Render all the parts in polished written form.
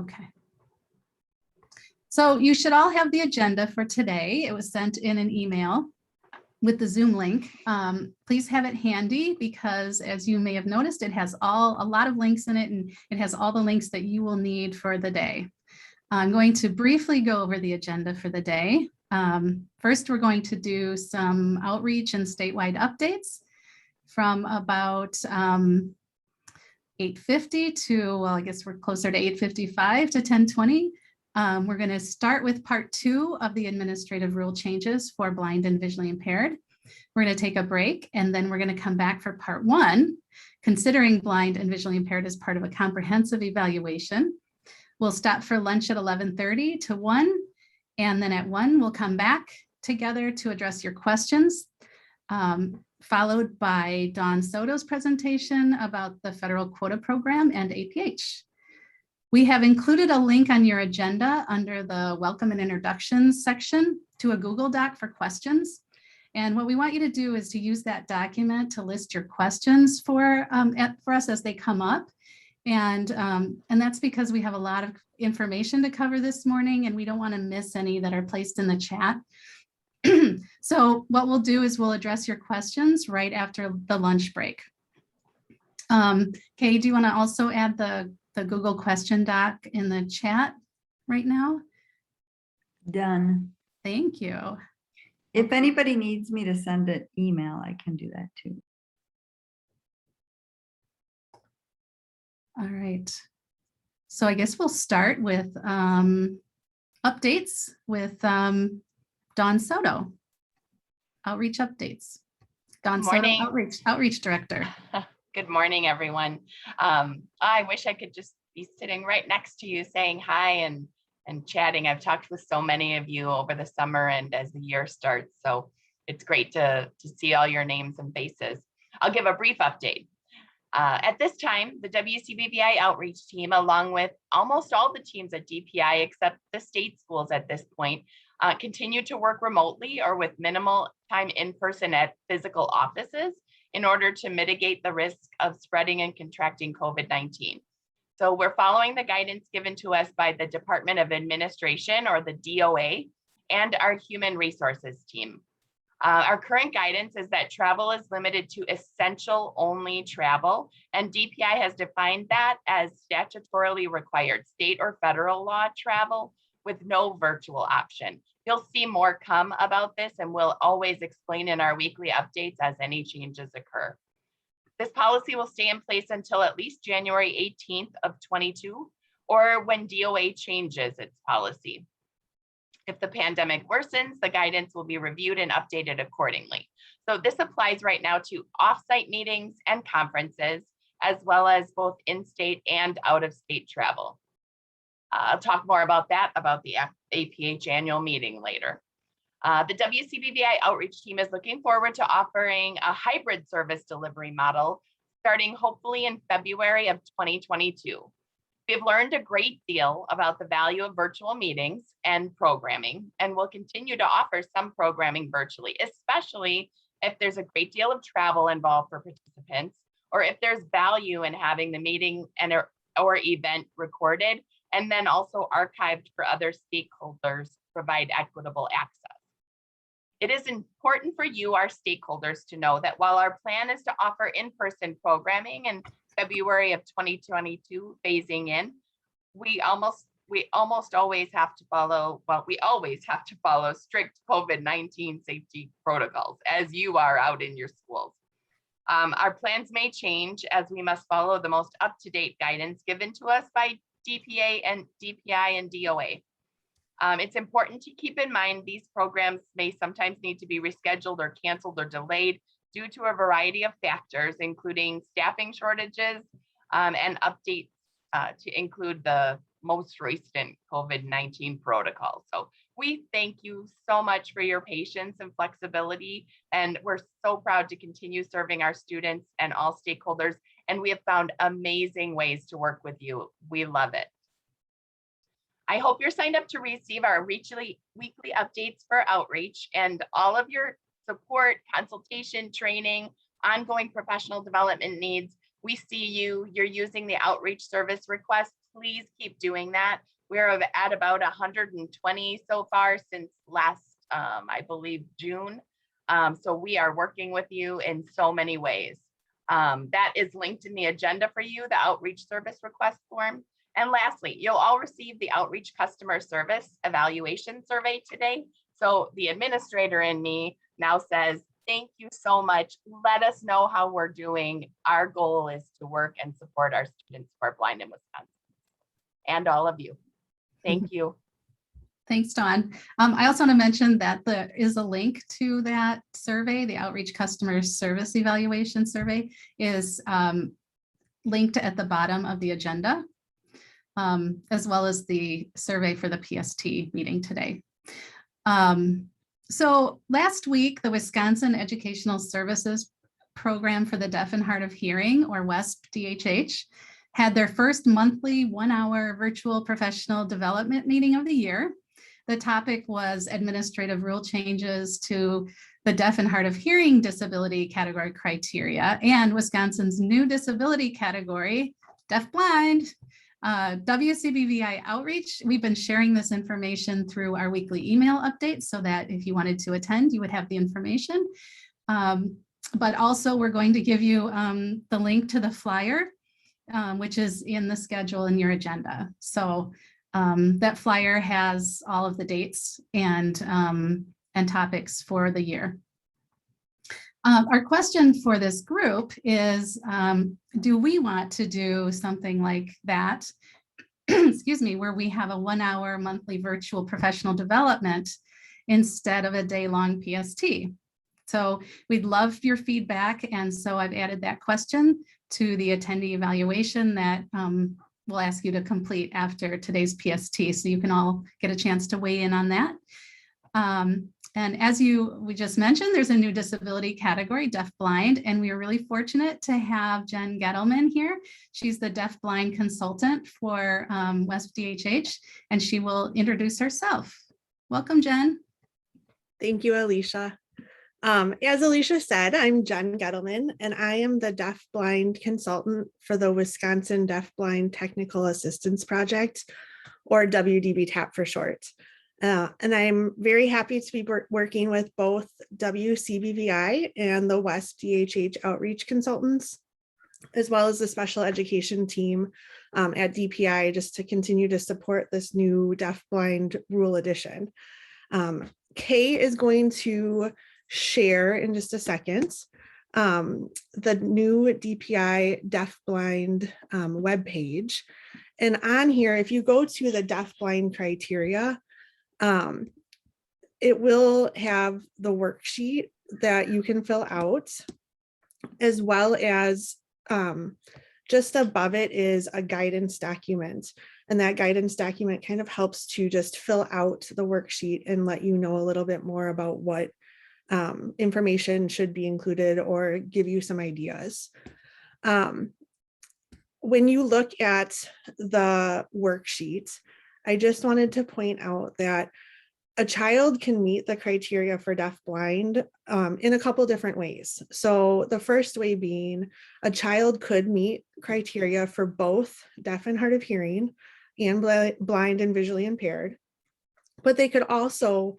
Okay. So you should all have the agenda for today. It was sent in an email with the Zoom link. Please have it handy because, as you may have noticed, it has a lot of links in it, and it has all the links that you will need for the day. I'm going to briefly go over the agenda for the day. First, we're going to do some outreach and statewide updates from about 8:50 to, well, I guess we're closer to 8:55 to 10:20. We're going to start with part 2 of the administrative rule changes for blind and visually impaired. We're going to take a break, and then we're going to come back for part 1, considering blind and visually impaired as part of a comprehensive evaluation. We'll stop for lunch at 11:30 to 1, and then at 1, we'll come back together to address your questions, followed by Dawn Soto's presentation about the federal quota program and APH. We have included a link on your agenda under the Welcome and Introductions section to a Google Doc for questions. And what we want you to do is to use that document to list your questions for us as they come up. And that's because we have a lot of information to cover this morning, and we don't want to miss any that are placed in the chat. So what we'll do is we'll address your questions right after the lunch break. Kay, do you want to also add the Google question doc in the chat right now? Done. Thank you. If anybody needs me to send an email, I can do that too. All right. So I guess we'll start with updates with Dawn Soto. Outreach updates. Dawn Soto, Outreach Director. Good morning, everyone. I wish I could just be sitting right next to you saying hi and chatting. I've talked with so many of you over the summer and as the year starts, so it's great to see all your names and faces. I'll give a brief update. At this time, the WCBVI outreach team, along with almost all the teams at DPI except the state schools at this point, continue to work remotely or with minimal time in person at physical offices in order to mitigate the risk of spreading and contracting COVID-19. So we're following the guidance given to us by the Department of Administration, or the DOA, and our Human Resources team. Our current guidance is that travel is limited to essential only travel, and DPI has defined that as statutorily required state or federal law travel with no virtual option. You'll see more come about this, and we'll always explain in our weekly updates as any changes occur. This policy will stay in place until at least January 18th of 22, or when DOA changes its policy. If the pandemic worsens, the guidance will be reviewed and updated accordingly. So this applies right now to off-site meetings and conferences, as well as both in-state and out-of-state travel. I'll talk more about that, about the APH annual meeting later. The WCBVI outreach team is looking forward to offering a hybrid service delivery model starting hopefully in February of 2022. We've learned a great deal about the value of virtual meetings and programming, and we'll continue to offer some programming virtually, especially if there's a great deal of travel involved for participants, or if there's value in having the meeting or event recorded and then also archived for other stakeholders to provide equitable access. It is important for you, our stakeholders, to know that while our plan is to offer in-person programming in February of 2022 phasing in, we always always have to follow, well, we always have to follow strict COVID-19 safety protocols as you are out in your schools. Our plans may change as we must follow the most up-to-date guidance given to us by DPI and DOA. It's important to keep in mind these programs may sometimes need to be rescheduled or canceled or delayed due to a variety of factors, including staffing shortages and updates to include the most recent COVID-19 protocol. So we thank you so much for your patience and flexibility, and we're so proud to continue serving our students and all stakeholders, and we have found amazing ways to work with you. We love it. I hope you're signed up to receive our weekly updates for outreach, and all of your support, consultation, training, ongoing professional development needs We see you, you're using the outreach service request. Please keep doing that. We're at about 120 so far since last, I believe, June. So we are working with you in so many ways. That is linked in the agenda for you, the outreach service request form. And lastly, you'll all receive the outreach customer service evaluation survey today. So the administrator in me now says, thank you so much. Let us know how we're doing. Our goal is to work and support our students who are blind in Wisconsin. And all of you. Thank you. Thanks, Dawn. I also want to mention that there is a link to that survey. The Outreach Customer Service Evaluation Survey is linked at the bottom of the agenda, as well as the survey for the PST meeting today. So last week, the Wisconsin Educational Services Program for the Deaf and Hard of Hearing, or WCBVI, had their first monthly 1-hour virtual professional development meeting of the year. The topic was administrative rule changes to the deaf and hard of hearing disability category criteria and Wisconsin's new disability category, deafblind. WCBVI outreach. We've been sharing this information through our weekly email updates so that if you wanted to attend, you would have the information. But also we're going to give you the link to the flyer, which is in the schedule in your agenda. So that flyer has all of the dates and topics for the year. Our question for this group is, do we want to do something like that, excuse me, where we have a 1-hour monthly virtual professional development instead of a day-long PST? So we'd love your feedback. And so I've added that question to the attendee evaluation that we'll ask you to complete after today's PST. So you can all get a chance to weigh in on that. And as we just mentioned, there's a new disability category, deafblind, and we are really fortunate to have Jen Gettleman here. She's the deafblind consultant for WCBVI, and she will introduce herself. Welcome, Jen. Thank you, Alicia. As Alicia said, I'm Jen Gettleman, and I am the deafblind consultant for the Wisconsin Deafblind Technical Assistance Project, or WDBTAP for short. And I'm very happy to be working with both WCBVI and the WCBVI outreach consultants, as well as the special education team at DPI, just to continue to support this new deafblind rule edition. Kay is going to share in just a second the new DPI deafblind webpage. And on here, if you go to the deafblind criteria, it will have the worksheet that you can fill out, as well as just above it is a guidance document. And that guidance document kind of helps to just fill out the worksheet and let you know a little bit more about what information should be included or give you some ideas. When you look at the worksheet, I just wanted to point out that a child can meet the criteria for deafblind in a couple different ways. So the first way being, a child could meet criteria for both deaf and hard of hearing and blind and visually impaired, but they could also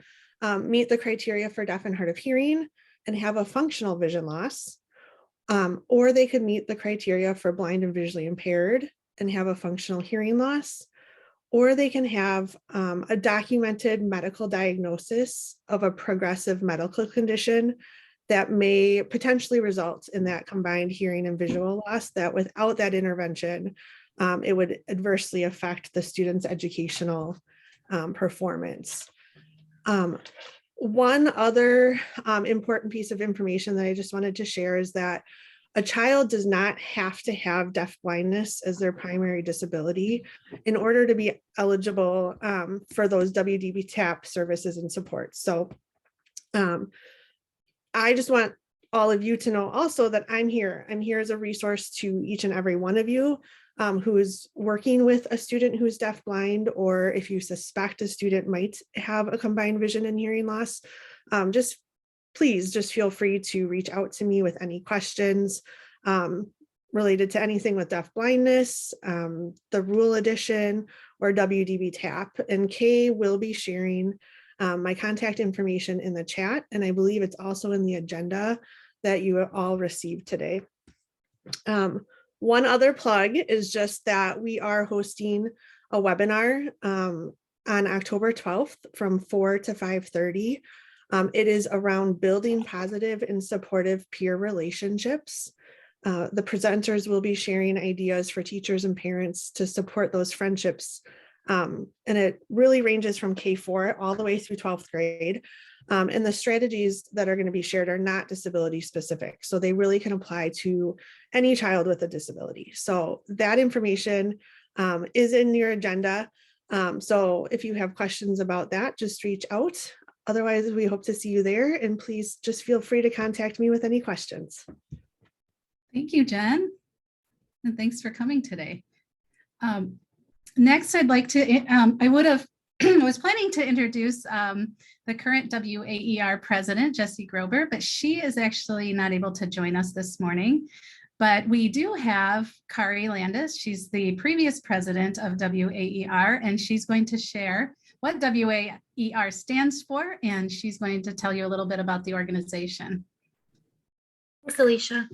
meet the criteria for deaf and hard of hearing and have a functional vision loss, or they could meet the criteria for blind and visually impaired and have a functional hearing loss, or they can have a documented medical diagnosis of a progressive medical condition that may potentially result in that combined hearing and visual loss, that without that intervention, it would adversely affect the student's educational performance. One other important piece of information that I just wanted to share is that a child does not have to have deafblindness as their primary disability in order to be eligible for those WDBTAP services and supports. So I just want all of you to know also that I'm here. I'm here as a resource to each and every one of you who is working with a student who's deafblind, or if you suspect a student might have a combined vision and hearing loss, please just feel free to reach out to me with any questions. related to anything with deaf blindness, the Rural Edition, or WDB TAP. And Kay will be sharing my contact information in the chat, and I believe it's also in the agenda that you all received today. One other plug is just that we are hosting a webinar on October 12th from 4 to 5:30. It is around building positive and supportive peer relationships. The presenters will be sharing ideas for teachers and parents to support those friendships. And it really ranges from K4 all the way through 12th grade. And the strategies that are going to be shared are not disability specific. So they really can apply to any child with a disability. So that information is in your agenda. So if you have questions about that, just reach out. Otherwise, we hope to see you there. And please just feel free to contact me with any questions. Thank you, Jen. And thanks for coming today. Next, I'd like to, I was planning to introduce the current WAER president, Jessie Grober, but she is actually not able to join us this morning. But we do have Kari Landis. She's the previous president of WAER, and she's going to share what WAER stands for, and she's going to tell you a little bit about the organization. Thanks, Alicia.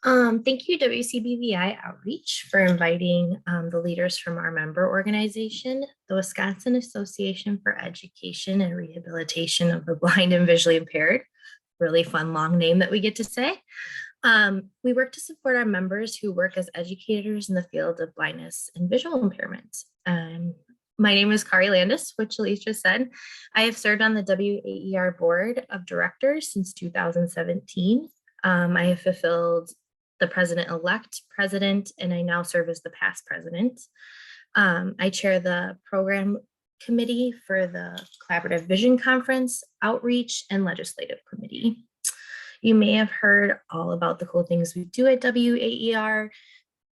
Thank you, WCBVI Outreach, for inviting the leaders from our member organization, the Wisconsin Association for Education and Rehabilitation of the Blind and Visually Impaired. Really fun, long name that we get to say. We work to support our members who work as educators in the field of blindness and visual impairment. My name is Kari Landis, which Alicia said. I have served on the WAER Board of Directors since 2017. I have fulfilled the president-elect president, and I now serve as the past president. I chair the program committee for the Collaborative Vision Conference, Outreach, and Legislative Committee. You may have heard all about the cool things we do at WAER.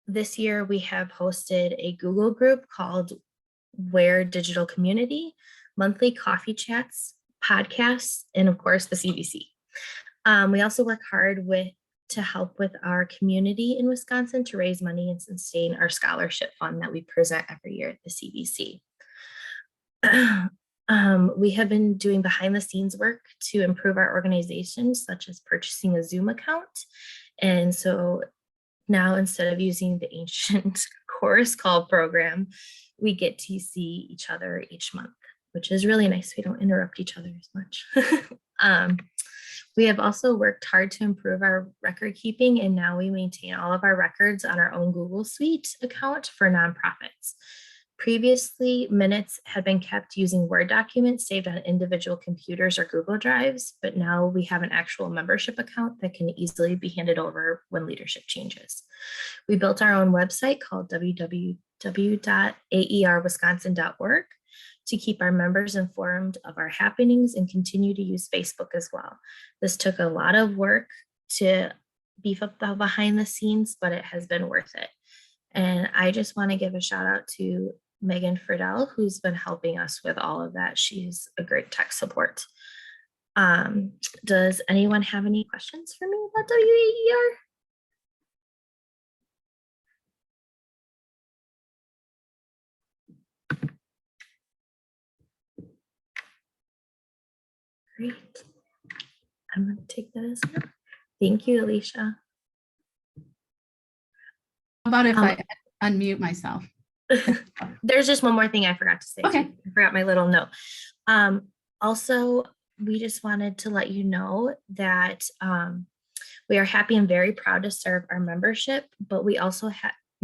This year, we have hosted a Google group called Where Digital Community, monthly coffee chats, podcasts, and of course, the CBC. We also work hard to help with our community in Wisconsin to raise money and sustain our scholarship fund that we present every year at the CBC. We have been doing behind the scenes work to improve our organization, such as purchasing a Zoom account. And so now, instead of using the ancient chorus call program, we get to see each other each month, which is really nice. We don't interrupt each other as much. We have also worked hard to improve our record keeping, and now we maintain all of our records on our own Google Suite account for nonprofits. Previously, minutes had been kept using Word documents saved on individual computers or Google Drives, but now we have an actual membership account that can easily be handed over when leadership changes. We built our own website called www.aerwisconsin.org to keep our members informed of our happenings and continue to use Facebook as well. This took a lot of work to beef up the behind the scenes, but it has been worth it. And I just want to give a shout out to Megan Friedel, who's been helping us with all of that. She's a great tech support. Does anyone have any questions for me about WAER? Great. I'm going to take that as no. Thank you, Alicia. How about if I unmute myself? There's just one more thing I forgot to say. Okay. I forgot my little note. Also, we just wanted to let you know that we are happy and very proud to serve our membership, but we also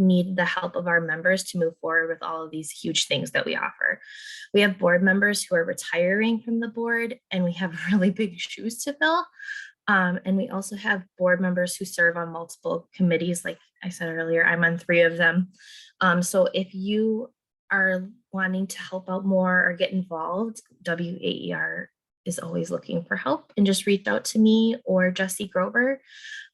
need the help of our members to move forward with all of these huge things that we offer. We have board members who are retiring from the board, and we have really big shoes to fill. And we also have board members who serve on multiple committees. Like I said earlier, I'm on 3 of them. So if you are wanting to help out more or get involved, WAER is always looking for help, and just reach out to me or Jessie Grober,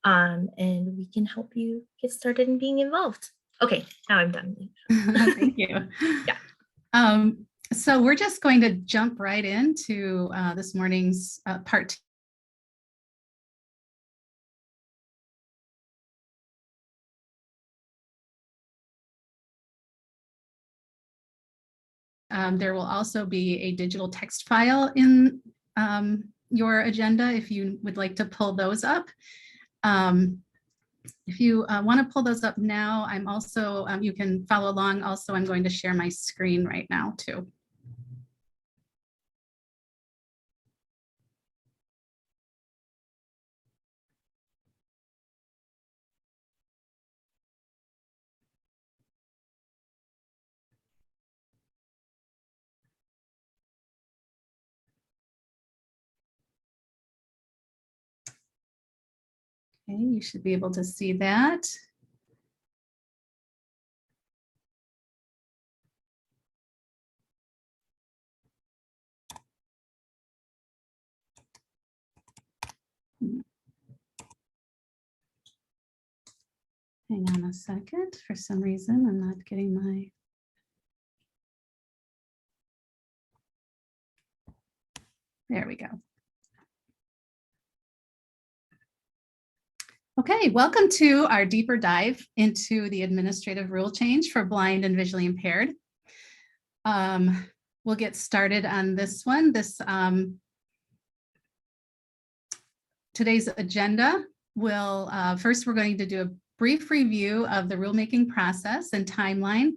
and we can help you get started in being involved. Okay, now I'm done. Thank you. Yeah. So we're just going to jump right into this morning's part there will also be a digital text file in your agenda if you would like to pull those up. If you want to pull those up now, I'm also, you can follow along. Also, I'm going to share my screen right now too. Okay, you should be able to see that. Hang on a second. For some reason, I'm not getting my. There we go. Okay, welcome to our deeper dive into the administrative rule change for blind and visually impaired. We'll get started on this one. Today's agenda will, first we're going to do a brief review of the rulemaking process and timeline,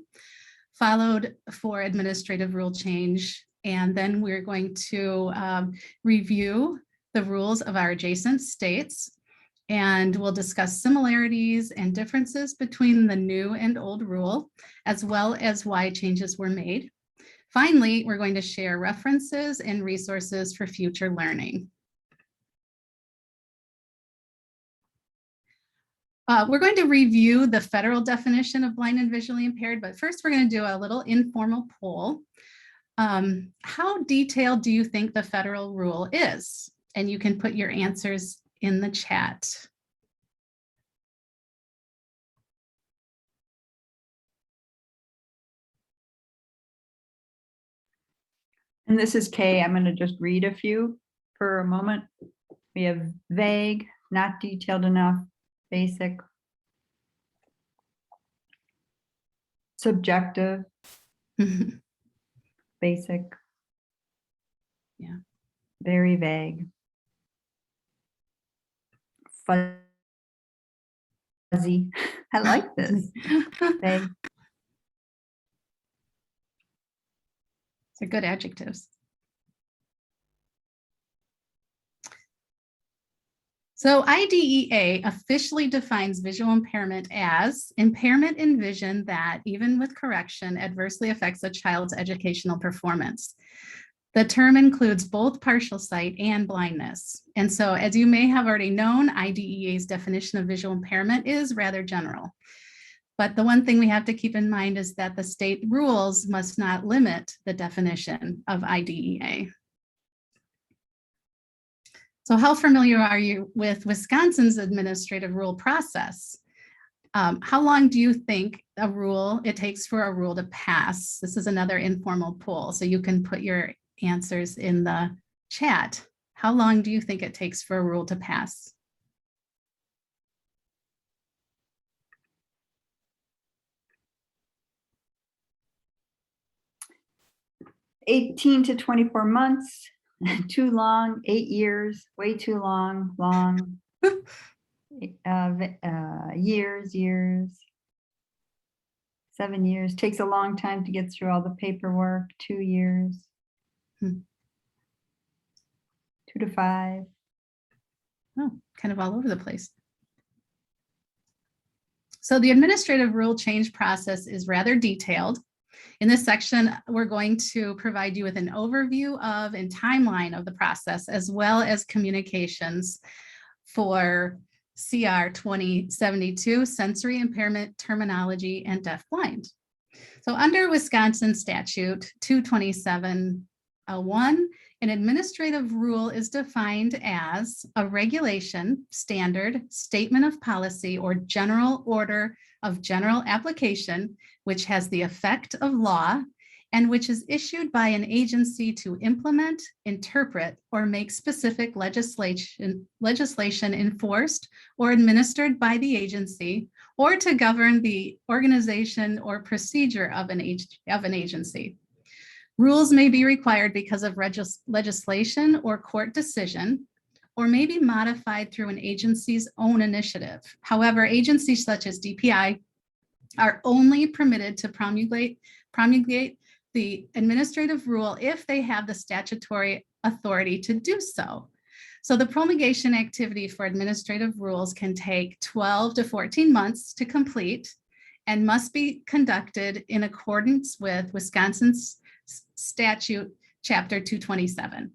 followed for administrative rule change. And then we're going to review the rules of our adjacent states. And we'll discuss similarities and differences between the new and old rule, as well as why changes were made. Finally, we're going to share references and resources for future learning. We're going to review the federal definition of blind and visually impaired, but first we're going to do a little informal poll. How detailed do you think the federal rule is? And you can put your answers in the chat. And this is Kay. I'm going to just read a few for a moment. We have vague, not detailed enough, basic, subjective, basic, Yeah. very vague, fuzzy. I like this. Vague. They're good adjectives. So IDEA officially defines visual impairment as impairment in vision that, even with correction, adversely affects a child's educational performance. The term includes both partial sight and blindness. And so, as you may have already known, IDEA's definition of visual impairment is rather general. But the one thing we have to keep in mind is that the state rules must not limit the definition of IDEA. So how familiar are you with Wisconsin's administrative rule process? How long do you think it takes for a rule to pass? This is another informal poll, so you can put your answers in the chat. How long do you think it takes for a rule to pass? $18 to 24 months, too long. 8 years, way too long, long. Years, 7 years. Takes a long time to get through all the paperwork. 2 years. 2 to 5. Oh, kind of all over the place. So the administrative rule change process is rather detailed. In this section, we're going to provide you with an overview of and timeline of the process, as well as communications for CR 2072, sensory impairment terminology and deafblind. So under Wisconsin statute 22701, an administrative rule is defined as a regulation, standard, statement of policy, or general order of general application, which has the effect of law and which is issued by an agency to implement, interpret, or make specific legislation enforced or administered by the agency, or to govern the organization or procedure of an agency. Rules may be required because of legislation or court decision, or may be modified through an agency's own initiative. However, agencies such as DPI are only permitted to promulgate the administrative rule if they have the statutory authority to do so. So the promulgation activity for administrative rules can take 12 to 14 months to complete and must be conducted in accordance with Wisconsin's statute, chapter 227.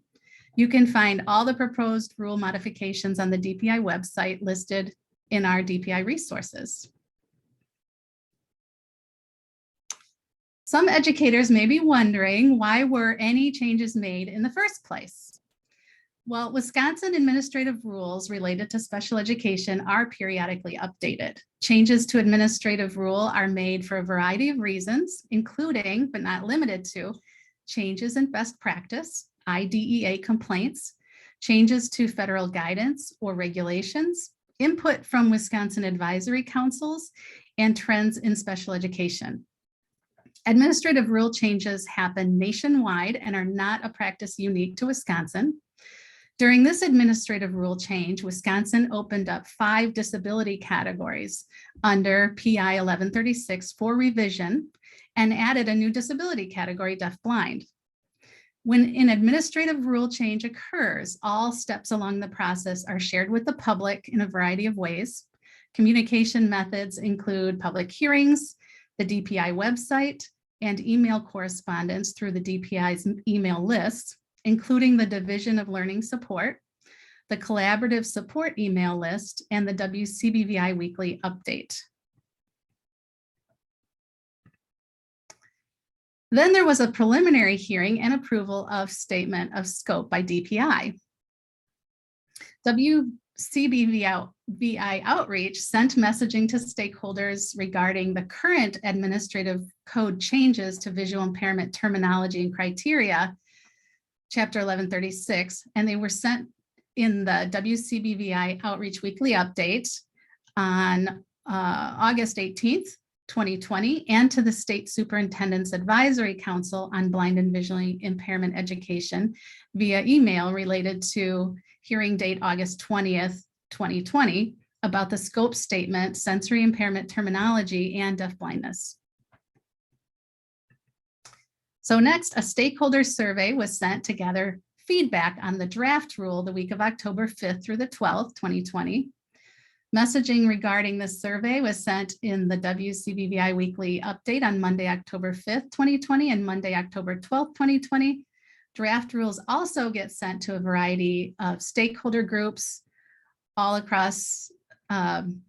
You can find all the proposed rule modifications on the DPI website listed in our DPI resources. Some educators may be wondering, why were any changes made in the first place? Well, Wisconsin administrative rules related to special education are periodically updated. Changes to administrative rule are made for a variety of reasons, including, but not limited to, changes in best practice, IDEA complaints, changes to federal guidance or regulations, input from Wisconsin advisory councils, and trends in special education. Administrative rule changes happen nationwide and are not a practice unique to Wisconsin. During this administrative rule change, Wisconsin opened up 5 disability categories under PI 1136 for revision and added a new disability category, deafblind. When an administrative rule change occurs, all steps along the process are shared with the public in a variety of ways. Communication methods include public hearings, the DPI website, and email correspondence through the DPI's email lists, including the Division of Learning Support, the Collaborative Support email list, and the WCBVI weekly update. Then there was a preliminary hearing and approval of statement of scope by DPI. WCBVI outreach sent messaging to stakeholders regarding the current administrative code changes to visual impairment terminology and criteria, chapter 1136, and they were sent in the WCBVI outreach weekly update on August 18th, 2020, and to the State Superintendent's Advisory Council on Blind and Visually Impairment Education via email related to hearing date August 20th, 2020, about the scope statement, sensory impairment terminology, and deafblindness. So next, a stakeholder survey was sent to gather feedback on the draft rule the week of October 5th through the 12th, 2020. Messaging regarding this survey was sent in the WCBVI weekly update on Monday, October 5th, 2020 and Monday, October 12th, 2020. Draft rules also get sent to a variety of stakeholder groups all across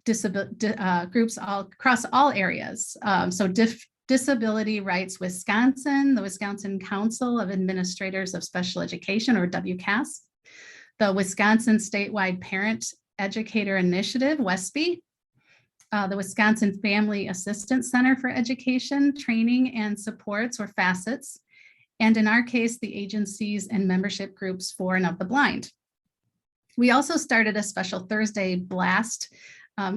groups all across all areas. Disability Rights Wisconsin, the Wisconsin Council of Administrators of Special Education, or WCAS, the Wisconsin Statewide Parent Educator Initiative, WSPE, the Wisconsin Family Assistance Center for Education, Training and Supports, or FACETS, and in our case, the agencies and membership groups for and of the blind. We also started a special Thursday blast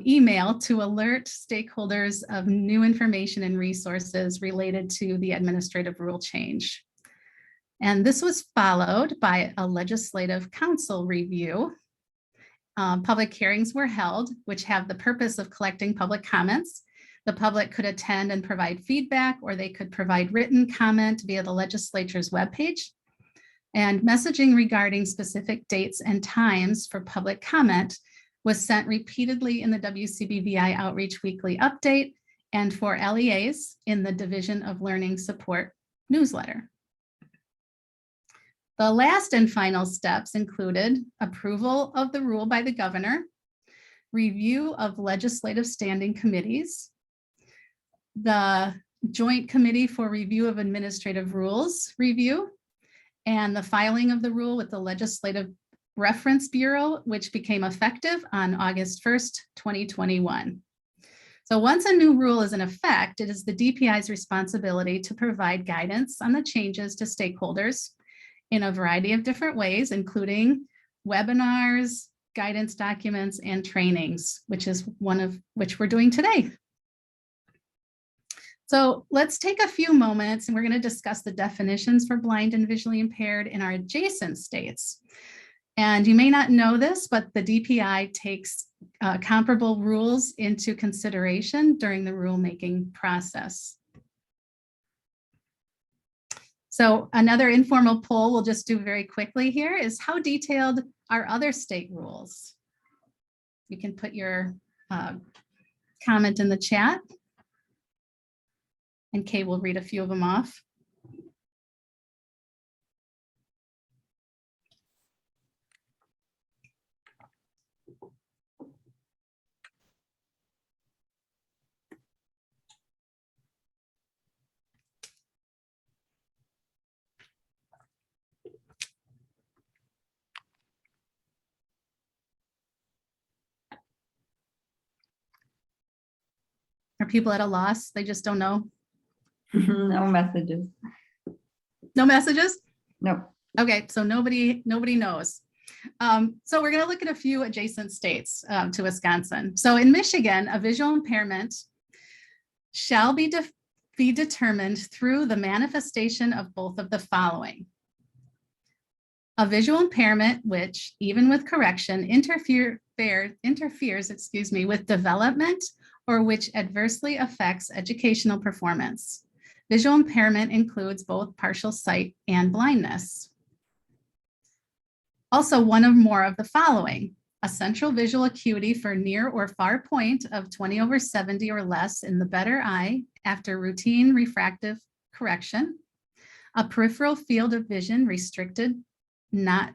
email to alert stakeholders of new information and resources related to the administrative rule change. And this was followed by a legislative council review. Public hearings were held, which have the purpose of collecting public comments. The public could attend and provide feedback, or they could provide written comment via the legislature's webpage. And messaging regarding specific dates and times for public comment was sent repeatedly in the WCBVI Outreach Weekly Update and for LEAs in the Division of Learning Support newsletter. The last and final steps included approval of the rule by the governor, review of legislative standing committees, the Joint Committee for Review of Administrative Rules review, and the filing of the rule with the Legislative Reference Bureau, which became effective on August 1st, 2021. So once a new rule is in effect, it is the DPI's responsibility to provide guidance on the changes to stakeholders in a variety of different ways, including webinars, guidance documents, and trainings, which is one of which we're doing today. So let's take a few moments and we're going to discuss the definitions for blind and visually impaired in our adjacent states. And you may not know this, but the DPI takes comparable rules into consideration during the rulemaking process. So another informal poll we'll just do very quickly here is how detailed are other state rules? You can put your comment in the chat. And Kay will read a few of them off. Are people at a loss? They just don't know? No messages. No messages? No. Okay, so nobody knows. So we're going to look at a few adjacent states to Wisconsin. So in Michigan, a visual impairment shall be determined through the manifestation of both of the following. A visual impairment which, even with correction, interferes with development or which adversely affects educational performance. Visual impairment includes both partial sight and blindness. Also, one or more of the following: a central visual acuity for near or far point of 20/70 or less in the better eye after routine refractive correction, a peripheral field of vision restricted not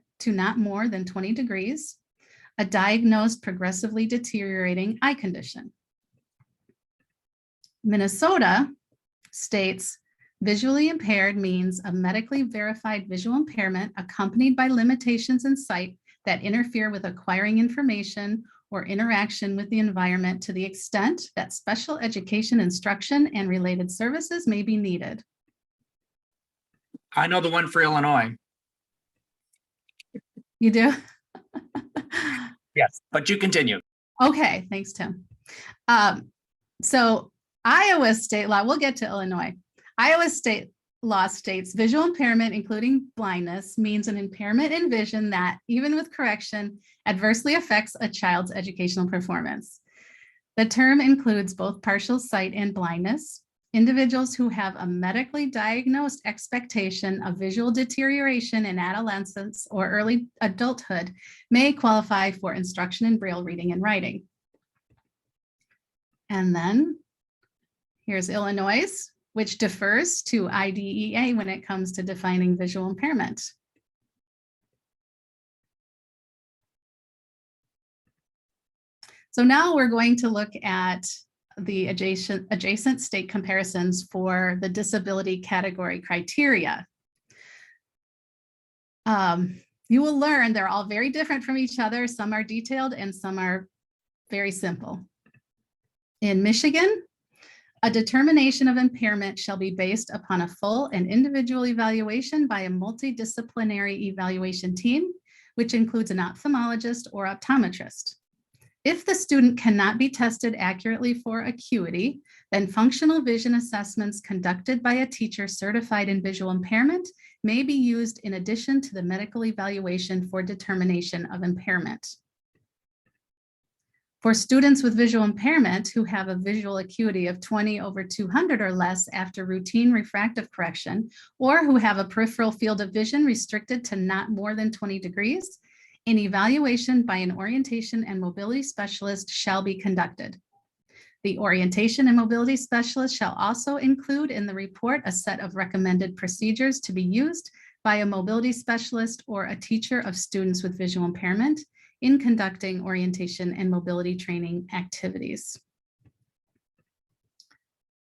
more than 20 degrees, a diagnosed progressively deteriorating eye condition. Minnesota states visually impaired means a medically verified visual impairment accompanied by limitations in sight that interfere with acquiring information or interaction with the environment to the extent that special education instruction and related services may be needed. I know the one for Illinois. You do? Yes, but you continue. Okay, thanks, Tim. So Iowa state law, we'll get to Illinois. Iowa state law states visual impairment, including blindness, means an impairment in vision that, even with correction, adversely affects a child's educational performance. The term includes both partial sight and blindness. Individuals who have a medically diagnosed expectation of visual deterioration in adolescence or early adulthood may qualify for instruction in Braille reading and writing. And then here's Illinois, which defers to IDEA when it comes to defining visual impairment. So now we're going to look at the adjacent state comparisons for the disability category criteria. You will learn they're all very different from each other. Some are detailed and some are very simple. In Michigan, a determination of impairment shall be based upon a full and individual evaluation by a multidisciplinary evaluation team, which includes an ophthalmologist or optometrist. If the student cannot be tested accurately for acuity, then functional vision assessments conducted by a teacher certified in visual impairment may be used in addition to the medical evaluation for determination of impairment. For students with visual impairment who have a visual acuity of 20/200 or less after routine refractive correction, or who have a peripheral field of vision restricted to not more than 20 degrees, an evaluation by an orientation and mobility specialist shall be conducted. The orientation and mobility specialist shall also include in the report a set of recommended procedures to be used by a mobility specialist or a teacher of students with visual impairment in conducting orientation and mobility training activities.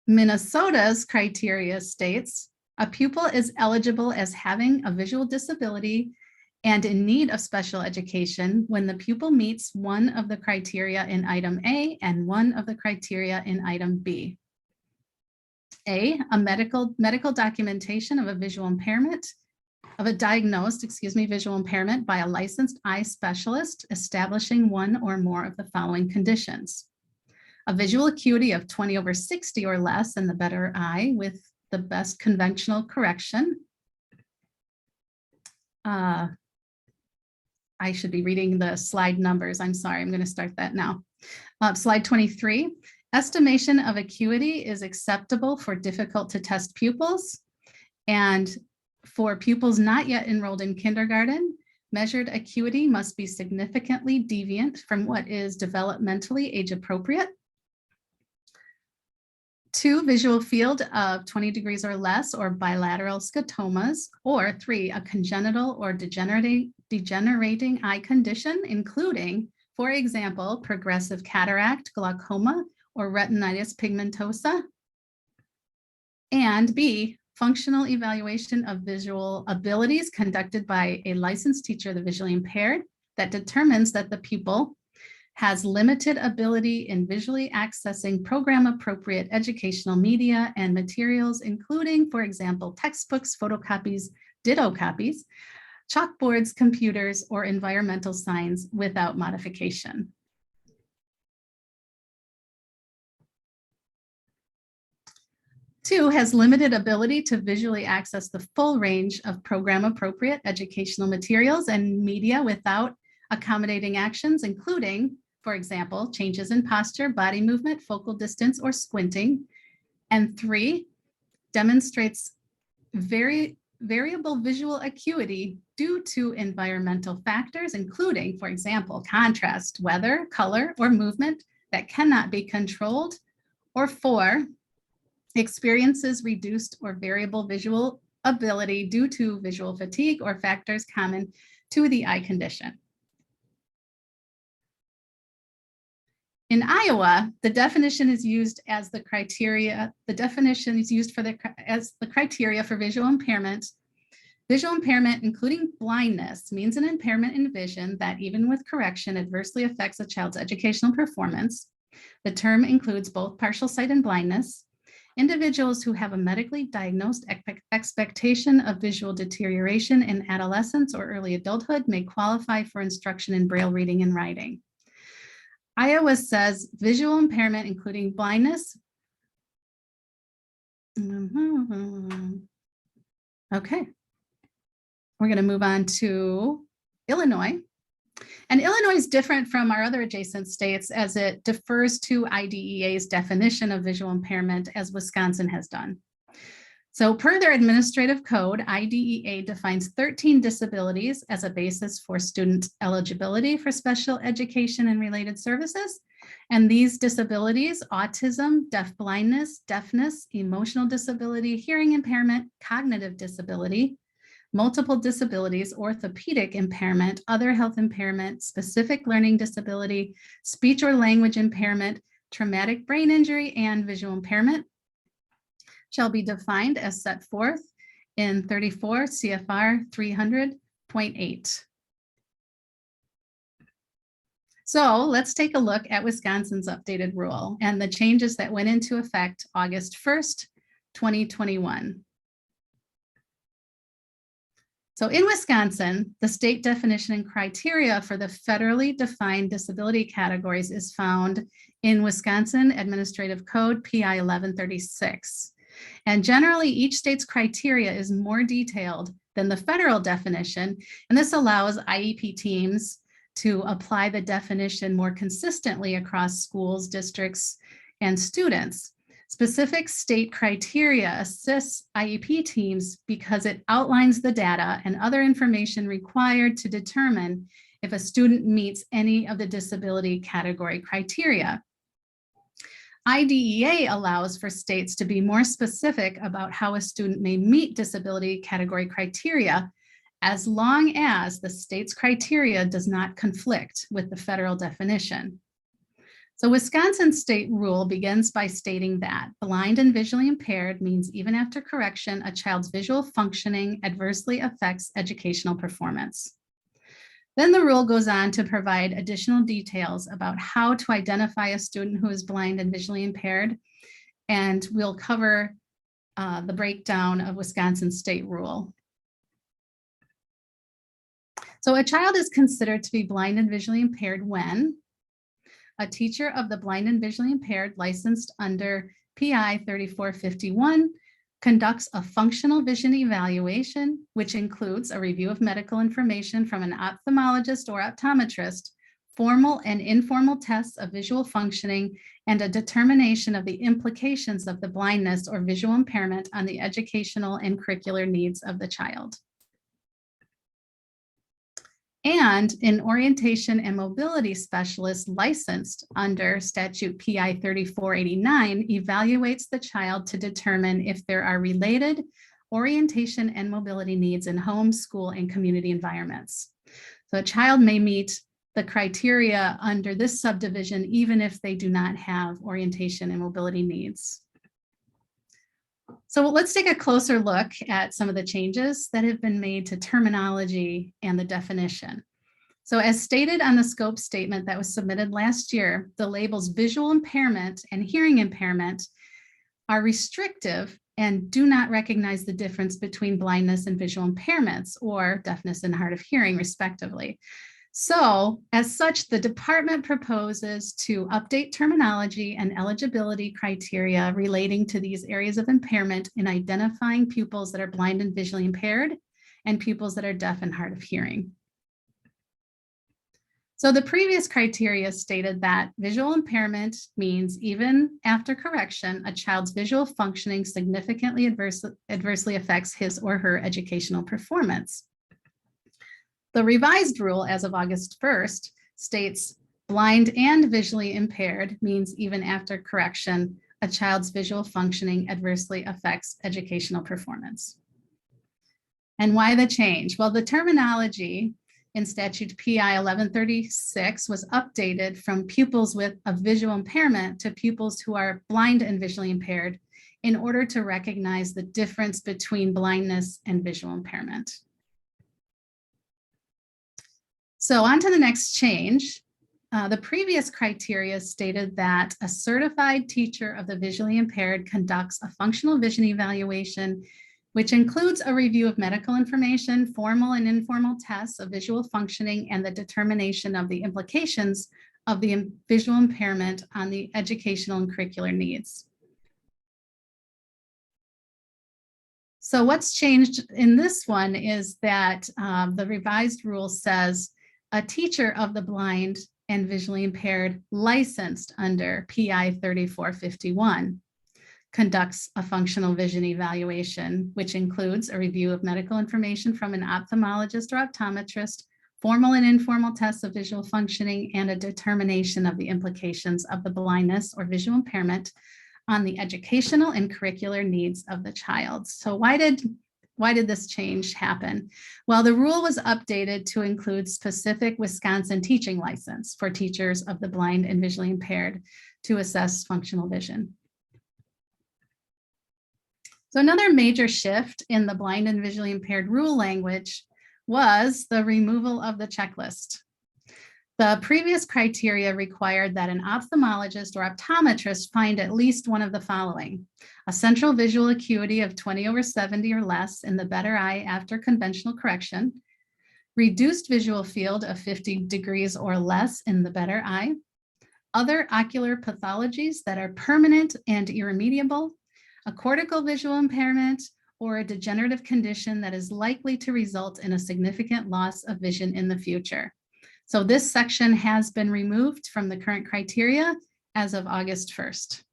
Minnesota's criteria states a pupil is eligible as having a visual disability and in need of special education when the pupil meets one of the criteria in item A and one of the criteria in item B. A medical documentation of a visual impairment, of a diagnosed, visual impairment by a licensed eye specialist establishing one or more of the following conditions. a visual acuity of 20/60 or less in the better eye with the best conventional correction. I should be reading the slide numbers. I'm sorry, I'm going to start that now. Slide 23, estimation of acuity is acceptable for difficult to test pupils. And for pupils not yet enrolled in kindergarten, measured acuity must be significantly deviant from what is developmentally age appropriate. 2, visual field of 20 degrees or less or bilateral scotomas, or 3, a congenital or degenerating eye condition, including, for example, progressive cataract, glaucoma, or retinitis pigmentosa. And B, functional evaluation of visual abilities conducted by a licensed teacher of the visually impaired that determines that the pupil has limited ability in visually accessing program-appropriate educational media and materials, including, for example, textbooks, photocopies, ditto copies, chalkboards, computers, or environmental signs without modification. Two, has limited ability to visually access the full range of program-appropriate educational materials and media without accommodating actions, including, for example, changes in posture, body movement, focal distance, or squinting. And 3, demonstrates variable visual acuity due to environmental factors, including, for example, contrast, weather, color, or movement that cannot be controlled. Or 4, experiences reduced or variable visual ability due to visual fatigue or factors common to the eye condition. In Iowa, the definition is used as the criteria. The definition is used as the criteria for visual impairment. Visual impairment, including blindness, means an impairment in vision that, even with correction, adversely affects a child's educational performance. The term includes both partial sight and blindness. Individuals who have a medically diagnosed expectation of visual deterioration in adolescence or early adulthood may qualify for instruction in Braille reading and writing. Iowa says visual impairment, including blindness. Okay. We're going to move on to Illinois. And Illinois is different from our other adjacent states as it defers to IDEA's definition of visual impairment, as Wisconsin has done. So per their administrative code, IDEA defines 13 disabilities as a basis for student eligibility for special education and related services. And these disabilities, autism, deafblindness, deafness, emotional disability, hearing impairment, cognitive disability, multiple disabilities, orthopedic impairment, other health impairment, specific learning disability, speech or language impairment, traumatic brain injury, and visual impairment shall be defined as set forth in 34 CFR 300.8. So let's take a look at Wisconsin's updated rule and the changes that went into effect August 1st, 2021. So in Wisconsin, the state definition and criteria for the federally defined disability categories is found in Wisconsin Administrative Code PI 1136. And generally, each state's criteria is more detailed than the federal definition, and this allows IEP teams to apply the definition more consistently across schools, districts, and students. Specific state criteria assists IEP teams because it outlines the data and other information required to determine if a student meets any of the disability category criteria. IDEA allows for states to be more specific about how a student may meet disability category criteria, as long as the state's criteria does not conflict with the federal definition. So Wisconsin state rule begins by stating that blind and visually impaired means even after correction, a child's visual functioning adversely affects educational performance. Then the rule goes on to provide additional details about how to identify a student who is blind and visually impaired, and we'll cover the breakdown of Wisconsin state rule. So a child is considered to be blind and visually impaired when a teacher of the blind and visually impaired licensed under PI 3451 conducts a functional vision evaluation, which includes a review of medical information from an ophthalmologist or optometrist, formal and informal tests of visual functioning, and a determination of the implications of the blindness or visual impairment on the educational and curricular needs of the child. And an orientation and mobility specialist licensed under statute PI 3489 evaluates the child to determine if there are related orientation and mobility needs in home, school, and community environments. So a child may meet the criteria under this subdivision, even if they do not have orientation and mobility needs. So let's take a closer look at some of the changes that have been made to terminology and the definition. So as stated on the scope statement that was submitted last year, the labels visual impairment and hearing impairment are restrictive and do not recognize the difference between blindness and visual impairments, or deafness and hard of hearing, respectively. So as such, the department proposes to update terminology and eligibility criteria relating to these areas of impairment in identifying pupils that are blind and visually impaired and pupils that are deaf and hard of hearing. So the previous criteria stated that visual impairment means even after correction, a child's visual functioning significantly adversely affects his or her educational performance. The revised rule as of August 1st states blind and visually impaired means even after correction, a child's visual functioning adversely affects educational performance. And why the change? Well, the terminology in statute PI 1136 was updated from pupils with a visual impairment to pupils who are blind and visually impaired in order to recognize the difference between blindness and visual impairment. So on to the next change. The previous criteria stated that a certified teacher of the visually impaired conducts a functional vision evaluation, which includes a review of medical information, formal and informal tests of visual functioning, and the determination of the implications of the visual impairment on the educational and curricular needs. So what's changed in this one is that the revised rule says a teacher of the blind and visually impaired licensed under PI 3451 conducts a functional vision evaluation, which includes a review of medical information from an ophthalmologist or optometrist, formal and informal tests of visual functioning, and a determination of the implications of the blindness or visual impairment on the educational and curricular needs of the child. So why did this change happen? Well, the rule was updated to include specific Wisconsin teaching license for teachers of the blind and visually impaired to assess functional vision. So another major shift in the blind and visually impaired rule language was the removal of the checklist. The previous criteria required that an ophthalmologist or optometrist find at least one of the following: a central visual acuity of 20/70 or less in the better eye after conventional correction, reduced visual field of 50 degrees or less in the better eye, other ocular pathologies that are permanent and irremediable, a cortical visual impairment, or a degenerative condition that is likely to result in a significant loss of vision in the future. So this section has been removed from the current criteria as of August 1st.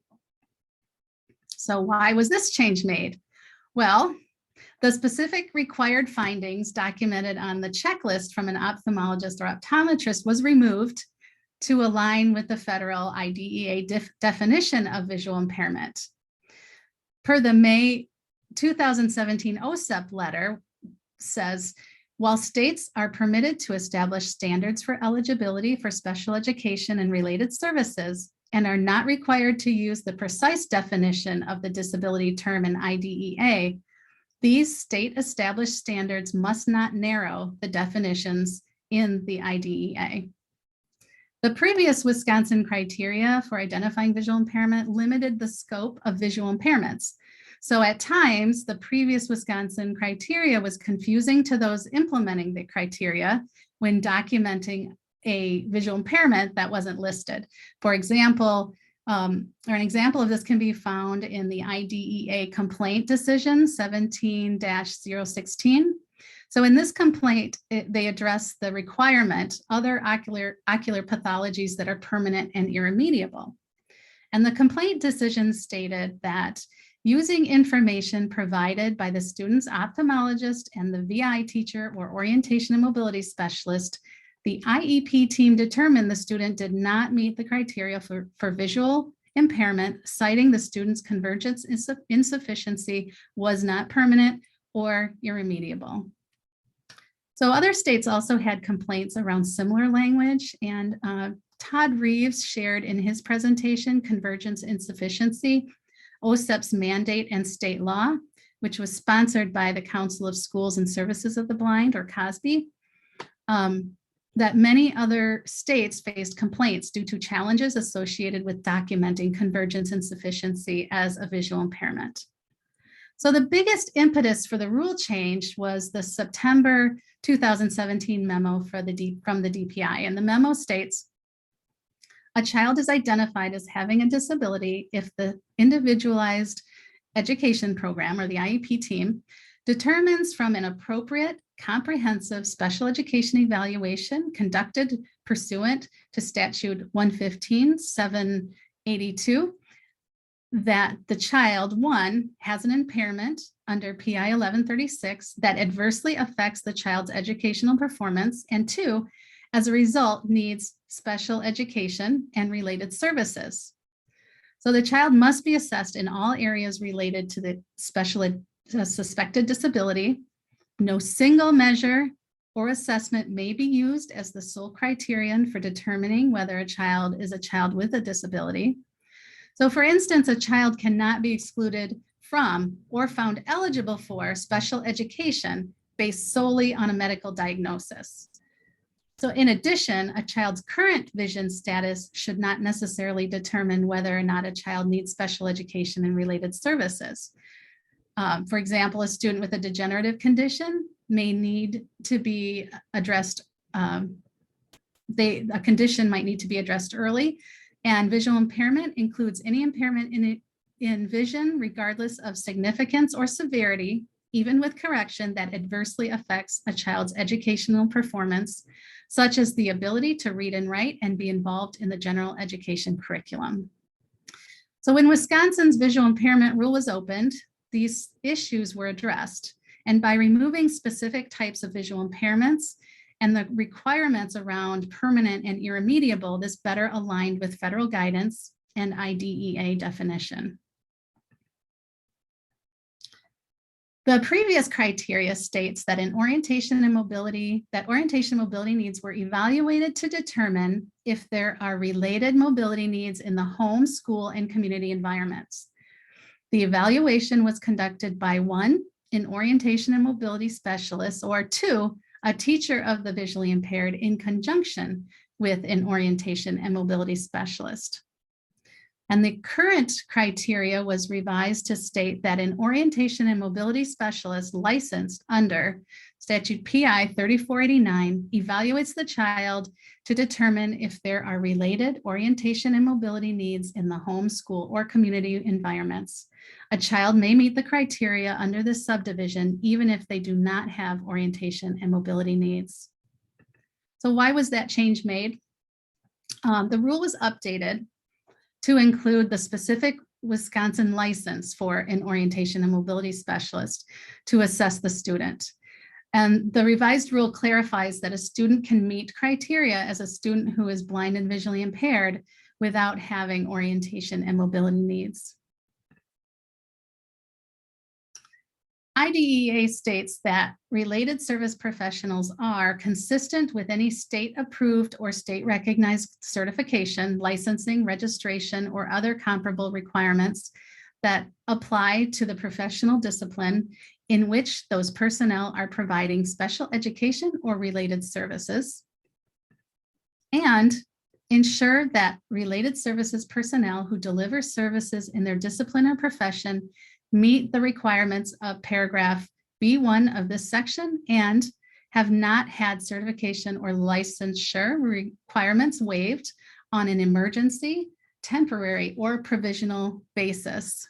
So why was this change made? Well, the specific required findings documented on the checklist from an ophthalmologist or optometrist was removed to align with the federal IDEA definition of visual impairment. Per the May 2017 OSEP letter says, while states are permitted to establish standards for eligibility for special education and related services and are not required to use the precise definition of the disability term in IDEA, these state established standards must not narrow the definitions in the IDEA. The previous Wisconsin criteria for identifying visual impairment limited the scope of visual impairments. So at times, the previous Wisconsin criteria was confusing to those implementing the criteria when documenting a visual impairment that wasn't listed. For example, or an example of this can be found in the IDEA complaint decision 17-016. So in this complaint, they address the requirement, other ocular pathologies that are permanent and irremediable. And the complaint decision stated that using information provided by the student's ophthalmologist and the VI teacher or orientation and mobility specialist, the IEP team determined the student did not meet the criteria for visual impairment, citing the student's convergence insufficiency was not permanent or irremediable. So other states also had complaints around similar language, and Todd Reeves shared in his presentation convergence insufficiency, OSEP's mandate and state law, which was sponsored by the Council of Schools and Services of the Blind, or COSB, that many other states faced complaints due to challenges associated with documenting convergence insufficiency as a visual impairment. So the biggest impetus for the rule change was the September 2017 memo from the DPI. And the memo states, a child is identified as having a disability if the individualized education program, or the IEP team, determines from an appropriate comprehensive special education evaluation conducted pursuant to statute 115-782 that the child, one, has an impairment under PI 1136 that adversely affects the child's educational performance, and two, as a result, needs special education and related services. So the child must be assessed in all areas related to the suspected disability. No single measure or assessment may be used as the sole criterion for determining whether a child is a child with a disability. So for instance, a child cannot be excluded from or found eligible for special education based solely on a medical diagnosis. So in addition, a child's current vision status should not necessarily determine whether or not a child needs special education and related services. For example, a student with a degenerative condition may need to be addressed. A condition might need to be addressed early, and visual impairment includes any impairment in vision, regardless of significance or severity, even with correction, that adversely affects a child's educational performance, such as the ability to read and write and be involved in the general education curriculum. So when Wisconsin's visual impairment rule was opened, these issues were addressed. And by removing specific types of visual impairments and the requirements around permanent and irremediable, this better aligned with federal guidance and IDEA definition. The previous criteria states that orientation and mobility needs were evaluated to determine if there are related mobility needs in the home, school, and community environments. The evaluation was conducted by one, an orientation and mobility specialist, or two, a teacher of the visually impaired in conjunction with an orientation and mobility specialist. And the current criteria was revised to state that an orientation and mobility specialist licensed under statute PI 3489 evaluates the child to determine if there are related orientation and mobility needs in the home, school, or community environments. A child may meet the criteria under this subdivision, even if they do not have orientation and mobility needs. So why was that change made? The rule was updated to include the specific Wisconsin license for an orientation and mobility specialist to assess the student. And the revised rule clarifies that a student can meet criteria as a student who is blind and visually impaired without having orientation and mobility needs. IDEA states that related service professionals are consistent with any state approved or state recognized certification, licensing, registration, or other comparable requirements that apply to the professional discipline in which those personnel are providing special education or related services, and ensure that related services personnel who deliver services in their discipline or profession meet the requirements of paragraph B1 of this section and have not had certification or licensure requirements waived on an emergency, temporary, or provisional basis.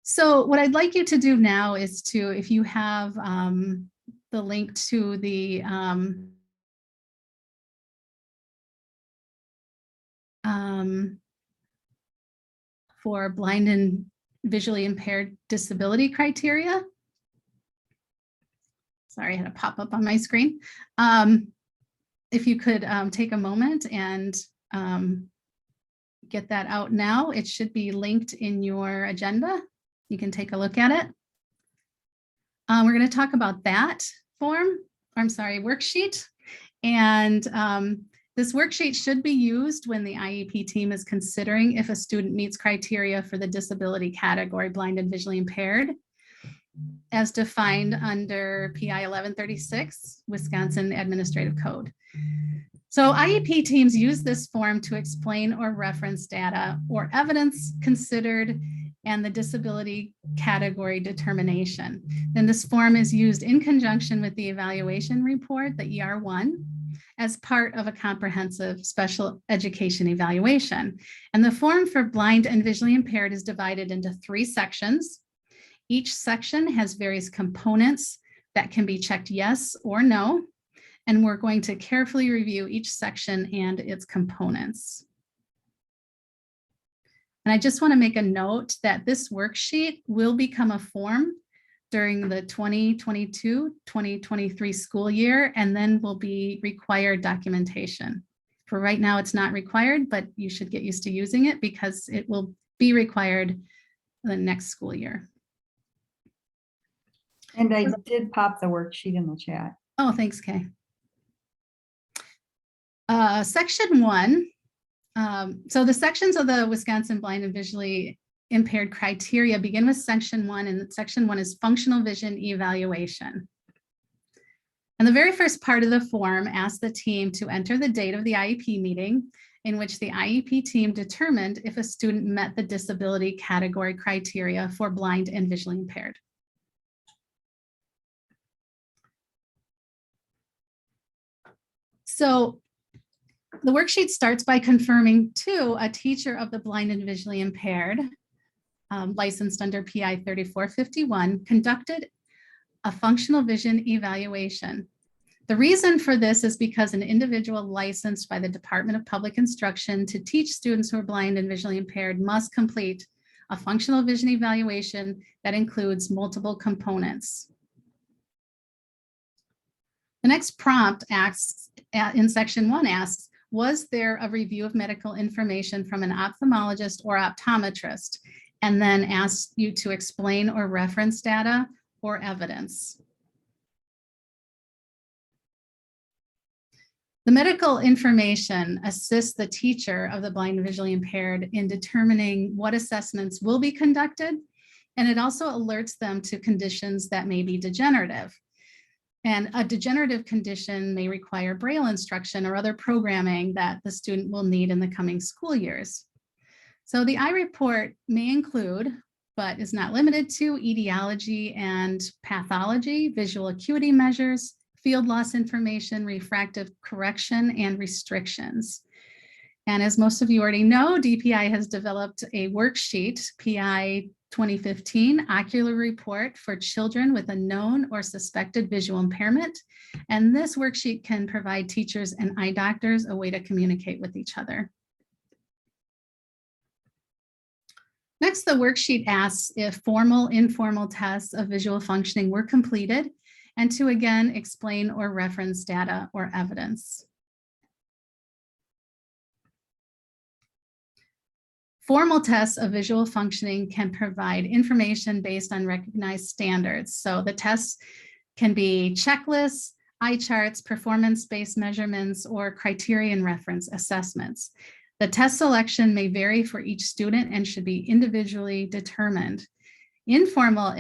So what I'd like you to do now is to, if you have the link to the for blind and visually impaired disability criteria. Sorry, I had a pop up on my screen. If you could take a moment and get that out now, it should be linked in your agenda. You can take a look at it. We're going to talk about that worksheet. And this worksheet should be used when the IEP team is considering if a student meets criteria for the disability category, blind and visually impaired, as defined under PI 1136, Wisconsin Administrative Code. So IEP teams use this form to explain or reference data or evidence considered and the disability category determination. Then this form is used in conjunction with the evaluation report, the ER1, as part of a comprehensive special education evaluation. And the form for blind and visually impaired is divided into 3 sections. Each section has various components that can be checked yes or no. And we're going to carefully review each section and its components. And I just want to make a note that this worksheet will become a form during the 2022-2023 school year, and then will be required documentation. For right now, it's not required, but you should get used to using it because it will be required the next school year. And I did pop the worksheet in the chat. Oh, thanks, Kay. Section 1. So the sections of the Wisconsin Blind and Visually Impaired criteria begin with section 1, and section 1 is functional vision evaluation. And the very first part of the form asks the team to enter the date of the IEP meeting in which the IEP team determined if a student met the disability category criteria for blind and visually impaired. So the worksheet starts by confirming to a teacher of the blind and visually impaired licensed under PI 3451 conducted a functional vision evaluation. The reason for this is because an individual licensed by the Department of Public Instruction to teach students who are blind and visually impaired must complete a functional vision evaluation that includes multiple components. The next prompt asks, in section 1 asks, was there a review of medical information from an ophthalmologist or optometrist? And then asks you to explain or reference data or evidence. The medical information assists the teacher of the blind and visually impaired in determining what assessments will be conducted, and it also alerts them to conditions that may be degenerative. And a degenerative condition may require Braille instruction or other programming that the student will need in the coming school years. So the iReport may include, but is not limited to, etiology and pathology, visual acuity measures, field loss information, refractive correction, and restrictions. And as most of you already know, DPI has developed a worksheet, PI 2015 Ocular Report for children with a known or suspected visual impairment. And this worksheet can provide teachers and eye doctors a way to communicate with each other. Next, the worksheet asks if formal, informal tests of visual functioning were completed, and to again explain or reference data or evidence. Formal tests of visual functioning can provide information based on recognized standards. So the tests can be checklists, eye charts, performance-based measurements, or criterion reference assessments. The test selection may vary for each student and should be individually determined. Informal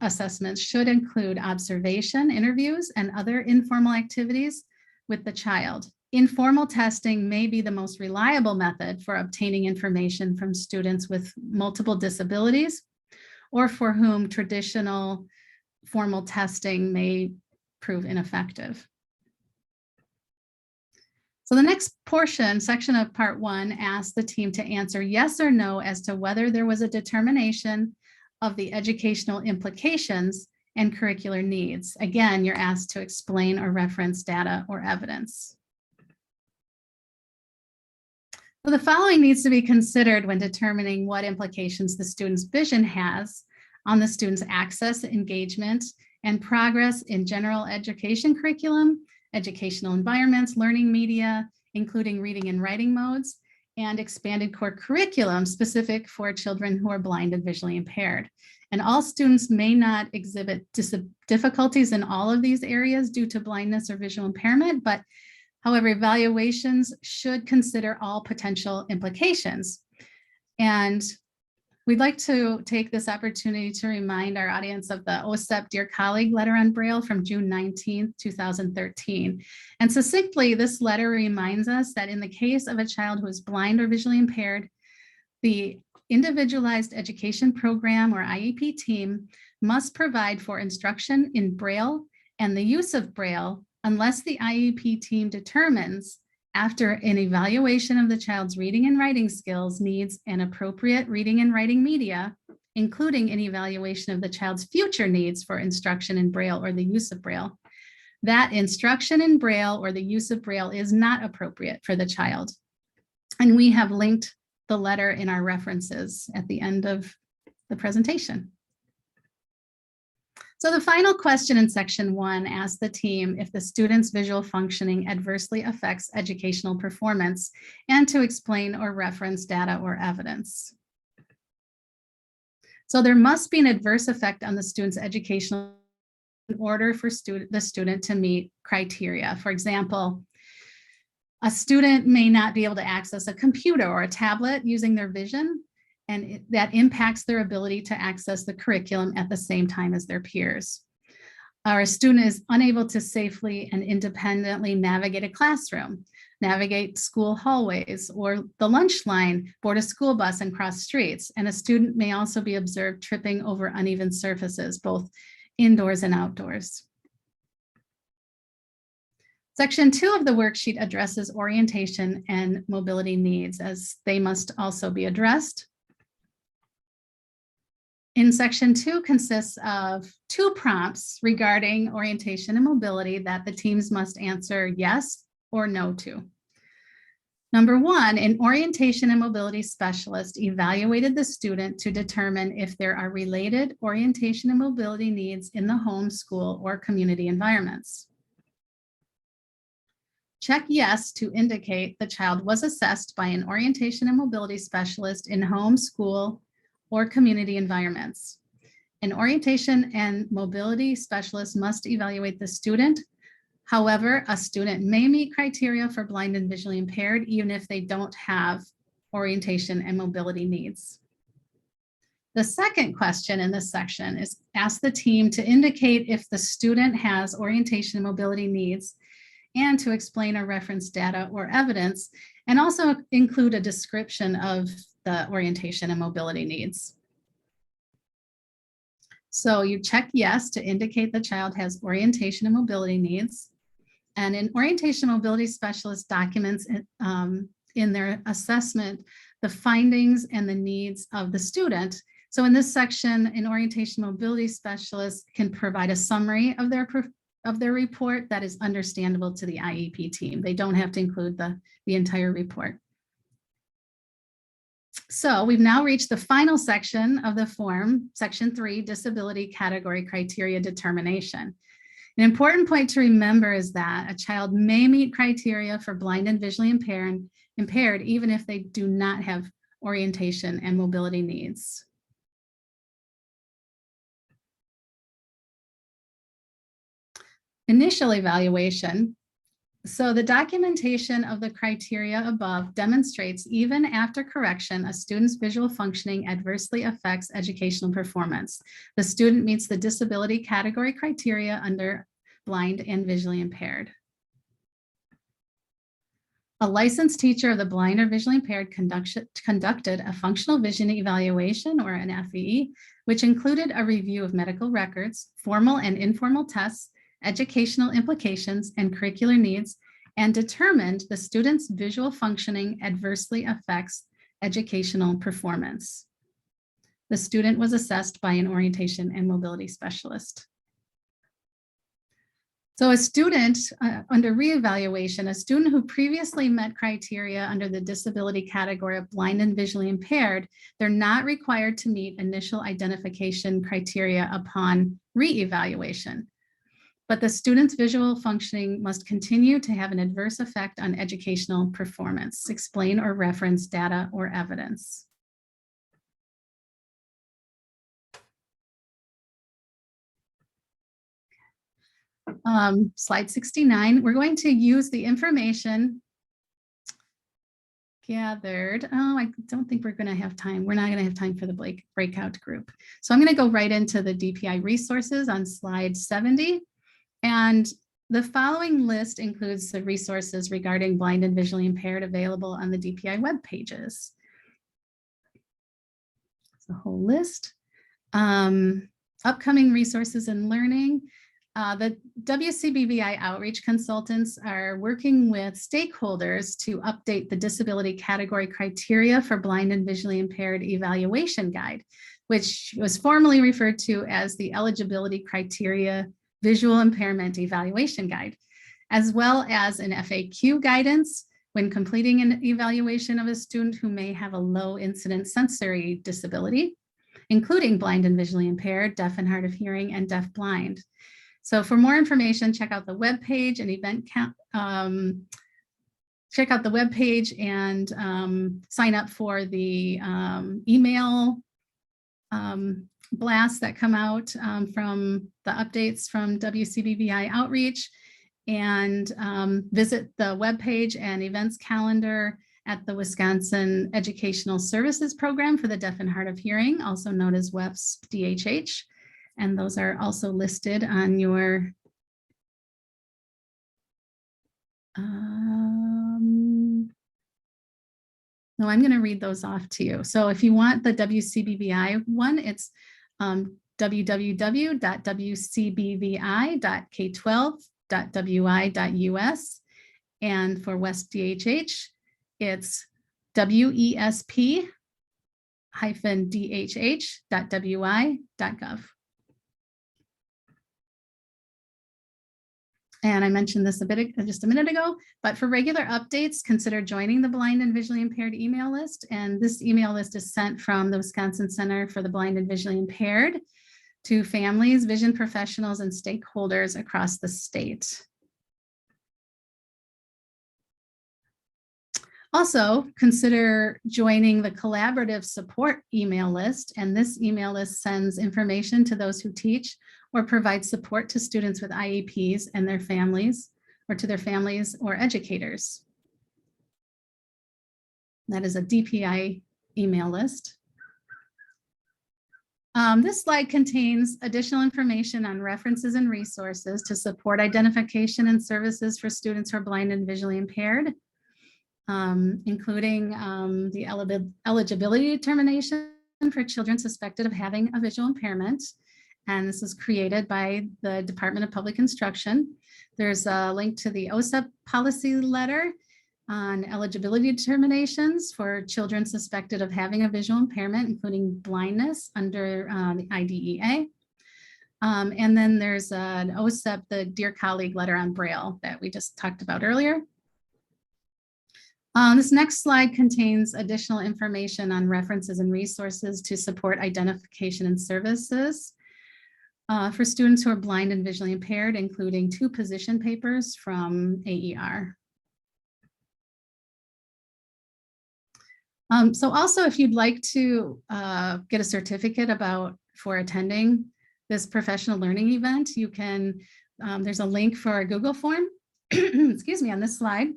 assessments should include observation, interviews, and other informal activities with the child. Informal testing may be the most reliable method for obtaining information from students with multiple disabilities or for whom traditional formal testing may prove ineffective. So the next section of part 1 asks the team to answer yes or no as to whether there was a determination of the educational implications and curricular needs. Again, you're asked to explain or reference data or evidence. So the following needs to be considered when determining what implications the student's vision has on the student's access, engagement, and progress in general education curriculum, educational environments, learning media, including reading and writing modes, and expanded core curriculum specific for children who are blind and visually impaired. And all students may not exhibit difficulties in all of these areas due to blindness or visual impairment, but however, evaluations should consider all potential implications. And we'd like to take this opportunity to remind our audience of the OSEP Dear Colleague letter on Braille from June 19th, 2013. And succinctly, this letter reminds us that in the case of a child who is blind or visually impaired, the Individualized Education Program or IEP team must provide for instruction in Braille and the use of Braille unless the IEP team determines after an evaluation of the child's reading and writing skills needs an appropriate reading and writing media, including an evaluation of the child's future needs for instruction in Braille or the use of Braille, that instruction in Braille or the use of Braille is not appropriate for the child. And we have linked the letter in our references at the end of the presentation. So the final question in section 1 asks the team if the student's visual functioning adversely affects educational performance and to explain or reference data or evidence. So there must be an adverse effect on the student's educational in order for the student to meet criteria. For example, a student may not be able to access a computer or a tablet using their vision, and that impacts their ability to access the curriculum at the same time as their peers. Or a student is unable to safely and independently navigate a classroom, navigate school hallways or the lunch line, board a school bus and cross streets. And a student may also be observed tripping over uneven surfaces, both indoors and outdoors. Section 2 of the worksheet addresses orientation and mobility needs, as they must also be addressed. In section 2 consists of 2 prompts regarding orientation and mobility that the teams must answer yes or no to. Number 1, an orientation and mobility specialist evaluated the student to determine if there are related orientation and mobility needs in the home, school, or community environments. Check yes to indicate the child was assessed by an orientation and mobility specialist in home, school, or community environments. An orientation and mobility specialist must evaluate the student. However, a student may meet criteria for blind and visually impaired even if they don't have orientation and mobility needs. The second question in this section is ask the team to indicate if the student has orientation and mobility needs and to explain or reference data or evidence, and also include a description of the orientation and mobility needs. So you check yes to indicate the child has orientation and mobility needs. And an orientation and mobility specialist documents in their assessment the findings and the needs of the student. So in this section, an orientation and mobility specialist can provide a summary of their report that is understandable to the IEP team. They don't have to include the entire report. So we've now reached the final section of the form, section 3, disability category criteria determination. An important point to remember is that a child may meet criteria for blind and visually impaired even if they do not have orientation and mobility needs. Initial evaluation. So the documentation of the criteria above demonstrates even after correction, a student's visual functioning adversely affects educational performance. The student meets the disability category criteria under blind and visually impaired. A licensed teacher of the blind or visually impaired conducted a functional vision evaluation, or an FVE, which included a review of medical records, formal and informal tests, educational implications, and curricular needs, and determined the student's visual functioning adversely affects educational performance. The student was assessed by an orientation and mobility specialist. So a student under reevaluation, a student who previously met criteria under the disability category of blind and visually impaired, they're not required to meet initial identification criteria upon reevaluation. But the student's visual functioning must continue to have an adverse effect on educational performance. Explain or reference data or evidence. Slide 69, we're going to use the information gathered. Oh, I don't think we're going to have time. We're not going to have time for the breakout group. So I'm going to go right into the DPI resources on slide 70. And the following list includes the resources regarding blind and visually impaired available on the DPI web pages. It's a whole list. Upcoming resources and learning. The WCBVI outreach consultants are working with stakeholders to update the disability category criteria for blind and visually impaired evaluation guide, which was formerly referred to as the eligibility criteria visual impairment evaluation guide, as well as an FAQ guidance when completing an evaluation of a student who may have a low incidence sensory disability, including blind and visually impaired, deaf and hard of hearing, and deafblind. So for more information, check out the webpage and check out the webpage and sign up for the email blasts that come out from the updates from WCBVI outreach, and visit the webpage and events calendar at the Wisconsin Educational Services Program for the Deaf and Hard of Hearing, also known as WEFS DHH. And those are also listed on your no, I'm going to read those off to you. So if you want the WCBVI one, it's www.wcbvi.k12.wi.us. And for West DHH, it's wesp-dhh.wi.gov. And I mentioned this just a minute ago, but for regular updates, consider joining the blind and visually impaired email list. And this email list is sent from the Wisconsin Center for the Blind and Visually Impaired to families, vision professionals, and stakeholders across the state. Also, consider joining the collaborative support email list. And this email list sends information to those who teach or provide support to students with IEPs and their families, or to their families or educators. That is a DPI email list. This slide contains additional information on references and resources to support identification and services for students who are blind and visually impaired, including the eligibility determination for children suspected of having a visual impairment. And this is created by the Department of Public Instruction. There's a link to the OSEP policy letter on eligibility determinations for children suspected of having a visual impairment, including blindness under the IDEA. And then there's an OSEP, the Dear Colleague letter on Braille that we just talked about earlier. This next slide contains additional information on references and resources to support identification and services for students who are blind and visually impaired, including 2 position papers from AER. So also, if you'd like to get a certificate for attending this professional learning event, you can, there's a link for a Google form, excuse me, on this slide.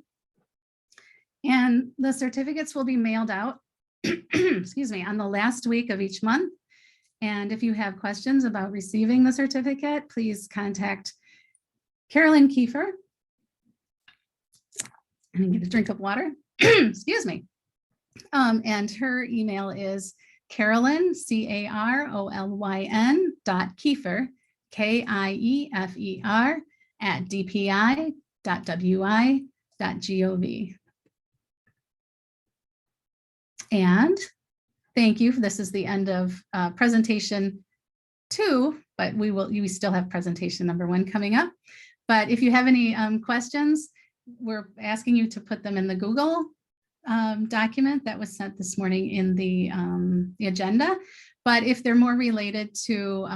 And the certificates will be mailed out, excuse me, on the last week of each month. And if you have questions about receiving the certificate, please contact Carolyn Kiefer. and get a drink of water. Excuse me. And her email is Carolyn, CAROLYN .Kiefer, KIEFER @dpi.wi.gov. And thank you. This is the end of presentation 2, but we still have presentation number 1 coming up. But if you have any questions, we're asking you to put them in the Google document that was sent this morning in the agenda. But if they're more related to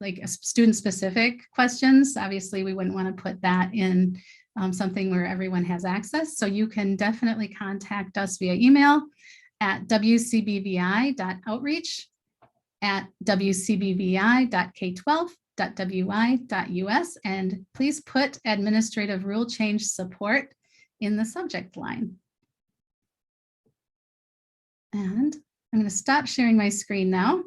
like student-specific questions, obviously we wouldn't want to put that in something where everyone has access. So you can definitely contact us via email at wcbvi.outreach@wcbvi.k12.wi.us, and please put administrative rule change support in the subject line. And I'm going to stop sharing my screen now.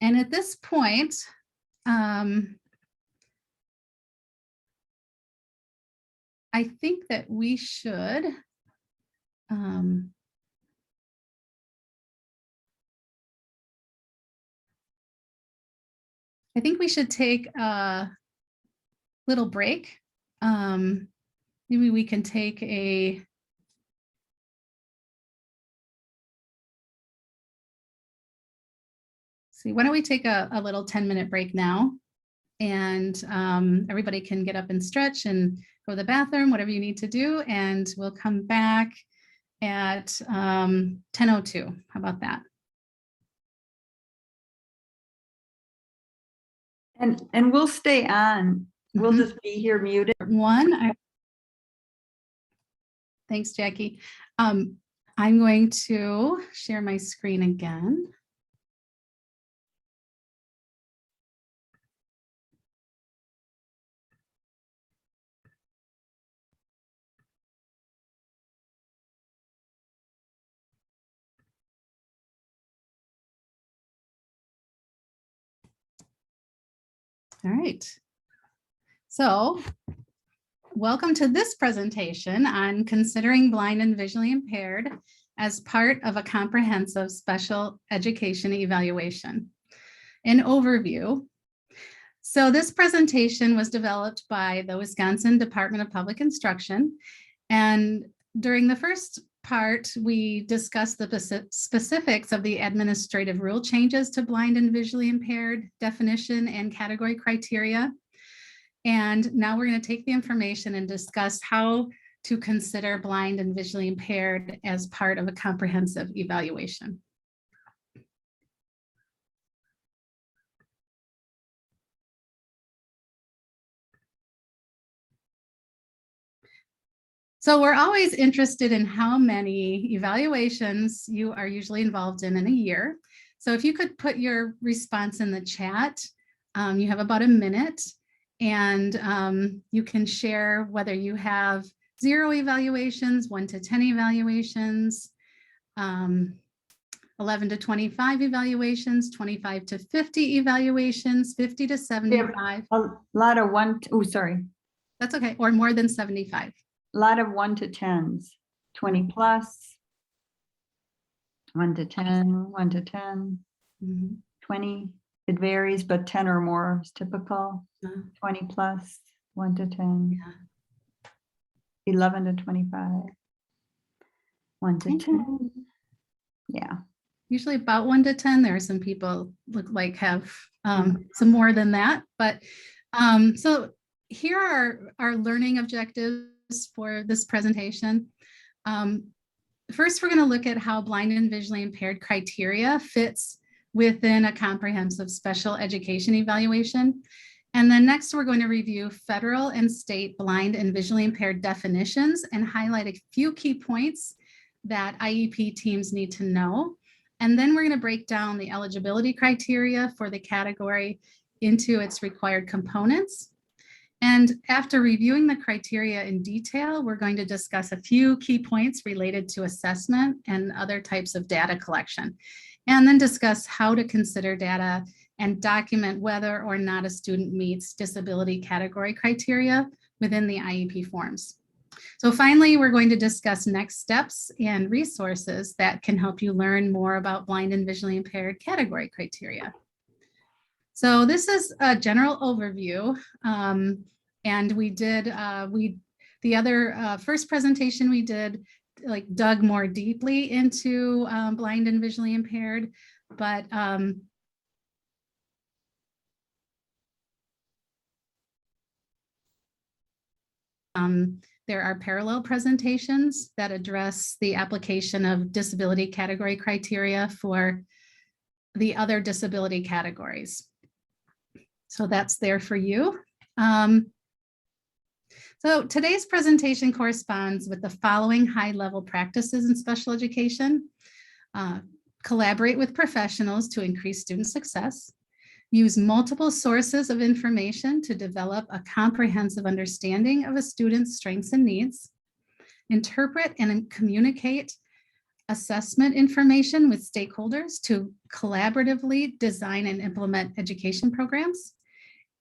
And at this point, I think that we should take a little break. Maybe we can take a why don't we take a little 10-minute break now, and everybody can get up and stretch and go to the bathroom, whatever you need to do, and we'll come back at 10:02. How about that? And we'll stay on. We'll just be here muted. Thanks, Jackie. I'm going to share my screen again. All right. So welcome to this presentation on considering blind and visually impaired as part of a comprehensive special education evaluation. An overview. So this presentation was developed by the Wisconsin Department of Public Instruction. And during the first part, we discussed the specifics of the administrative rule changes to blind and visually impaired definition and category criteria. And now we're going to take the information and discuss how to consider blind and visually impaired as part of a comprehensive evaluation. So we're always interested in how many evaluations you are usually involved in a year. So if you could put your response in the chat, you have about a minute, and you can share whether you have 0 evaluations, 1 to 10 evaluations, 11 to 25 evaluations, 25 to 50 evaluations, 50 to 75. A lot of sorry. That's okay, or more than 75. A lot of 1 to 10s, 20 plus, 1 to 10, 1 to 10, 20. It varies, but 10 or more is typical. 20 plus, 1 to 10, 11 to 25, 1 to 10. Yeah. Usually about 1 to 10. There are some people look like have some more than that, but so here are our learning objectives for this presentation. First, we're going to look at how blind and visually impaired criteria fits within a comprehensive special education evaluation. And then next, we're going to review federal and state blind and visually impaired definitions and highlight a few key points that IEP teams need to know. And then we're going to break down the eligibility criteria for the category into its required components. And after reviewing the criteria in detail, we're going to discuss a few key points related to assessment and other types of data collection, and then discuss how to consider data and document whether or not a student meets disability category criteria within the IEP forms. So finally, we're going to discuss next steps and resources that can help you learn more about blind and visually impaired category criteria. So this is a general overview. And we did, the other first presentation we did like dug more deeply into blind and visually impaired, but there are parallel presentations that address the application of disability category criteria for the other disability categories. So that's there for you. So today's presentation corresponds with the following high-level practices in special education. Collaborate with professionals to increase student success. Use multiple sources of information to develop a comprehensive understanding of a student's strengths and needs. Interpret and communicate assessment information with stakeholders to collaboratively design and implement education programs.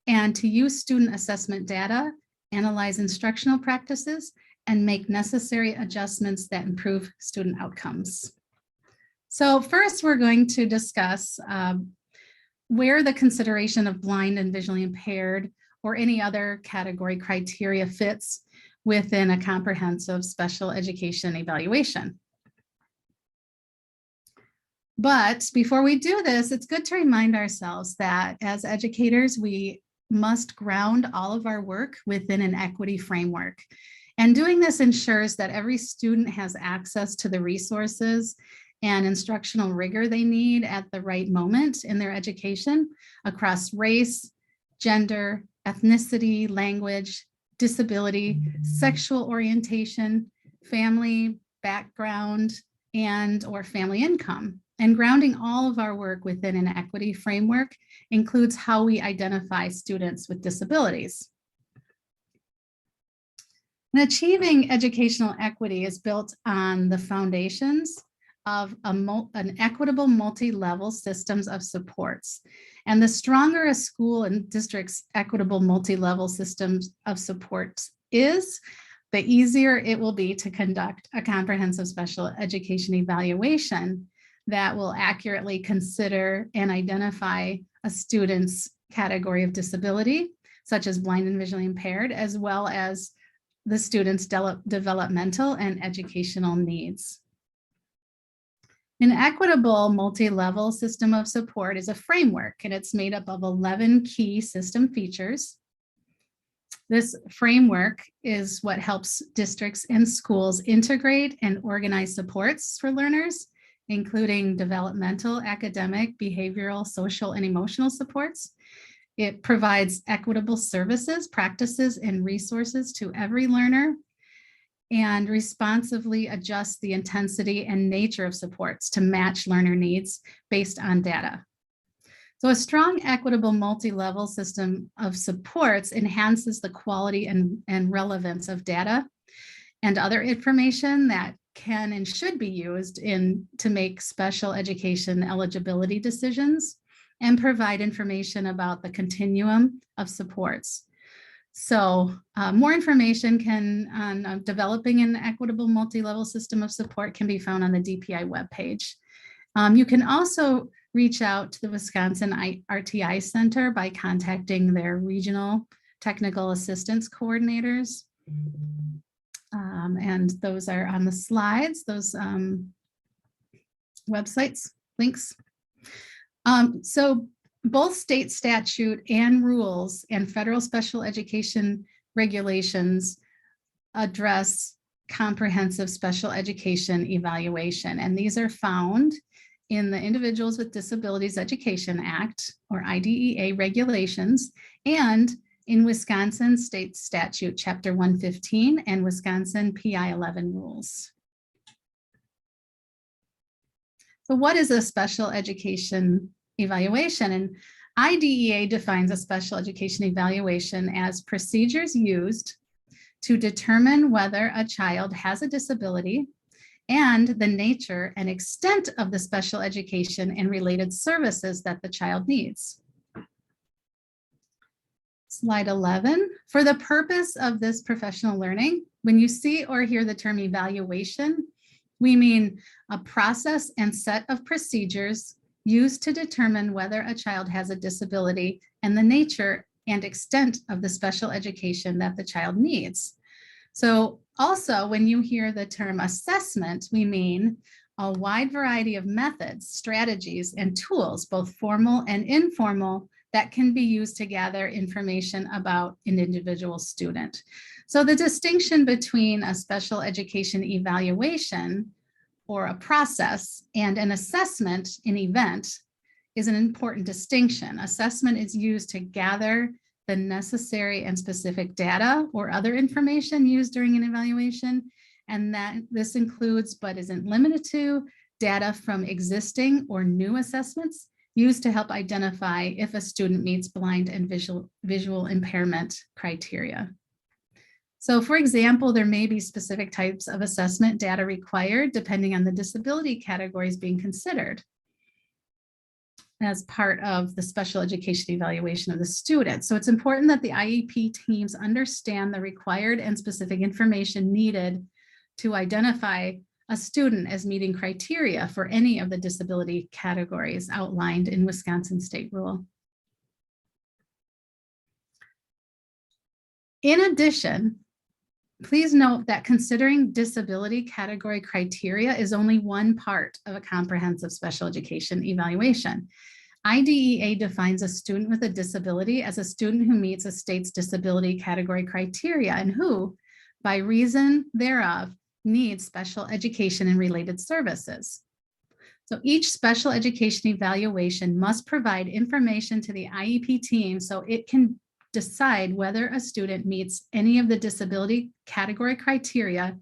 And to use student assessment data, analyze instructional practices, and make necessary adjustments that improve student outcomes. So first, we're going to discuss where the consideration of blind and visually impaired or any other category criteria fits within a comprehensive special education evaluation. But before we do this, it's good to remind ourselves that as educators, we must ground all of our work within an equity framework. And doing this ensures that every student has access to the resources and instructional rigor they need at the right moment in their education across race, gender, ethnicity, language, disability, sexual orientation, family background, and/or family income. And grounding all of our work within an equity framework includes how we identify students with disabilities. And achieving educational equity is built on the foundations of an equitable multi-level systems of supports. And the stronger a school and district's equitable multi-level systems of supports is, the easier it will be to conduct a comprehensive special education evaluation that will accurately consider and identify a student's category of disability, such as blind and visually impaired, as well as the student's developmental and educational needs. An equitable multi-level system of support is a framework, and it's made up of 11 key system features. This framework is what helps districts and schools integrate and organize supports for learners, including developmental, academic, behavioral, social, and emotional supports. It provides equitable services, practices, and resources to every learner, and responsively adjusts the intensity and nature of supports to match learner needs based on data. So a strong, equitable, multi-level system of supports enhances the quality and relevance of data and other information that can and should be used to make special education eligibility decisions and provide information about the continuum of supports. So more information on developing an equitable multi-level system of support can be found on the DPI webpage. You can also reach out to the Wisconsin RTI Center by contacting their regional technical assistance coordinators. And those are on the slides, those websites, links. So both state statute and rules and federal special education regulations address comprehensive special education evaluation. And these are found in the Individuals with Disabilities Education Act, or IDEA regulations, and in Wisconsin State Statute Chapter 115 and Wisconsin PI 11 rules. So what is a special education evaluation? And IDEA defines a special education evaluation as procedures used to determine whether a child has a disability and the nature and extent of the special education and related services that the child needs. slide 11. For the purpose of this professional learning, when you see or hear the term evaluation, we mean a process and set of procedures used to determine whether a child has a disability and the nature and extent of the special education that the child needs. So also, when you hear the term assessment, we mean a wide variety of methods, strategies, and tools, both formal and informal, that can be used to gather information about an individual student. So the distinction between a special education evaluation or a process and an assessment, an event, is an important distinction. Assessment is used to gather the necessary and specific data or other information used during an evaluation. And that this includes, but isn't limited to, data from existing or new assessments used to help identify if a student meets blind and visual impairment criteria. So for example, there may be specific types of assessment data required depending on the disability categories being considered as part of the special education evaluation of the student. So it's important that the IEP teams understand the required and specific information needed to identify a student as meeting criteria for any of the disability categories outlined in Wisconsin state rule. In addition, please note that considering disability category criteria is only one part of a comprehensive special education evaluation. IDEA defines a student with a disability as a student who meets a state's disability category criteria and who, by reason thereof, needs special education and related services. So each special education evaluation must provide information to the IEP team so it can decide whether a student meets any of the disability category criteria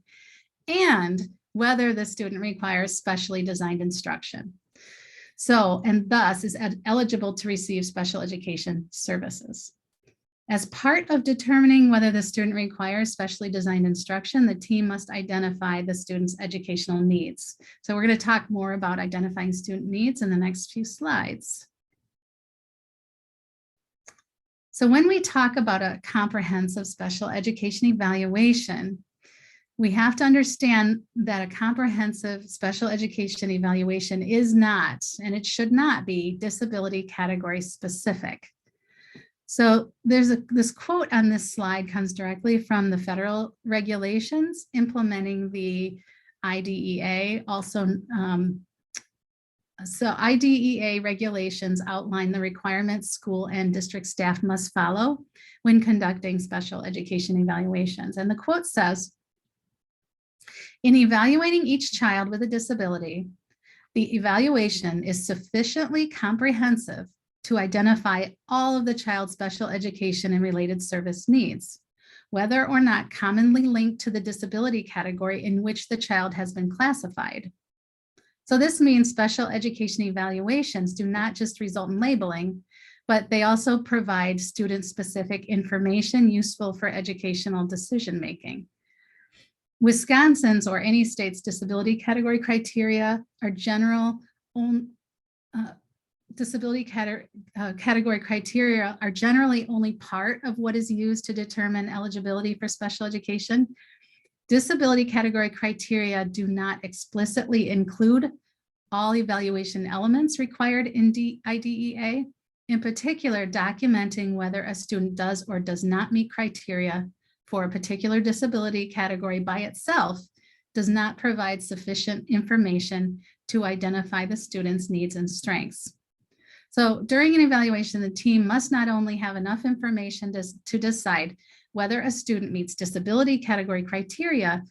and whether the student requires specially designed instruction. So, and thus is eligible to receive special education services. As part of determining whether the student requires specially designed instruction, the team must identify the student's educational needs. So we're going to talk more about identifying student needs in the next few slides. So when we talk about a comprehensive special education evaluation, we have to understand that a comprehensive special education evaluation is not, and it should not be, disability category specific. So there's this quote on this slide comes directly from the federal regulations implementing the IDEA. Also, so IDEA regulations outline the requirements school and district staff must follow when conducting special education evaluations. And the quote says, "In evaluating each child with a disability, the evaluation is sufficiently comprehensive to identify all of the child's special education and related service needs, whether or not commonly linked to the disability category in which the child has been classified." So this means special education evaluations do not just result in labeling, but they also provide student-specific information useful for educational decision-making. Wisconsin's or any state's disability category criteria are disability category criteria are generally only part of what is used to determine eligibility for special education. Disability category criteria do not explicitly include all evaluation elements required in IDEA, in particular documenting whether a student does or does not meet criteria for a particular disability category by itself does not provide sufficient information to identify the student's needs and strengths. So during an evaluation, the team must not only have enough information to decide whether a student meets disability category criteria,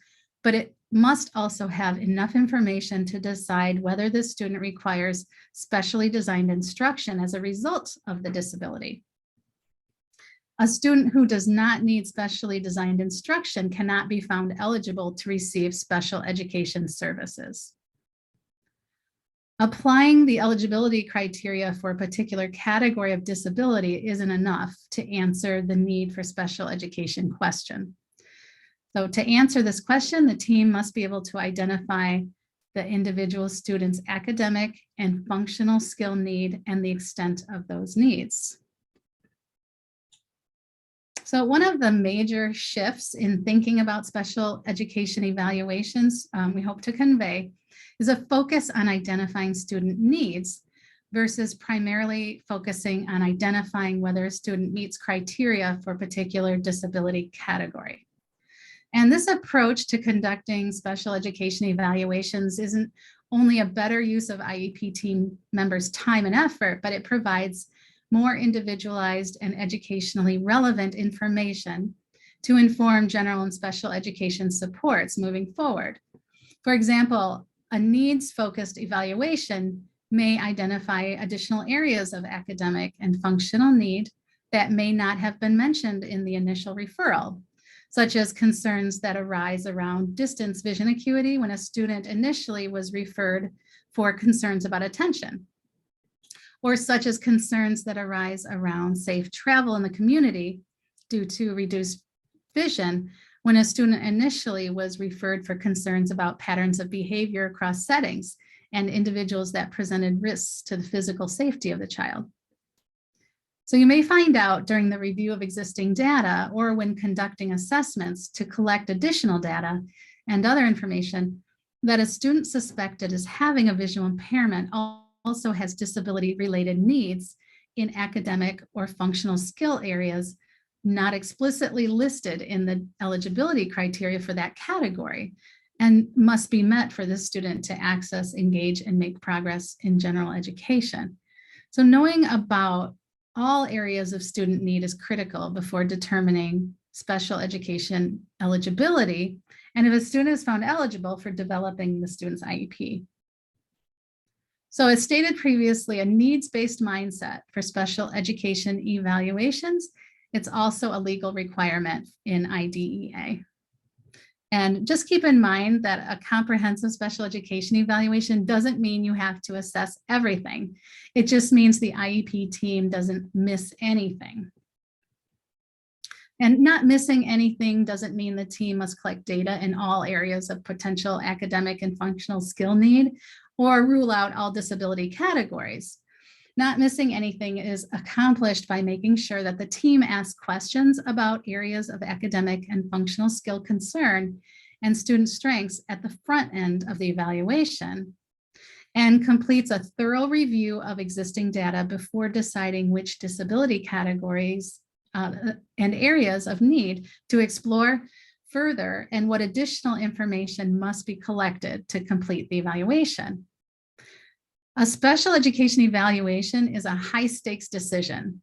but it must also have enough information to decide whether the student requires specially designed instruction as a result of the disability. A student who does not need specially designed instruction cannot be found eligible to receive special education services. Applying the eligibility criteria for a particular category of disability isn't enough to answer the need for special education question. So to answer this question, the team must be able to identify the individual student's academic and functional skill need and the extent of those needs. So one of the major shifts in thinking about special education evaluations we hope to convey is a focus on identifying student needs versus primarily focusing on identifying whether a student meets criteria for a particular disability category. And this approach to conducting special education evaluations isn't only a better use of IEP team members' time and effort, but it provides more individualized and educationally relevant information to inform general and special education supports moving forward. For example, a needs-focused evaluation may identify additional areas of academic and functional need that may not have been mentioned in the initial referral, such as concerns that arise around distance vision acuity when a student initially was referred for concerns about attention, or such as concerns that arise around safe travel in the community due to reduced vision when a student initially was referred for concerns about patterns of behavior across settings and individuals that presented risks to the physical safety of the child. So you may find out during the review of existing data or when conducting assessments to collect additional data and other information that a student suspected as having a visual impairment also has disability-related needs in academic or functional skill areas not explicitly listed in the eligibility criteria for that category and must be met for this student to access, engage, and make progress in general education. So knowing about all areas of student need is critical before determining special education eligibility, and if a student is found eligible for developing the student's IEP. So as stated previously, a needs-based mindset for special education evaluations, it's also a legal requirement in IDEA. And just keep in mind that a comprehensive special education evaluation doesn't mean you have to assess everything. It just means the IEP team doesn't miss anything. And not missing anything doesn't mean the team must collect data in all areas of potential academic and functional skill need or rule out all disability categories. Not missing anything is accomplished by making sure that the team asks questions about areas of academic and functional skill concern and student strengths at the front end of the evaluation and completes a thorough review of existing data before deciding which disability categories and areas of need to explore further and what additional information must be collected to complete the evaluation. A special education evaluation is a high stakes decision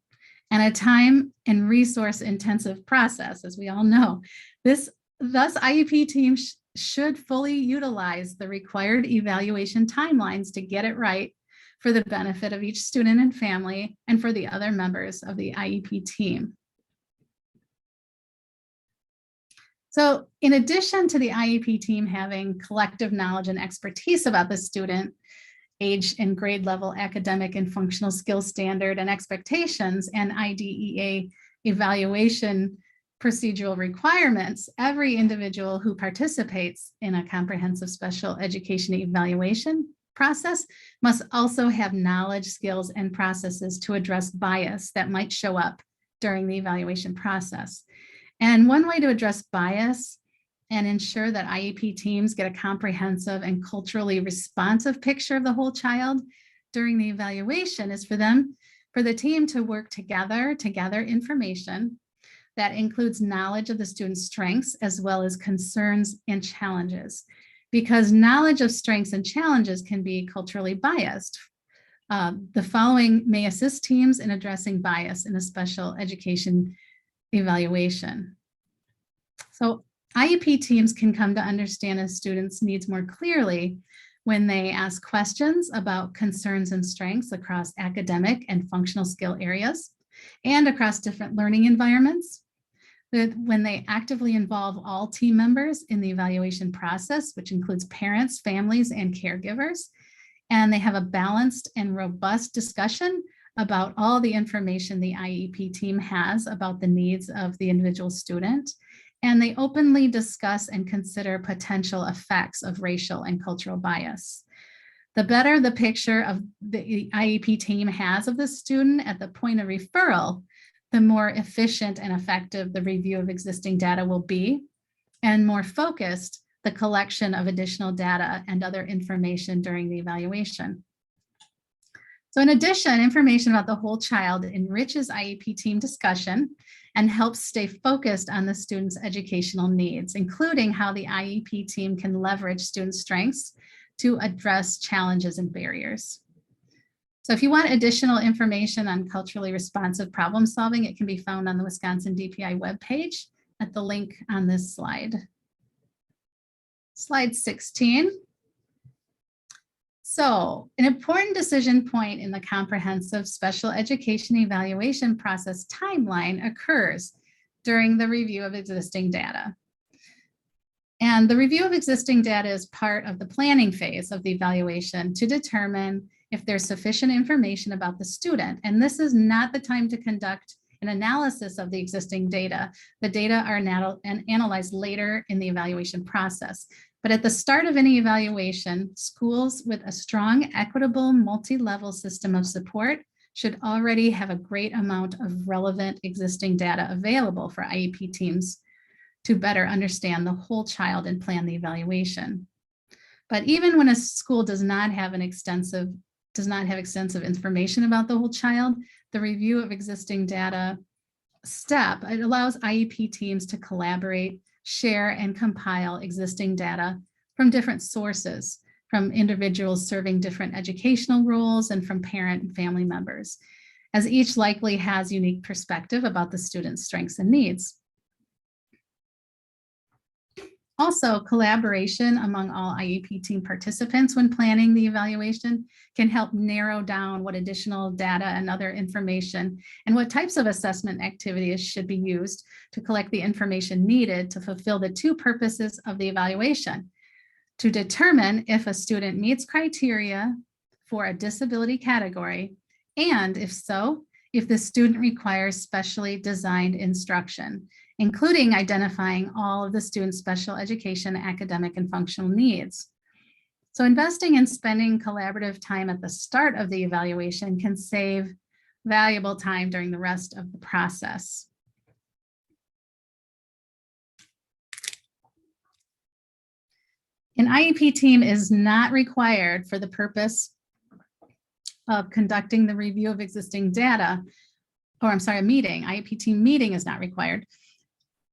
and a time and resource intensive process, as we all know. Thus, IEP teams should fully utilize the required evaluation timelines to get it right for the benefit of each student and family and for the other members of the IEP team. So in addition to the IEP team having collective knowledge and expertise about the student, age and grade level academic and functional skills standard and expectations and IDEA evaluation procedural requirements, every individual who participates in a comprehensive special education evaluation process must also have knowledge, skills, and processes to address bias that might show up during the evaluation process. And one way to address bias and ensure that IEP teams get a comprehensive and culturally responsive picture of the whole child during the evaluation is for the team to work together to gather information that includes knowledge of the student's strengths as well as concerns and challenges, because knowledge of strengths and challenges can be culturally biased. The following may assist teams in addressing bias in a special education evaluation. So IEP teams can come to understand a student's needs more clearly when they ask questions about concerns and strengths across academic and functional skill areas and across different learning environments. When they actively involve all team members in the evaluation process, which includes parents, families, and caregivers, and they have a balanced and robust discussion about all the information the IEP team has about the needs of the individual student. And they openly discuss and consider potential effects of racial and cultural bias. The better the picture of the IEP team has of the student at the point of referral, the more efficient and effective the review of existing data will be, and more focused the collection of additional data and other information during the evaluation. So in addition, information about the whole child enriches IEP team discussion and helps stay focused on the student's educational needs, including how the IEP team can leverage student strengths to address challenges and barriers. So if you want additional information on culturally responsive problem solving, it can be found on the Wisconsin DPI webpage at the link on this slide. Slide 16. So an important decision point in the comprehensive special education evaluation process timeline occurs during the review of existing data. And the review of existing data is part of the planning phase of the evaluation to determine if there's sufficient information about the student. And this is not the time to conduct an analysis of the existing data. The data are analyzed later in the evaluation process. But at the start of any evaluation, schools with a strong, equitable, multi-level system of support should already have a great amount of relevant existing data available for IEP teams to better understand the whole child and plan the evaluation. But even when a school does not have extensive information about the whole child, the review of existing data step, it allows IEP teams to collaborate, share, and compile existing data from different sources, from individuals serving different educational roles and from parent and family members, as each likely has unique perspective about the student's strengths and needs. Also, collaboration among all IEP team participants when planning the evaluation can help narrow down what additional data and other information and what types of assessment activities should be used to collect the information needed to fulfill the two purposes of the evaluation: to determine if a student meets criteria for a disability category, and if so, if the student requires specially designed instruction, including identifying all of the student's special education, academic, and functional needs. So investing in spending collaborative time at the start of the evaluation can save valuable time during the rest of the process. An IEP team is not required for the purpose of conducting the review of existing data, or I'm sorry, a meeting. IEP team meeting is not required,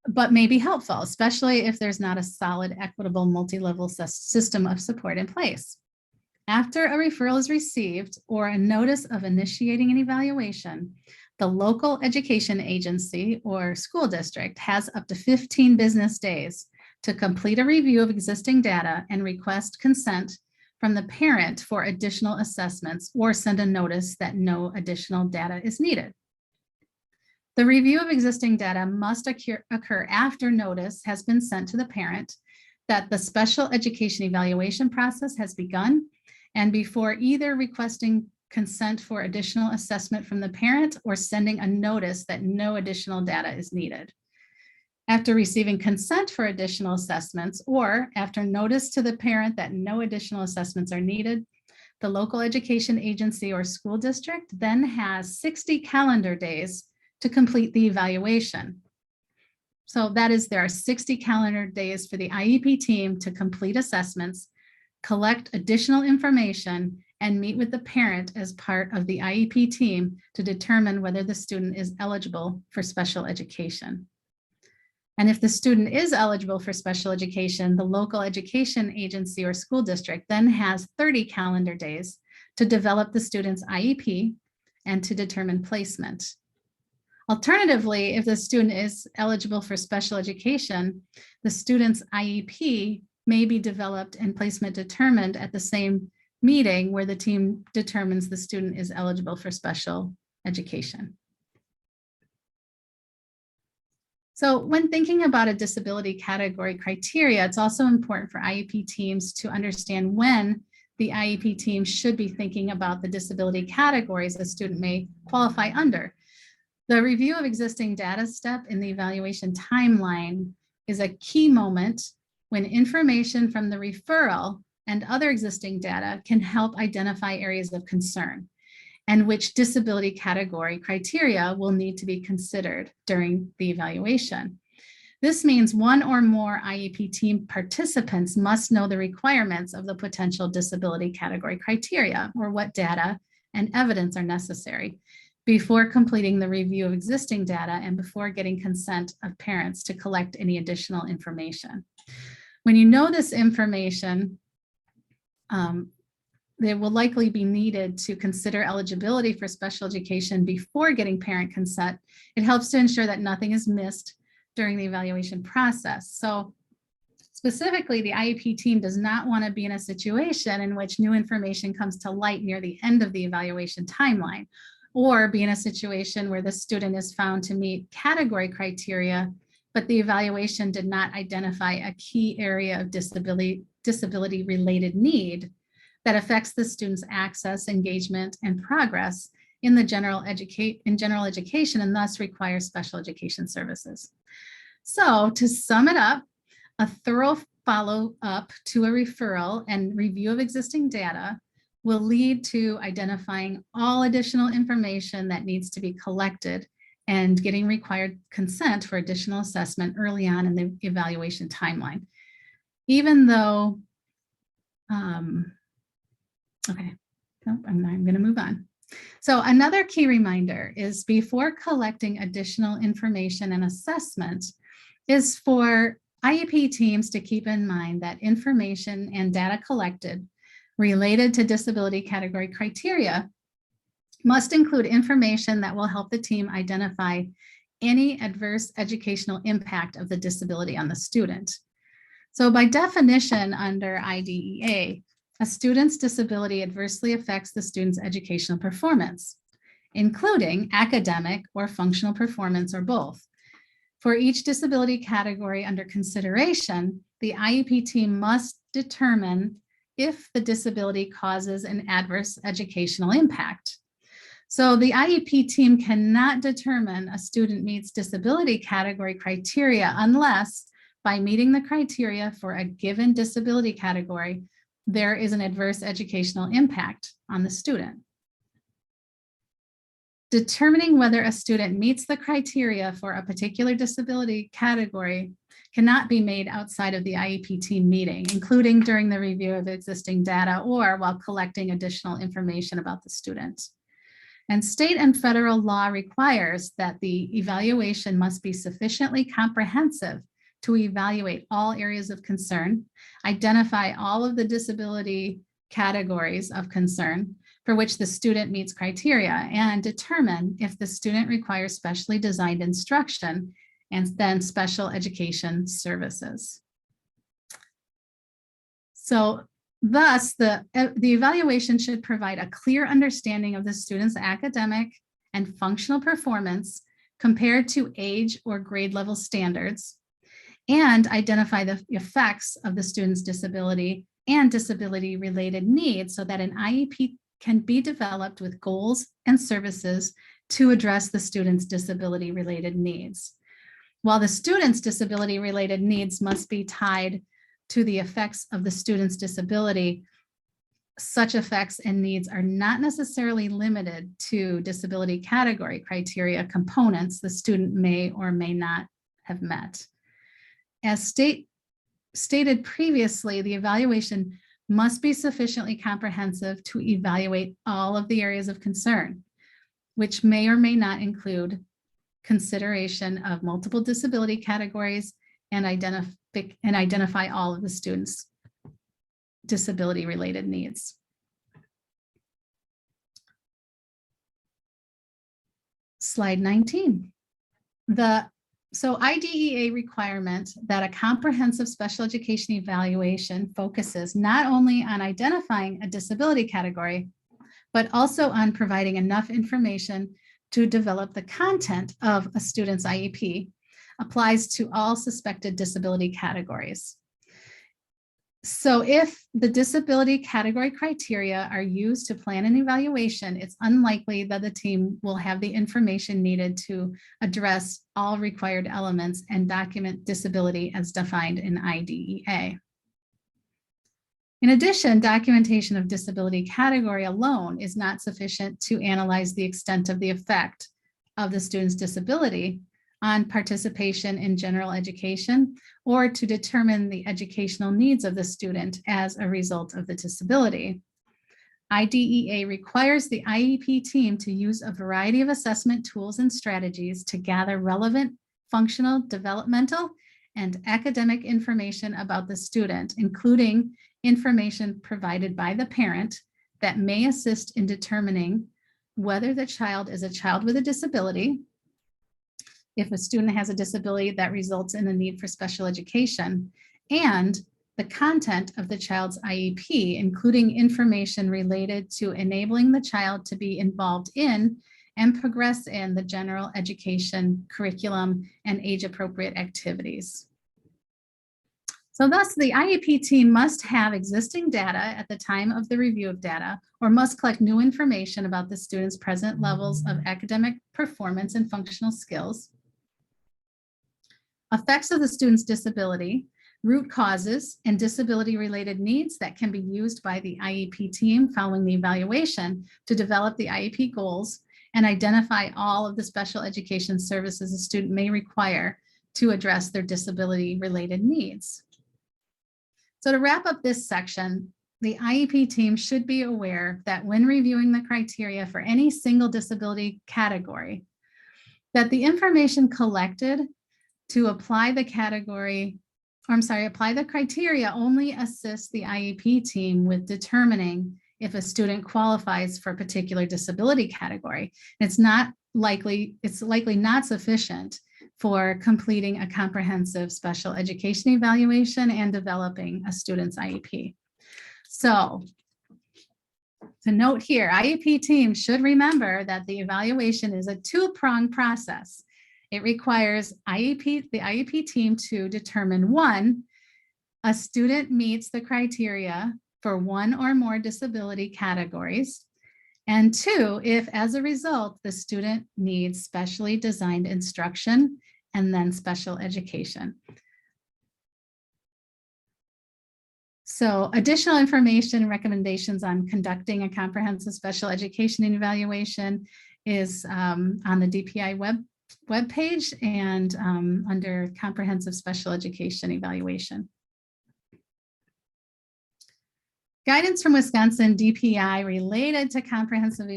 but may be helpful, especially if there's not a solid, equitable, multi-level system of support in place. After a referral is received or a notice of initiating an evaluation, the local education agency or school district has up to 15 business days to complete a review of existing data and request consent from the parent for additional assessments or send a notice that no additional data is needed. The review of existing data must occur after notice has been sent to the parent that the special education evaluation process has begun and before either requesting consent for additional assessment from the parent or sending a notice that no additional data is needed. After receiving consent for additional assessments or after notice to the parent that no additional assessments are needed, the local education agency or school district then has 60 calendar days to complete the evaluation. So that is, there are 60 calendar days for the IEP team to complete assessments, collect additional information, and meet with the parent as part of the IEP team to determine whether the student is eligible for special education. And if the student is eligible for special education, the local education agency or school district then has 30 calendar days to develop the student's IEP and to determine placement. Alternatively, if the student is eligible for special education, the student's IEP may be developed and placement determined at the same meeting where the team determines the student is eligible for special education. So when thinking about a disability category criteria, it's also important for IEP teams to understand when the IEP team should be thinking about the disability categories a student may qualify under. The review of existing data step in the evaluation timeline is a key moment when information from the referral and other existing data can help identify areas of concern. and which disability category criteria will need to be considered during the evaluation. This means one or more IEP team participants must know the requirements of the potential disability category criteria, or what data and evidence are necessary, before completing the review of existing data and before getting consent of parents to collect any additional information. When you know this information, they will likely be needed to consider eligibility for special education before getting parent consent. It helps to ensure that nothing is missed during the evaluation process. So specifically, the IEP team does not want to be in a situation in which new information comes to light near the end of the evaluation timeline, or be in a situation where the student is found to meet category criteria, but the evaluation did not identify a key area of disability-related need that affects the student's access, engagement, and progress in the general education, and thus requires special education services. So to sum it up, a thorough follow-up to a referral and review of existing data will lead to identifying all additional information that needs to be collected and getting required consent for additional assessment early on in the evaluation timeline. Even though, okay, nope, I'm going to move on. So another key reminder is before collecting additional information and assessment is for IEP teams to keep in mind that information and data collected related to disability category criteria must include information that will help the team identify any adverse educational impact of the disability on the student. So by definition under IDEA, a student's disability adversely affects the student's educational performance, including academic or functional performance, or both. For each disability category under consideration, the IEP team must determine if the disability causes an adverse educational impact. So the IEP team cannot determine a student meets disability category criteria unless, by meeting the criteria for a given disability category, there is an adverse educational impact on the student. Determining whether a student meets the criteria for a particular disability category cannot be made outside of the IEP team meeting, including during the review of existing data or while collecting additional information about the student. And state and federal law requires that the evaluation must be sufficiently comprehensive to evaluate all areas of concern, identify all of the disability categories of concern for which the student meets criteria, and determine if the student requires specially designed instruction and then special education services. So thus, the evaluation should provide a clear understanding of the student's academic and functional performance compared to age or grade level standards, and identify the effects of the student's disability and disability-related needs so that an IEP can be developed with goals and services to address the student's disability-related needs. While the student's disability-related needs must be tied to the effects of the student's disability, such effects and needs are not necessarily limited to disability category criteria components the student may or may not have met. As stated previously, the evaluation must be sufficiently comprehensive to evaluate all of the areas of concern, which may or may not include consideration of multiple disability categories and identify all of the students' disability-related needs. Slide 19. So IDEA requirement that a comprehensive special education evaluation focuses not only on identifying a disability category, but also on providing enough information to develop the content of a student's IEP applies to all suspected disability categories. So if the disability category criteria are used to plan an evaluation, it's unlikely that the team will have the information needed to address all required elements and document disability as defined in IDEA. In addition, documentation of disability category alone is not sufficient to analyze the extent of the effect of the student's disability on participation in general education or to determine the educational needs of the student as a result of the disability. IDEA requires the IEP team to use a variety of assessment tools and strategies to gather relevant functional, developmental, and academic information about the student, including information provided by the parent that may assist in determining whether the child is a child with a disability, if a student has a disability that results in a need for special education, and the content of the child's IEP, including information related to enabling the child to be involved in and progress in the general education curriculum and age-appropriate activities. So thus, the IEP team must have existing data at the time of the review of data, or must collect new information about the student's present levels of academic performance and functional skills, effects of the student's disability, root causes, and disability-related needs that can be used by the IEP team following the evaluation to develop the IEP goals and identify all of the special education services a student may require to address their disability-related needs. So to wrap up this section, the IEP team should be aware that when reviewing the criteria for any single disability category, that the information collected to apply the criteria only assists the IEP team with determining if a student qualifies for a particular disability category. It's likely not sufficient for completing a comprehensive special education evaluation and developing a student's IEP. So to note here, IEP team should remember that the evaluation is a two-pronged process. It requires the IEP team to determine, one, a student meets the criteria for one or more disability categories, and two, if as a result, the student needs specially designed instruction and then special education. So additional information and recommendations on conducting a comprehensive special education evaluation is on the DPI webpage and under comprehensive special education evaluation. Guidance from Wisconsin DPI related to comprehensive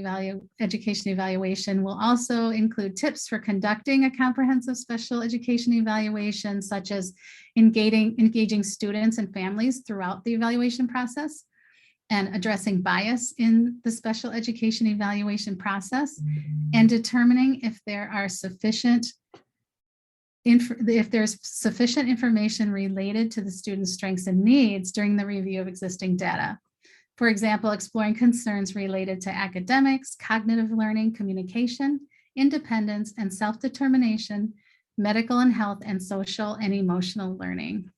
education evaluation will also include tips for conducting a comprehensive special education evaluation, such as engaging students and families throughout the evaluation process and addressing bias in the special education evaluation process and determining if there's sufficient information related to the student's strengths and needs during the review of existing data. For example, exploring concerns related to academics, cognitive learning, communication, independence, and self-determination, medical and health, and social and emotional learning.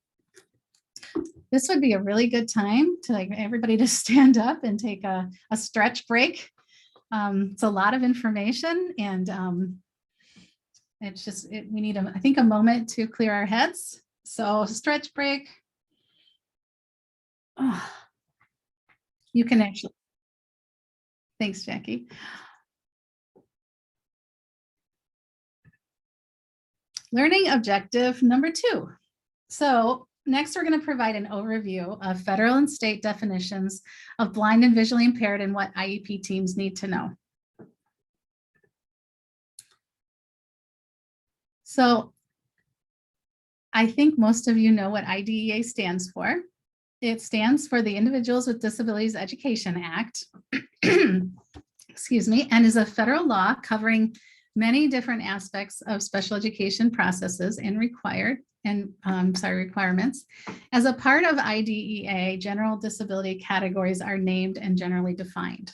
This would be a really good time to everybody to stand up and take a stretch break. It's a lot of information, and we need, I think, a moment to clear our heads. So stretch break. Oh, you can actually, thanks, Jackie. Learning objective number 2. So next, we're going to provide an overview of federal and state definitions of blind and visually impaired and what IEP teams need to know. So I think most of you know what IDEA stands for. It stands for the Individuals with Disabilities Education Act, excuse me, and is a federal law covering many different aspects of special education processes and requirements. As a part of IDEA, general disability categories are named and generally defined.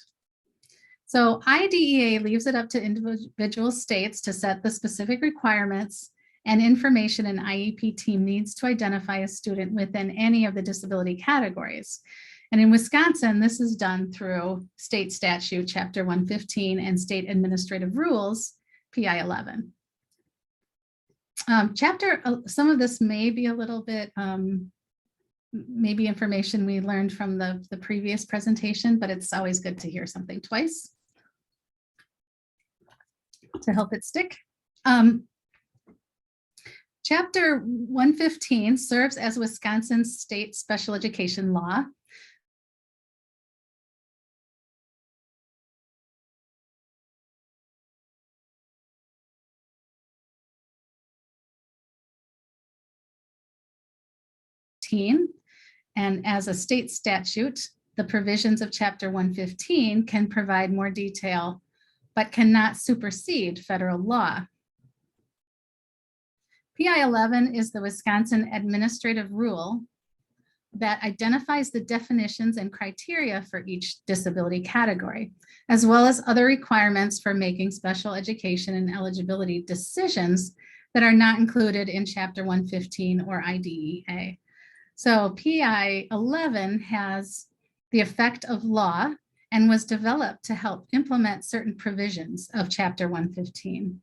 So IDEA leaves it up to individual states to set the specific requirements and information an IEP team needs to identify a student within any of the disability categories. And in Wisconsin, this is done through state statute, chapter 115, and state administrative rules, PI 11. Some of this may be a little bit maybe information we learned from the previous presentation, but it's always good to hear something twice to help it stick. Chapter 115 serves as Wisconsin's state special education law. And as a state statute, the provisions of Chapter 115 can provide more detail, but cannot supersede federal law. PI 11 is the Wisconsin administrative rule that identifies the definitions and criteria for each disability category, as well as other requirements for making special education and eligibility decisions that are not included in Chapter 115 or IDEA. So PI 11 has the effect of law and was developed to help implement certain provisions of Chapter 115.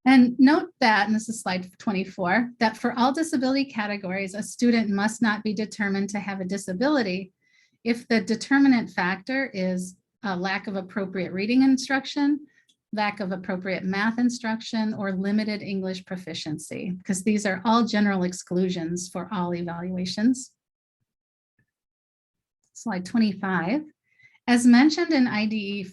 And note that, and this is slide 24, that for all disability categories, a student must not be determined to have a disability if the determinant factor is a lack of appropriate reading instruction, lack of appropriate math instruction, or limited English proficiency, because these are all general exclusions for all evaluations. Slide 25. As mentioned in IDEA,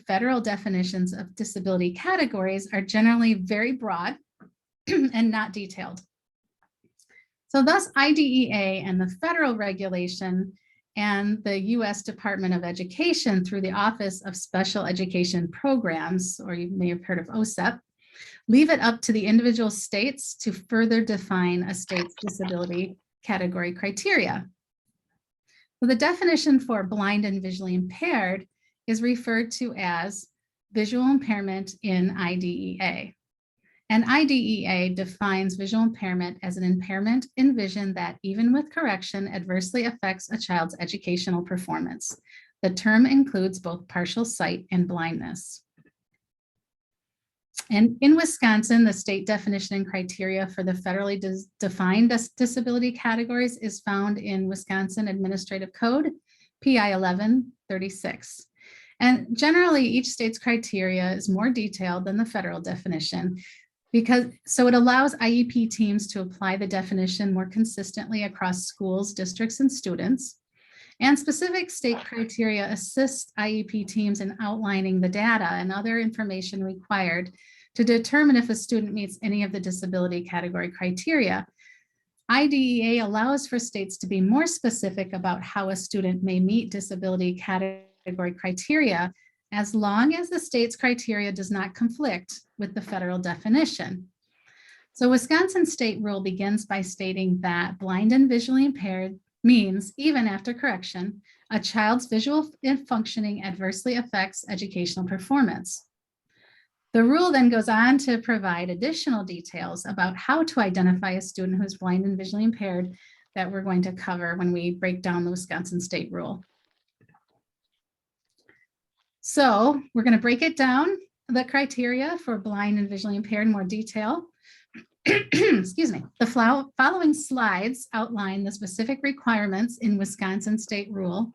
federal definitions of disability categories are generally very broad and not detailed. So thus IDEA and the federal regulation and the U.S. Department of Education through the Office of Special Education Programs, or you may have heard of OSEP, leave it up to the individual states to further define a state's disability category criteria. So the definition for blind and visually impaired is referred to as visual impairment in IDEA. And IDEA defines visual impairment as an impairment in vision that, even with correction, adversely affects a child's educational performance. The term includes both partial sight and blindness. And in Wisconsin, the state definition and criteria for the federally defined disability categories is found in Wisconsin Administrative Code, PI 1136. And generally, each state's criteria is more detailed than the federal definition, so it allows IEP teams to apply the definition more consistently across schools, districts, and students. And specific state criteria assist IEP teams in outlining the data and other information required to determine if a student meets any of the disability category criteria. IDEA allows for states to be more specific about how a student may meet disability category criteria, as long as the state's criteria does not conflict with the federal definition. So Wisconsin state rule begins by stating that blind and visually impaired means, even after correction, a child's visual functioning adversely affects educational performance. The rule then goes on to provide additional details about how to identify a student who's blind and visually impaired that we're going to cover when we break down the Wisconsin state rule. So we're going to break it down, the criteria for blind and visually impaired in more detail. Excuse me. The following slides outline the specific requirements in Wisconsin state rule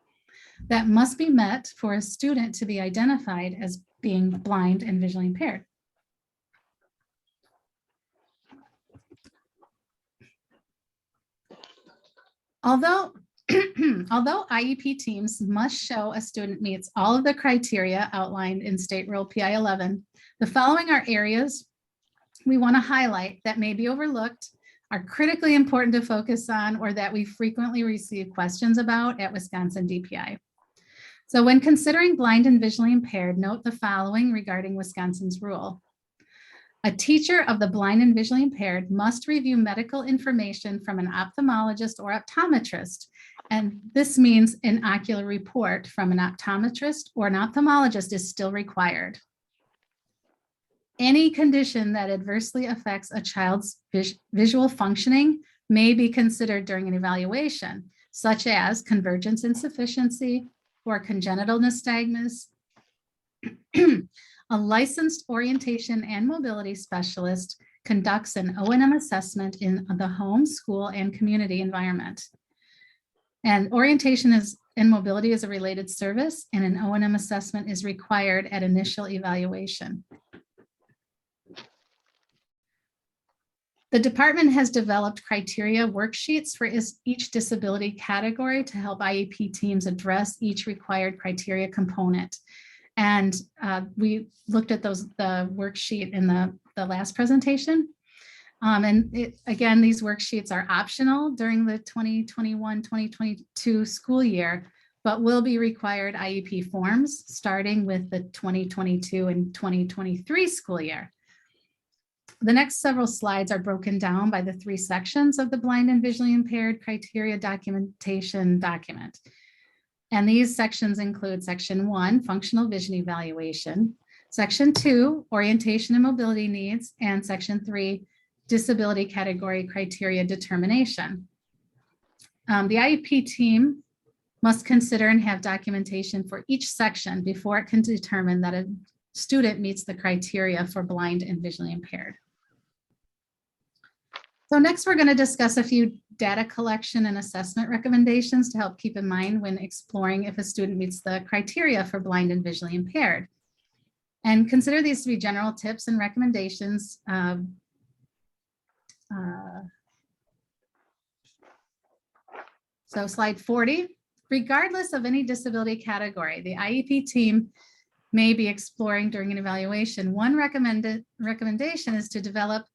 that must be met for a student to be identified as being blind and visually impaired. Although IEP teams must show a student meets all of the criteria outlined in State Rule PI 11, the following are areas we want to highlight that may be overlooked, are critically important to focus on, or that we frequently receive questions about at Wisconsin DPI. So when considering blind and visually impaired, note the following regarding Wisconsin's rule. A teacher of the blind and visually impaired must review medical information from an ophthalmologist or optometrist. And this means an ocular report from an optometrist or an ophthalmologist is still required. Any condition that adversely affects a child's visual functioning may be considered during an evaluation, such as convergence insufficiency or congenital nystagmus. A licensed orientation and mobility specialist conducts an O&M assessment in the home, school, and community environment. And orientation and mobility is a related service, and an O&M assessment is required at initial evaluation. The department has developed criteria worksheets for each disability category to help IEP teams address each required criteria component. And we looked at the worksheet in the last presentation. Again, these worksheets are optional during the 2021-2022 school year, but will be required IEP forms starting with the 2022 and 2023 school year. The next several slides are broken down by the 3 sections of the blind and visually impaired criteria documentation document. And these sections include section 1, functional vision evaluation, section 2, orientation and mobility needs, and section 3, disability category criteria determination. The IEP team must consider and have documentation for each section before it can determine that a student meets the criteria for blind and visually impaired. So next, we're going to discuss a few data collection and assessment recommendations to help keep in mind when exploring if a student meets the criteria for blind and visually impaired. And consider these to be general tips and recommendations. So slide 40, regardless of any disability category, the IEP team may be exploring during an evaluation. One recommendation is to develop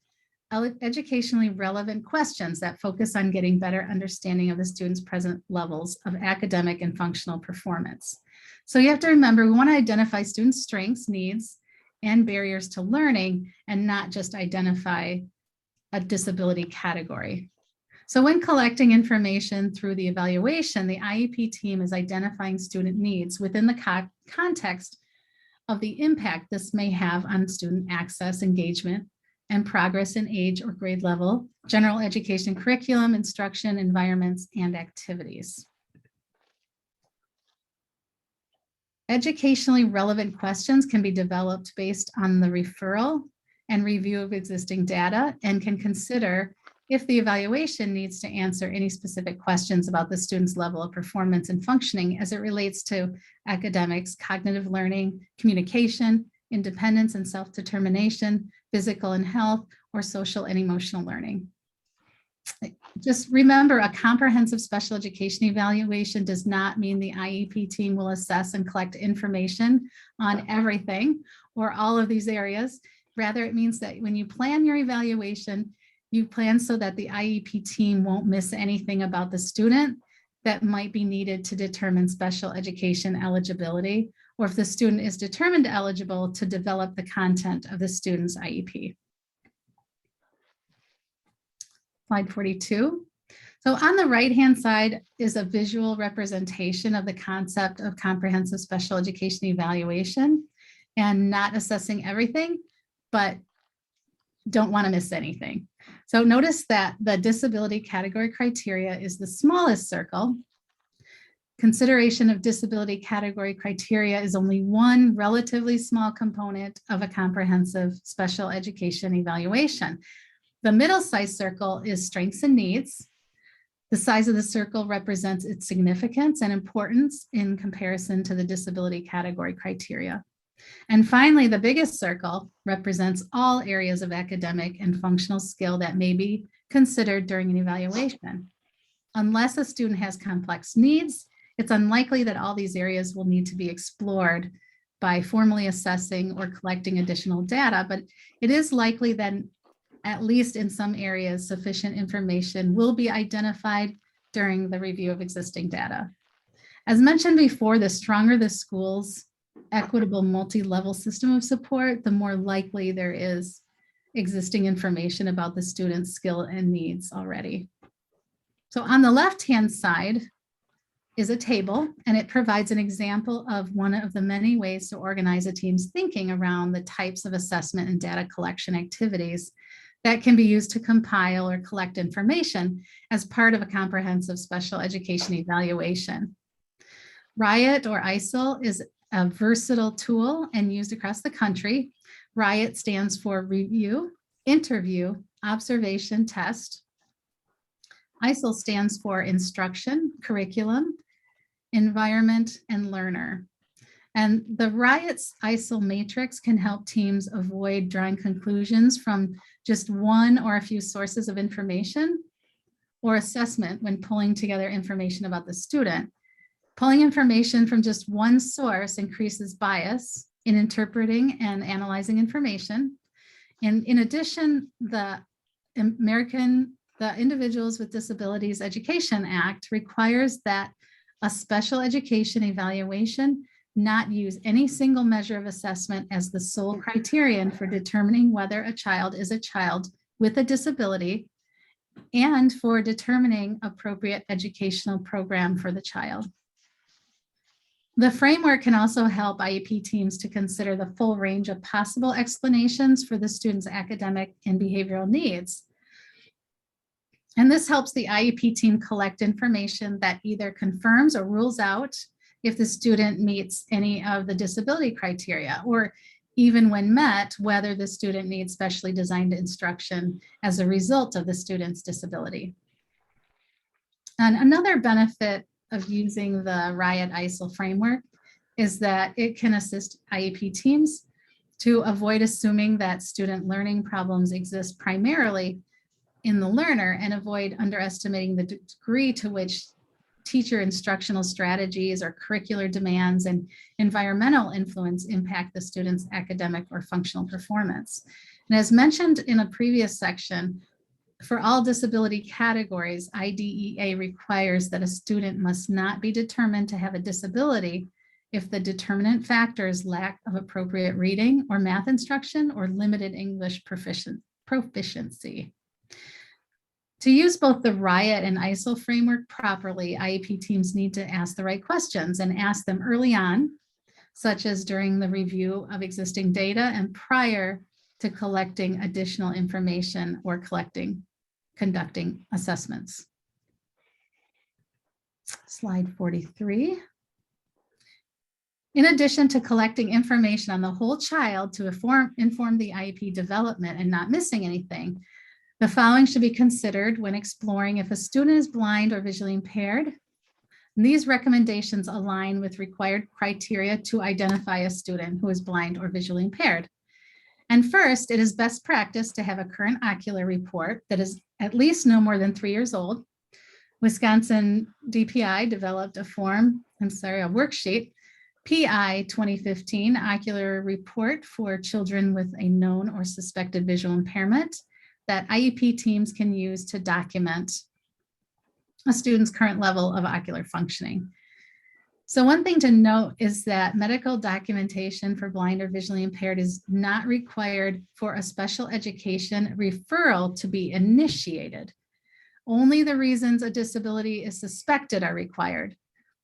educationally relevant questions that focus on getting better understanding of the student's present levels of academic and functional performance. So you have to remember, we want to identify students' strengths, needs, and barriers to learning, and not just identify a disability category. So when collecting information through the evaluation, the IEP team is identifying student needs within the context of the impact this may have on student access, engagement, and progress in age or grade level, general education curriculum, instruction, environments, and activities. Educationally relevant questions can be developed based on the referral and review of existing data, and can consider if the evaluation needs to answer any specific questions about the student's level of performance and functioning as it relates to academics, cognitive learning, communication, independence and self-determination, physical and health, or social and emotional learning. Just remember, a comprehensive special education evaluation does not mean the IEP team will assess and collect information on everything or all of these areas. Rather, it means that when you plan your evaluation, you plan so that the IEP team won't miss anything about the student that might be needed to determine special education eligibility, or if the student is determined eligible, to develop the content of the student's IEP. Slide 42. So on the right-hand side is a visual representation of the concept of comprehensive special education evaluation, and not assessing everything, but don't want to miss anything. So notice that the disability category criteria is the smallest circle. Consideration of disability category criteria is only one relatively small component of a comprehensive special education evaluation. The middle-sized circle is strengths and needs. The size of the circle represents its significance and importance in comparison to the disability category criteria. And finally, the biggest circle represents all areas of academic and functional skill that may be considered during an evaluation. Unless a student has complex needs, it's unlikely that all these areas will need to be explored by formally assessing or collecting additional data, but it is likely that at least in some areas, sufficient information will be identified during the review of existing data. As mentioned before, the stronger the school's equitable multi-level system of support, the more likely there is existing information about the student's skill and needs already. So on the left-hand side is a table, and it provides an example of one of the many ways to organize a team's thinking around the types of assessment and data collection activities that can be used to compile or collect information as part of a comprehensive special education evaluation. RIOT or ISIL is a versatile tool and used across the country. RIOT stands for Review, interview, observation, test. ISIL stands for instruction, curriculum, environment, and learner. And the RIOTS ISIL matrix can help teams avoid drawing conclusions from just one or a few sources of information or assessment when pulling together information about the student. Pulling information from just one source increases bias in interpreting and analyzing information. And in addition, the Individuals with Disabilities Education Act requires that a special education evaluation not use any single measure of assessment as the sole criterion for determining whether a child is a child with a disability and for determining appropriate educational program for the child. The framework can also help IEP teams to consider the full range of possible explanations for the student's academic and behavioral needs. And this helps the IEP team collect information that either confirms or rules out if the student meets any of the disability criteria, or even when met, whether the student needs specially designed instruction as a result of the student's disability. And another benefit of using the RIOT ISIL framework is that it can assist IEP teams to avoid assuming that student learning problems exist primarily in the learner and avoid underestimating the degree to which teacher instructional strategies or curricular demands and environmental influence impact the student's academic or functional performance. And as mentioned in a previous section, for all disability categories, IDEA requires that a student must not be determined to have a disability if the determinant factor is lack of appropriate reading or math instruction or limited English proficiency. To use both the RIOT and ISIL framework properly, IEP teams need to ask the right questions and ask them early on, such as during the review of existing data and prior to collecting additional information or conducting assessments. Slide 43. In addition to collecting information on the whole child to inform the IEP development and not missing anything, the following should be considered when exploring if a student is blind or visually impaired. And these recommendations align with required criteria to identify a student who is blind or visually impaired. And first, it is best practice to have a current ocular report that is at least no more than 3 years old. Wisconsin DPI developed a worksheet, PI 2015 ocular report for children with a known or suspected visual impairment that IEP teams can use to document a student's current level of ocular functioning. So one thing to note is that medical documentation for blind or visually impaired is not required for a special education referral to be initiated. Only the reasons a disability is suspected are required.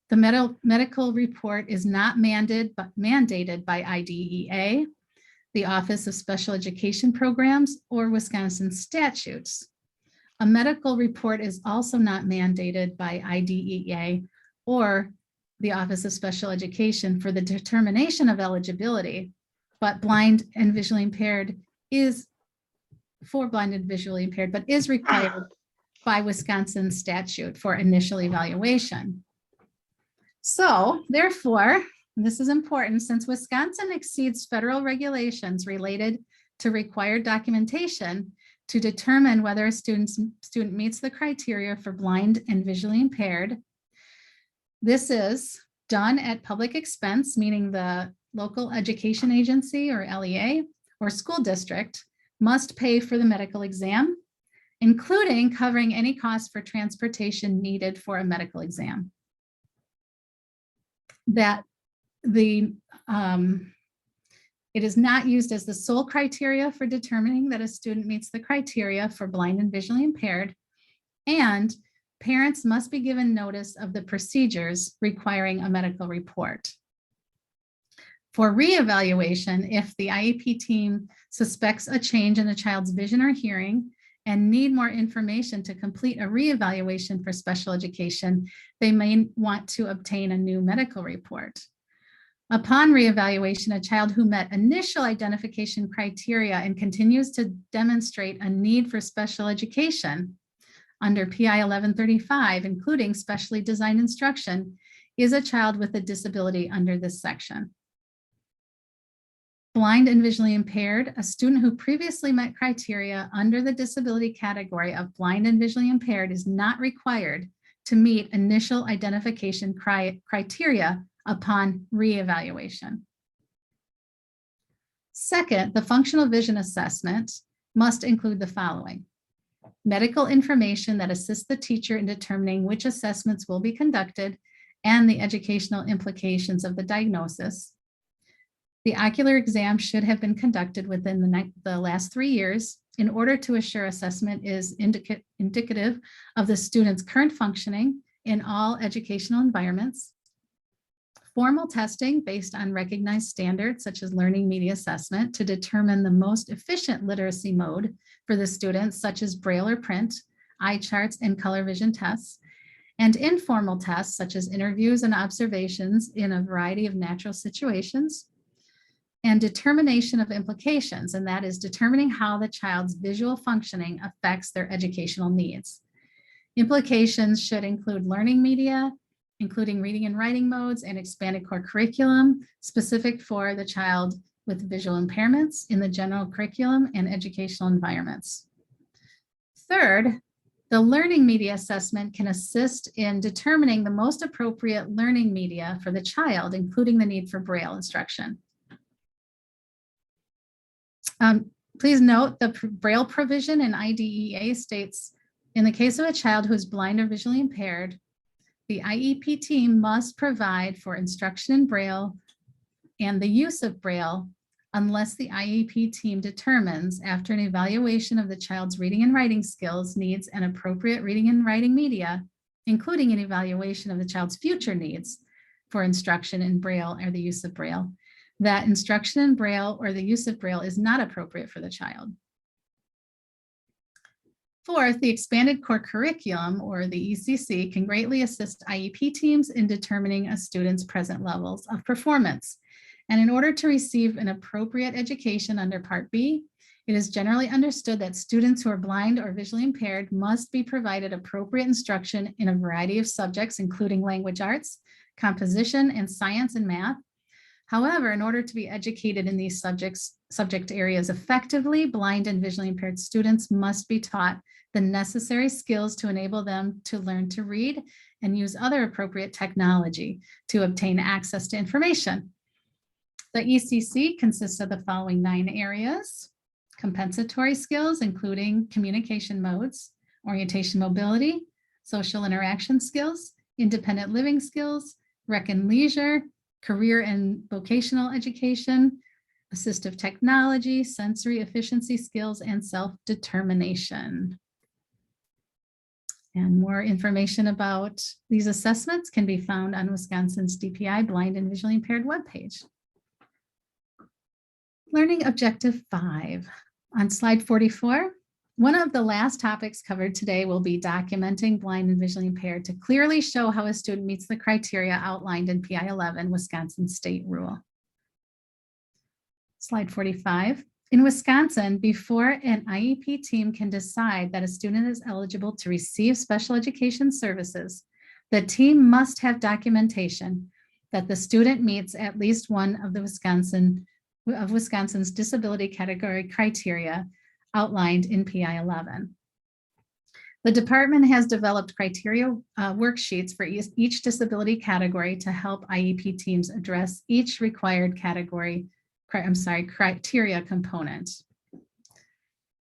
The medical report is not mandated by IDEA, the Office of Special Education Programs, or Wisconsin statutes. A medical report is also not mandated by IDEA or the Office of Special Education for the determination of eligibility, but blind and visually impaired is required by Wisconsin statute for initial evaluation. So therefore, and this is important, since Wisconsin exceeds federal regulations related to required documentation to determine whether a student meets the criteria for blind and visually impaired, this is done at public expense, meaning the local education agency or LEA or school district must pay for the medical exam, including covering any cost for transportation needed for a medical exam. That it is not used as the sole criteria for determining that a student meets the criteria for blind and visually impaired, and parents must be given notice of the procedures requiring a medical report. For reevaluation, if the IEP team suspects a change in the child's vision or hearing and need more information to complete a reevaluation for special education, they may want to obtain a new medical report. Upon reevaluation, a child who met initial identification criteria and continues to demonstrate a need for special education under PI 1135, including specially designed instruction, is a child with a disability under this section. Blind and visually impaired, a student who previously met criteria under the disability category of blind and visually impaired is not required to meet initial identification criteria upon reevaluation. Second, the functional vision assessment must include the following: medical information that assists the teacher in determining which assessments will be conducted and the educational implications of the diagnosis. The ocular exam should have been conducted within the last 3 years in order to assure assessment is indicative of the student's current functioning in all educational environments. Formal testing based on recognized standards such as learning media assessment to determine the most efficient literacy mode for the students, such as Braille or print, eye charts, and color vision tests. And informal tests such as interviews and observations in a variety of natural situations. And determination of implications, and that is determining how the child's visual functioning affects their educational needs. Implications should include learning media, including reading and writing modes and expanded core curriculum specific for the child with visual impairments in the general curriculum and educational environments. Third, the learning media assessment can assist in determining the most appropriate learning media for the child, including the need for Braille instruction. Please note the Braille provision in IDEA states, in the case of a child who is blind or visually impaired, the IEP team must provide for instruction in Braille and the use of Braille unless the IEP team determines after an evaluation of the child's reading and writing skills needs an appropriate reading and writing media, including an evaluation of the child's future needs for instruction in Braille or the use of Braille, that instruction in Braille or the use of Braille is not appropriate for the child. Fourth, the expanded core curriculum, or the ECC, can greatly assist IEP teams in determining a student's present levels of performance. And in order to receive an appropriate education under Part B, it is generally understood that students who are blind or visually impaired must be provided appropriate instruction in a variety of subjects, including language arts, composition, and science and math. However, in order to be educated in these subject areas effectively, blind and visually impaired students must be taught the necessary skills to enable them to learn to read and use other appropriate technology to obtain access to information. The ECC consists of the following 9 areas: compensatory skills, including communication modes, orientation mobility, social interaction skills, independent living skills, rec and leisure, career and vocational education, assistive technology, sensory efficiency skills, and self-determination. And more information about these assessments can be found on Wisconsin's DPI Blind and Visually Impaired webpage. Learning Objective 5. On slide 44, one of the last topics covered today will be documenting blind and visually impaired to clearly show how a student meets the criteria outlined in PI 11, Wisconsin state rule. Slide 45. In Wisconsin, before an IEP team can decide that a student is eligible to receive special education services, the team must have documentation that the student meets at least one of the Wisconsin's disability category criteria outlined in PI 11. The department has developed criteria worksheets for each disability category to help IEP teams address each required criteria component.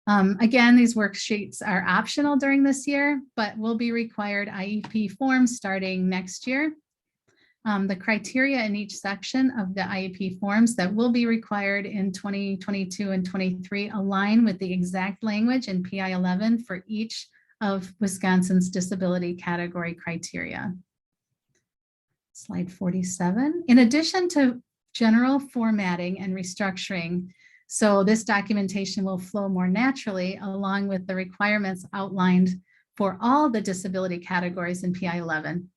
Again, these worksheets are optional during this year, but will be required IEP forms starting next year. The criteria in each section of the IEP forms that will be required in 2022 and 23 align with the exact language in PI 11 for each of Wisconsin's disability category criteria. Slide 47. In addition to general formatting and restructuring, so this documentation will flow more naturally along with the requirements outlined for all the disability categories in PI 11.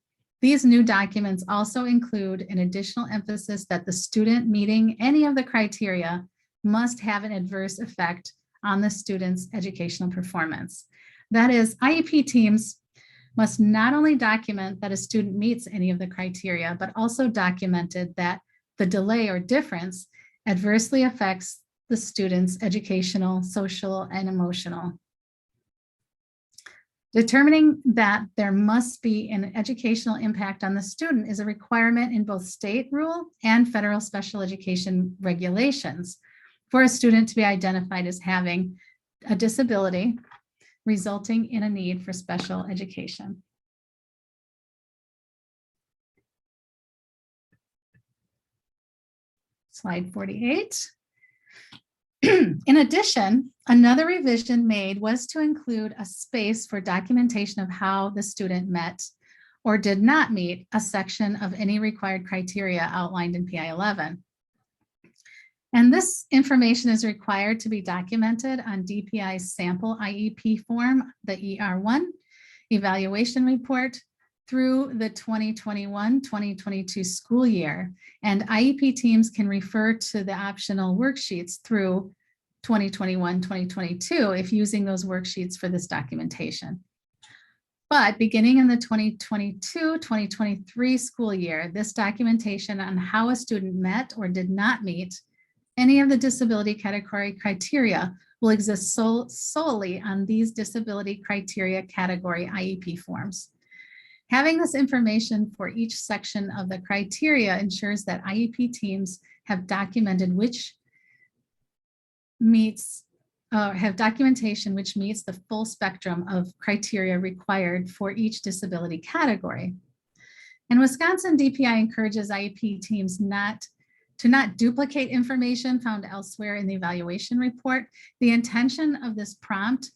These new documents also include an additional emphasis that the student meeting any of the criteria must have an adverse effect on the student's educational performance. That is, IEP teams must not only document that a student meets any of the criteria, but also documented that the delay or difference adversely affects the student's educational, social, and emotional. Determining that there must be an educational impact on the student is a requirement in both state rule and federal special education regulations for a student to be identified as having a disability resulting in a need for special education. Slide 48. In addition, another revision made was to include a space for documentation of how the student met or did not meet a section of any required criteria outlined in PI 11. And this information is required to be documented on DPI's sample IEP form, the ER1 evaluation report through the 2021-2022 school year. And IEP teams can refer to the optional worksheets through 2021-2022 if using those worksheets for this documentation. But beginning in the 2022-2023 school year, this documentation on how a student met or did not meet any of the disability category criteria will exist solely on these disability criteria category IEP forms. Having this information for each section of the criteria ensures that IEP teams have documented have documentation which meets the full spectrum of criteria required for each disability category. And Wisconsin DPI encourages IEP teams to not duplicate information found elsewhere in the evaluation report. The intention of this prompt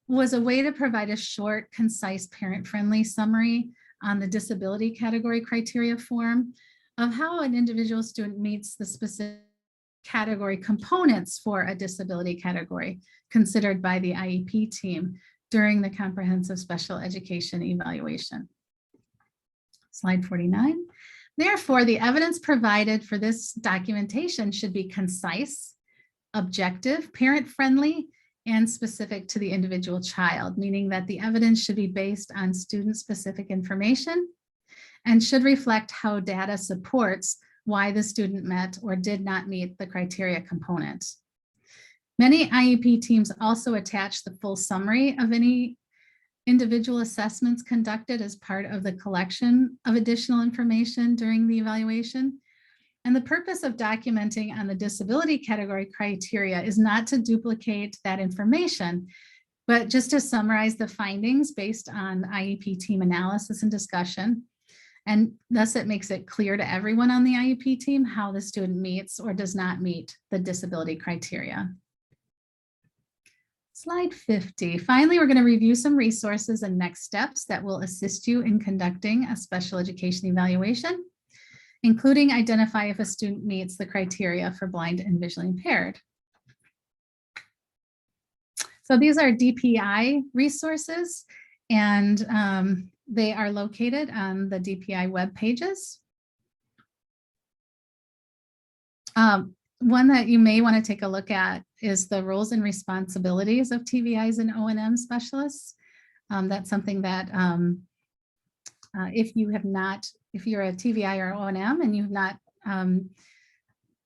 was a way to provide a short, concise, parent-friendly summary on the disability category criteria form of how an individual student meets the specific category components for a disability category considered by the IEP team during the comprehensive special education evaluation. Slide 49. Therefore, the evidence provided for this documentation should be concise, objective, parent-friendly, and specific to the individual child, meaning that the evidence should be based on student-specific information and should reflect how data supports why the student met or did not meet the criteria component. Many IEP teams also attach the full summary of any individual assessments conducted as part of the collection of additional information during the evaluation. And the purpose of documenting on the disability category criteria is not to duplicate that information, but just to summarize the findings based on IEP team analysis and discussion. And thus it makes it clear to everyone on the IEP team how the student meets or does not meet the disability criteria. Slide 50. Finally, we're going to review some resources and next steps that will assist you in conducting a special education evaluation, including identify if a student meets the criteria for blind and visually impaired. So these are DPI resources, and they are located on the DPI web pages. One that you may want to take a look at is the roles and responsibilities of TVIs and O&M specialists. That's something that if you're a TVI or O&M and you've not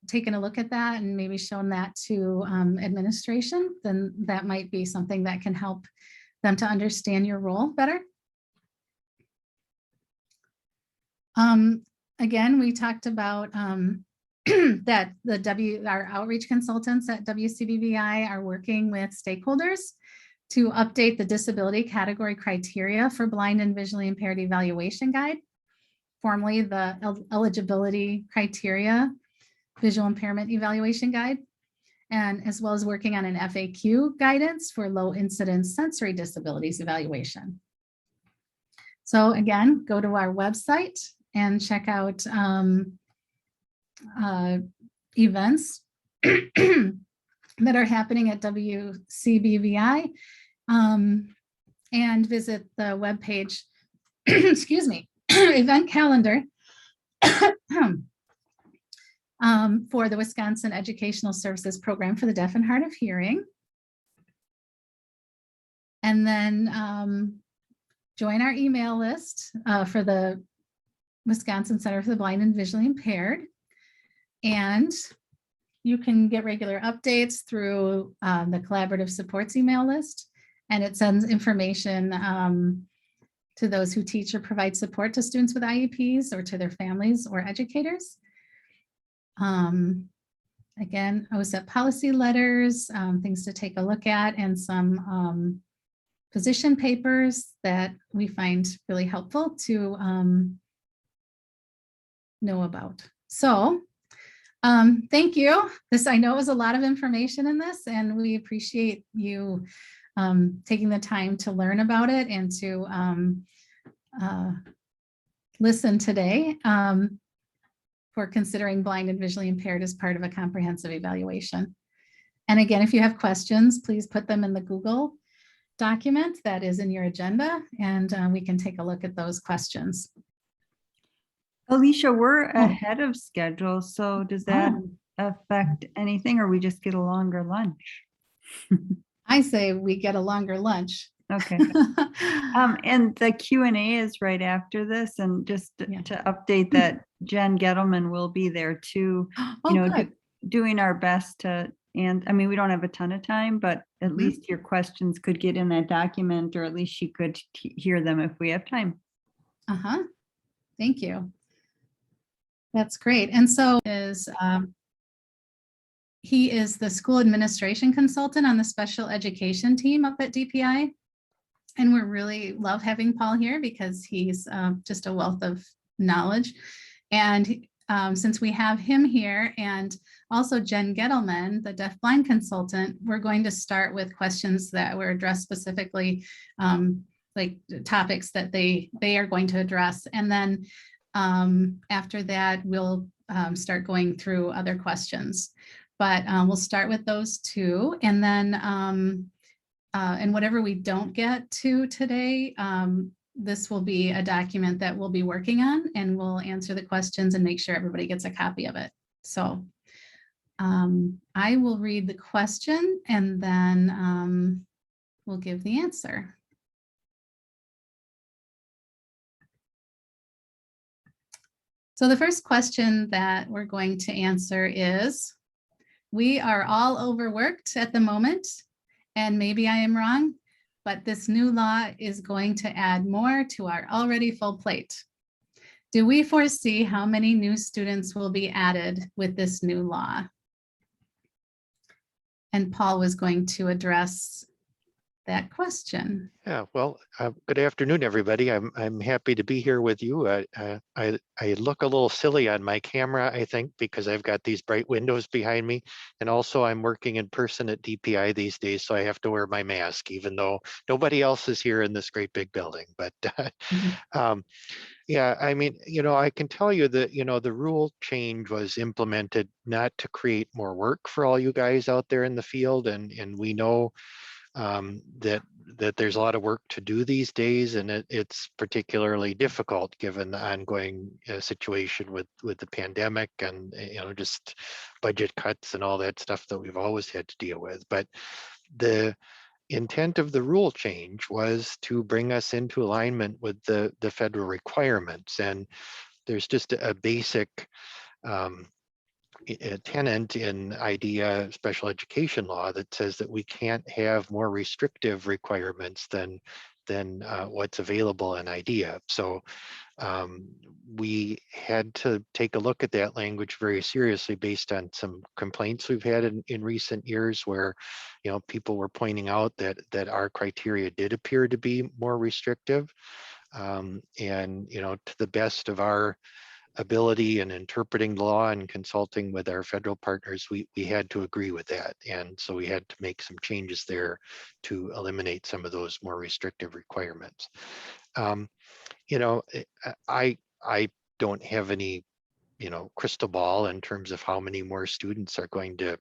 taken a look at that and maybe shown that to administration, then that might be something that can help them to understand your role better. Again, we talked about that our outreach consultants at WCBVI are working with stakeholders to update the disability category criteria for blind and visually impaired evaluation guide, formerly the eligibility criteria visual impairment evaluation guide, and as well as working on an FAQ guidance for low incidence sensory disabilities evaluation. So again, go to our website and check out events that are happening at WCBVI and visit the webpage, excuse me, event calendar for the Wisconsin Educational Services Program for the Deaf and Hard of Hearing. And then join our email list for the Wisconsin Center for the Blind and Visually Impaired. And you can get regular updates through the Collaborative Supports email list, and it sends information to those who teach or provide support to students with IEPs or to their families or educators. Again, OSEP policy letters, things to take a look at, and some position papers that we find really helpful to know about. So thank you. This, I know, is a lot of information in this, and we appreciate you taking the time to learn about it and to listen today for considering blind and visually impaired as part of a comprehensive evaluation. And again, if you have questions, please put them in the Google document that is in your agenda, and we can take a look at those questions. Alicia, we're ahead of schedule, so does that affect anything, or we just get a longer lunch? I say we get a longer lunch. Okay. And the Q&A is right after this, and just to update that Jen Gettleman will be there too, doing our best to, and I mean, we don't have a ton of time, but at least your questions could get in that document, or at least she could hear them if we have time. Thank you. That's great. And so he is the school administration consultant on the special education team up at DPI. And we really love having Paul here because he's just a wealth of knowledge. And since we have him here and also Jen Gettleman, the deafblind consultant, we're going to start with questions that were addressed specifically, like topics that they are going to address. And then after that, we'll start going through other questions. But we'll start with those two, and then and whatever we don't get to today, this will be a document that we'll be working on, and we'll answer the questions and make sure everybody gets a copy of it. So I will read the question, and then we'll give the answer. So the first question that we're going to answer is, we are all overworked at the moment, and maybe I am wrong, but this new law is going to add more to our already full plate. Do we foresee how many new students will be added with this new law? And Paul was going to address that question. Yeah, well, good afternoon, everybody. I'm happy to be here with you. I look a little silly on my camera, I think, because I've got these bright windows behind me, and also I'm working in person at DPI these days, so I have to wear my mask, even though nobody else is here in this great big building. But yeah, I mean, I can tell you that the rule change was implemented not to create more work for all you guys out there in the field, and we know that there's a lot of work to do these days, and it's particularly difficult given the ongoing situation with the pandemic and just budget cuts and all that stuff that we've always had to deal with. But the intent of the rule change was to bring us into alignment with the federal requirements, and there's just a basic a tenant in IDEA special education law that says that we can't have more restrictive requirements than what's available in IDEA. So we had to take a look at that language very seriously based on some complaints we've had in recent years where people were pointing out that our criteria did appear to be more restrictive, and to the best of our ability in interpreting the law and consulting with our federal partners, we had to agree with that. And so we had to make some changes there to eliminate some of those more restrictive requirements. I don't have any, crystal ball in terms of how many more students are going to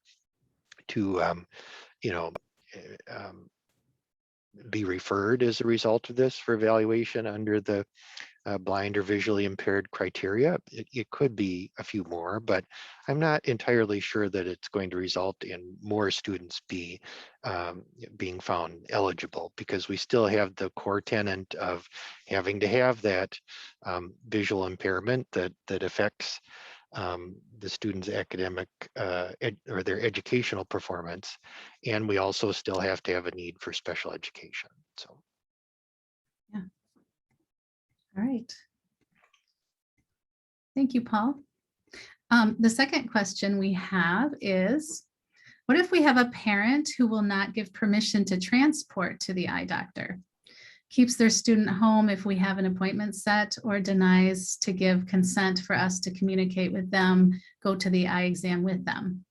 be referred as a result of this for evaluation under the blind or visually impaired criteria. It could be a few more, but I'm not entirely sure that it's going to result in more students being found eligible, because we still have the core tenet of having to have that visual impairment that affects the student's academic or their educational performance. And we also still have to have a need for special education. So. Yeah. All right. Thank you, Paul. The second question we have is, what if we have a parent who will not give permission to transport to the eye doctor, keeps their student home if we have an appointment set, or denies to give consent for us to communicate with them, go to the eye exam with them?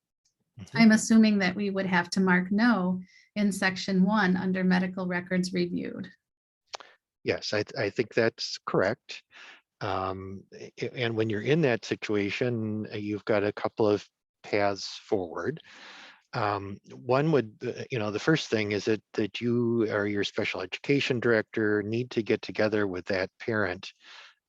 I'm assuming that we would have to mark no in section 1 under medical records reviewed. Yes, I think that's correct. And when you're in that situation, you've got a couple of paths forward. One would, the first thing is that you or your special education director need to get together with that parent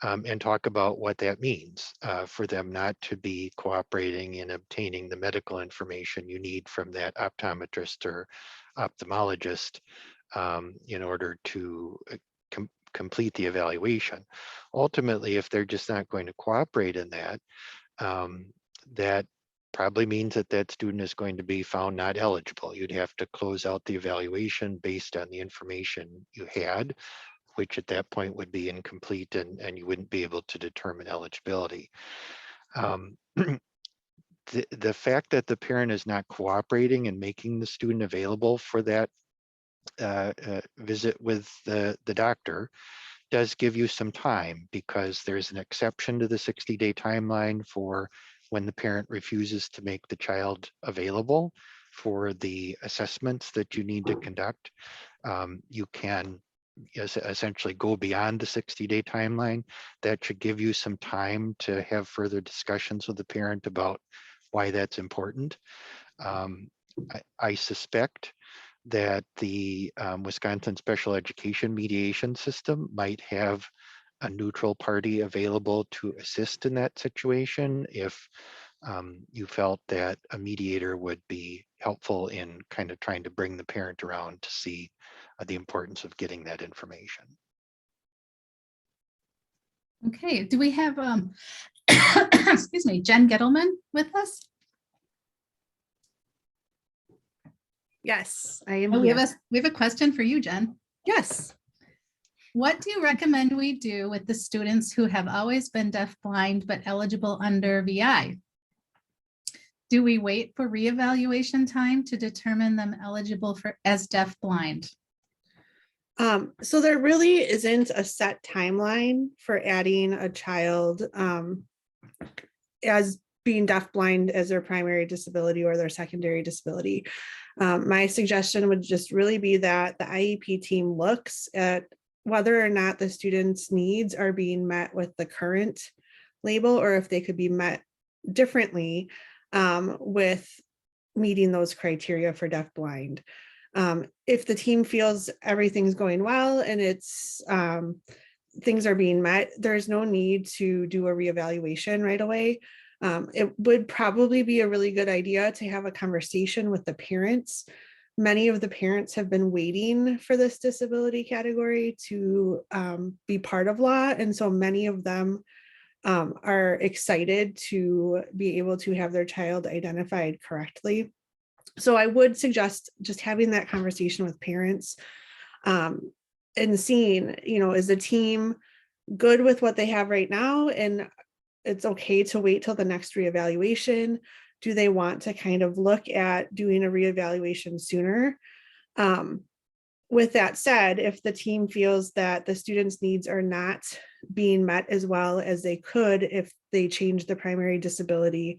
and talk about what that means for them not to be cooperating in obtaining the medical information you need from that optometrist or ophthalmologist in order to complete the evaluation. Ultimately, if they're just not going to cooperate in that, that probably means that that student is going to be found not eligible. You'd have to close out the evaluation based on the information you had, which at that point would be incomplete, and you wouldn't be able to determine eligibility. The fact that the parent is not cooperating and making the student available for that visit with the doctor does give you some time, because there's an exception to the 60-day timeline for when the parent refuses to make the child available for the assessments that you need to conduct. You can essentially go beyond the 60-day timeline. That should give you some time to have further discussions with the parent about why that's important. I suspect that the Wisconsin Special Education Mediation System might have a neutral party available to assist in that situation if you felt that a mediator would be helpful in kind of trying to bring the parent around to see the importance of getting that information. Okay, do we have, excuse me, Jen Gettleman with us? Yes, I am Oh, here. we have a question for you, Jen. Yes. What do you recommend we do with the students who have always been deafblind but eligible under VI? Do we wait for reevaluation time to determine them eligible as deafblind? So there really isn't a set timeline for adding a child as being deafblind as their primary disability or their secondary disability. My suggestion would just really be that the IEP team looks at whether or not the student's needs are being met with the current label, or if they could be met differently with meeting those criteria for deafblind. If the team feels everything's going well and it's things are being met, there's no need to do a reevaluation right away. It would probably be a really good idea to have a conversation with the parents. Many of the parents have been waiting for this disability category to be part of law, and so many of them are excited to be able to have their child identified correctly. So I would suggest just having that conversation with parents and seeing, is the team good with what they have right now, and it's okay to wait till the next reevaluation? Do they want to kind of look at doing a reevaluation sooner? With that said, if the team feels that the students' needs are not being met as well as they could if they change the primary disability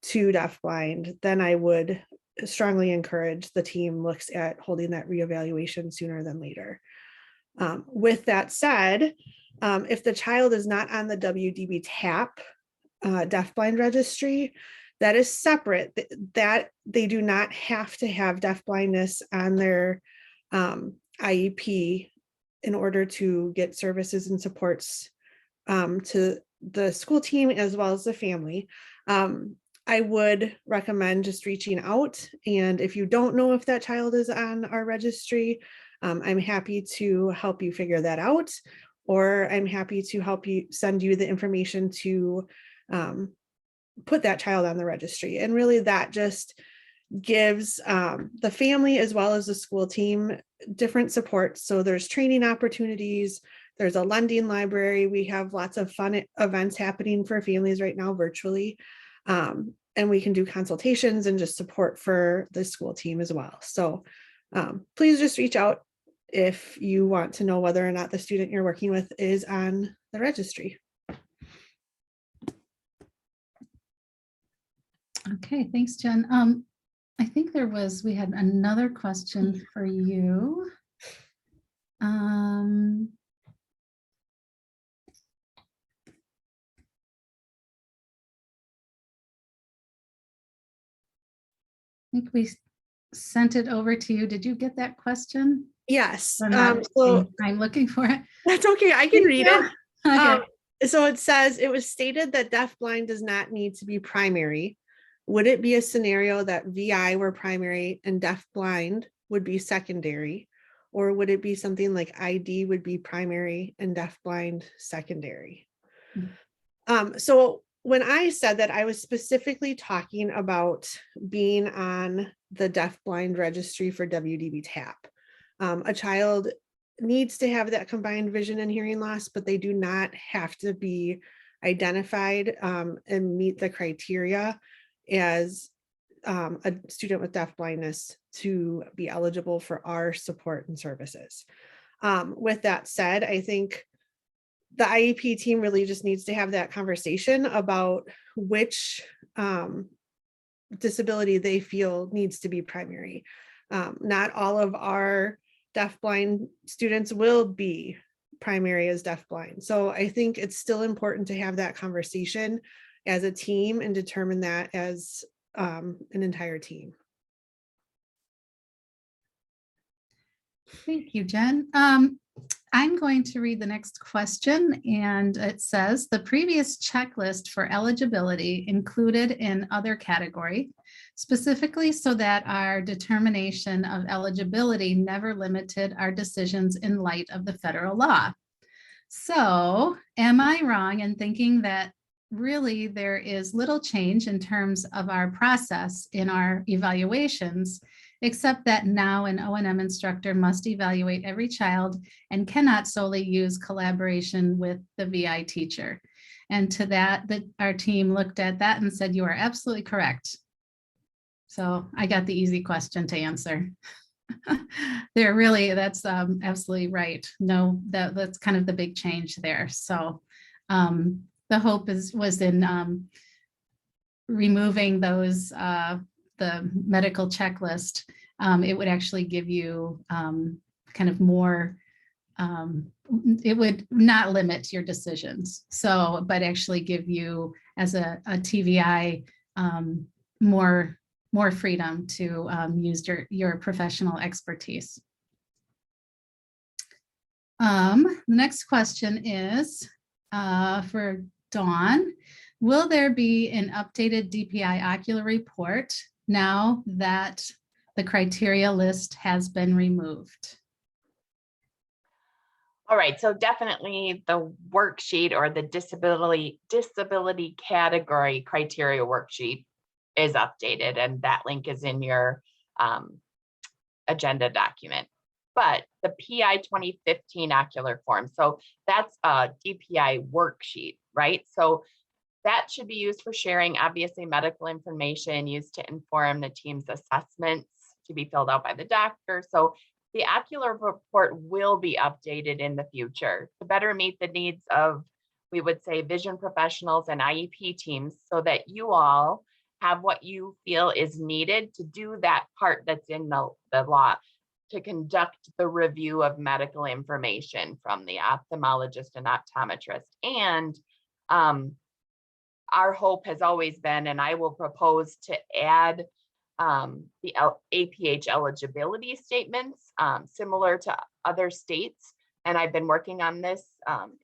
to deafblind, then I would strongly encourage the team looks at holding that reevaluation sooner than later. With that said, if the child is not on the WDB TAP deafblind registry, that is separate, that they do not have to have deafblindness on their IEP in order to get services and supports to the school team as well as the family. I would recommend just reaching out, and if you don't know if that child is on our registry, I'm happy to help you figure that out, or I'm happy to help you send you the information to put that child on the registry. And really that just gives the family as well as the school team different support. So there's training opportunities, there's a lending library. We have lots of fun events happening for families right now virtually. And we can do consultations and just support for the school team as well. So please just reach out if you want to know whether or not the student you're working with is on the registry. Okay, thanks, Jen. I think we had another question for you. I think we sent it over to you. Did you get that question? Yes. So I'm looking for it. That's okay. I can read it. Okay. So it says, it was stated that deafblind does not need to be primary. Would it be a scenario that VI were primary and deafblind would be secondary? Or would it be something like ID would be primary and deafblind secondary? So when I said that, I was specifically talking about being on the deafblind registry for WDB TAP. A child needs to have that combined vision and hearing loss, but they do not have to be identified and meet the criteria as a student with deaf blindness to be eligible for our support and services. With that said, I think the IEP team really just needs to have that conversation about which disability they feel needs to be primary. Not all of our deafblind students will be primary as deafblind. So I think it's still important to have that conversation as a team and determine that as an entire team. Thank you, Jen. I'm going to read the next question, and it says, the previous checklist for eligibility included in other category, specifically so that our determination of eligibility never limited our decisions in light of the federal law. So am I wrong in thinking that really there is little change in terms of our process in our evaluations, except that now an O&M instructor must evaluate every child and cannot solely use collaboration with the VI teacher? And to that, our team looked at that and said, you are absolutely correct. So I got the easy question to answer. That's absolutely right. No, that's kind of the big change there. So the hope was in removing those, the medical checklist. It would actually give you kind of more, it would not limit your decisions. So, but actually give you as a TVI more freedom to use your professional expertise. The next question is for Dawn. Will there be an updated DPI ocular report now that the criteria list has been removed? All right, so definitely the worksheet or the disability category criteria worksheet is updated, and that link is in your agenda document. But the PI 2015 ocular form, so that's a DPI worksheet, right? So that should be used for sharing, obviously, medical information used to inform the team's assessments to be filled out by the doctor. So the ocular report will be updated in the future to better meet the needs of, we would say, vision professionals and IEP teams, so that you all have what you feel is needed to do that part that's in the law, to conduct the review of medical information from the ophthalmologist and optometrist. And our hope has always been, and I will propose to add the APH eligibility statements similar to other states And I've been working on this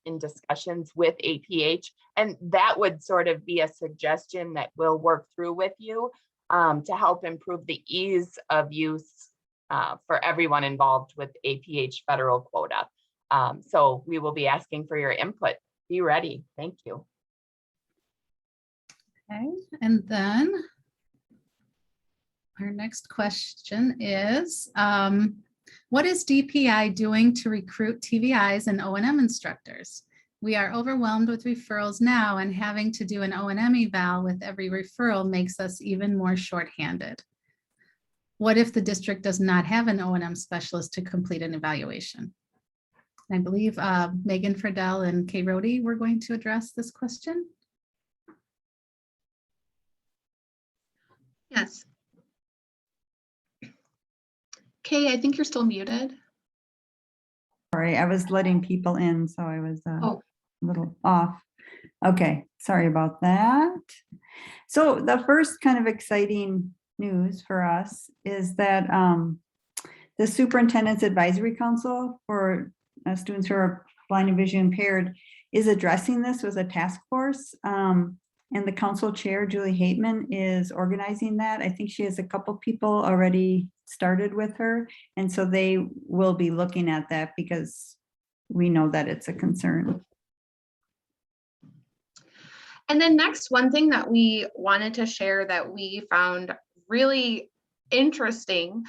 in discussions with APH, and that would sort of be a suggestion that we'll work through with you to help improve the ease of use for everyone involved with APH federal quota. So we will be asking for your input. Be ready. Thank you. Okay, and then our next question is, what is DPI doing to recruit TVIs and O&M instructors? We are overwhelmed with referrals now, and having to do an O&M eval with every referral makes us even more shorthanded. What if the district does not have an O&M specialist to complete an evaluation? I believe Megan Friedel and Kay Rohde were going to address this question. Yes. Kay, I think you're still muted. Sorry, I was letting people in, so I was Oh. a little off. Okay, sorry about that. So the first kind of exciting news for us is that the Superintendent's Advisory Council for students who are blind and visually impaired is addressing this with a task force. And the council chair, Julie Hateman, is organizing that. I think she has a couple people already started with her. And so they will be looking at that because we know that it's a concern. And then next, one thing that we wanted to share that we found really interesting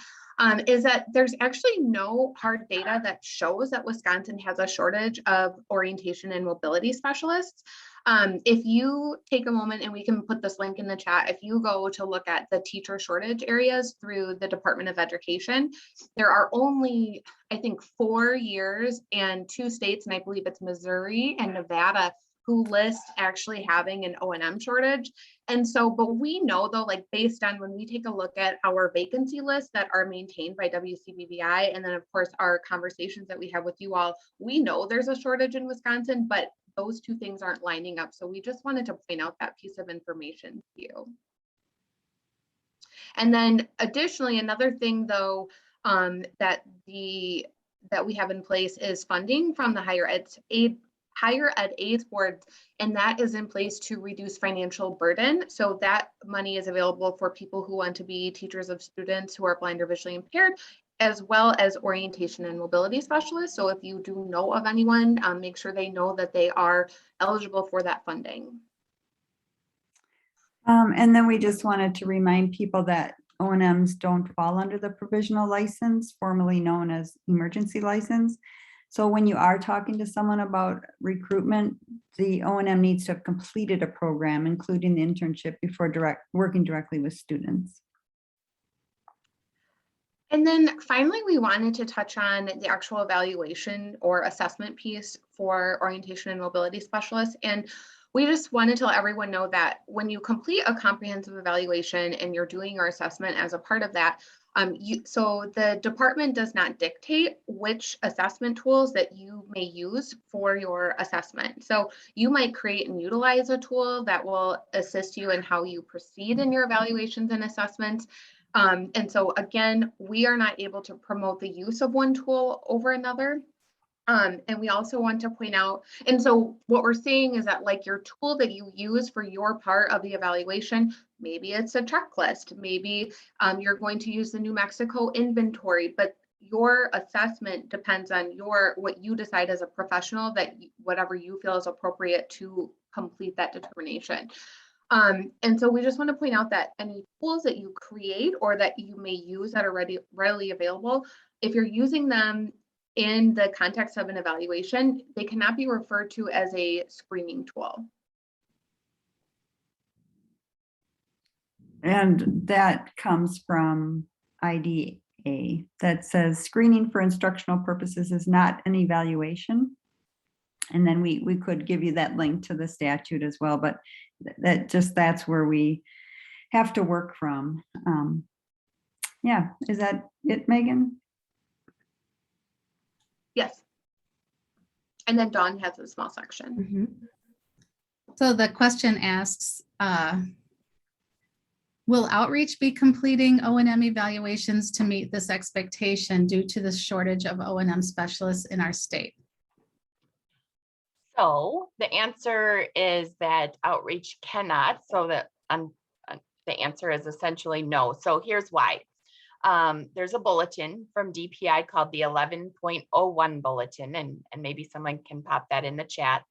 is that there's actually no hard data that shows that Wisconsin has a shortage of orientation and mobility specialists. If you take a moment, and we can put this link in the chat, if you go to look at the teacher shortage areas through the Department of Education, there are only, I think, 4 years and 2 states, and I believe it's Missouri and Nevada, who list actually having an O&M shortage. And so, but we know though, like based on when we take a look at our vacancy lists that are maintained by WCBVI, and then of course our conversations that we have with you all, we know there's a shortage in Wisconsin, but those two things aren't lining up. So we just wanted to point out that piece of information to you. And then additionally, another thing though, that we have in place is funding from the Higher Ed AIDS Board, and that is in place to reduce financial burden. So that money is available for people who want to be teachers of students who are blind or visually impaired, as well as orientation and mobility specialists. So if you do know of anyone, make sure they know that they are eligible for that funding. And then we just wanted to remind people that O&Ms don't fall under the provisional license, formerly known as emergency license. So when you are talking to someone about recruitment, the O&M needs to have completed a program, including the internship, before working directly with students. And then finally, we wanted to touch on the actual evaluation or assessment piece for orientation and mobility specialists. And we just wanted to let everyone know that when you complete a comprehensive evaluation and you're doing your assessment as a part of that, so the department does not dictate which assessment tools that you may use for your assessment. So you might create and utilize a tool that will assist you in how you proceed in your evaluations and assessments. And so again, we are not able to promote the use of one tool over another. And we also want to point out, and so what we're seeing is that like your tool that you use for your part of the evaluation, maybe it's a checklist, maybe you're going to use the New Mexico inventory, but your assessment depends on what you decide as a professional, that whatever you feel is appropriate to complete that determination. And so we just want to point out that any tools that you create or that you may use that are readily available, if you're using them in the context of an evaluation, they cannot be referred to as a screening tool. And that comes from IDA that says screening for instructional purposes is not an evaluation. And then we could give you that link to the statute as well, but that's where we have to work from. Yeah, is that it, Megan? Yes. And then Dawn has a small section. Mm-hmm. So the question asks, will outreach be completing O&M evaluations to meet this expectation due to the shortage of O&M specialists in our state? So the answer is that outreach cannot, so that the answer is essentially no. So here's why. There's a bulletin from DPI called the 11.01 bulletin, and maybe someone can pop that in the chat.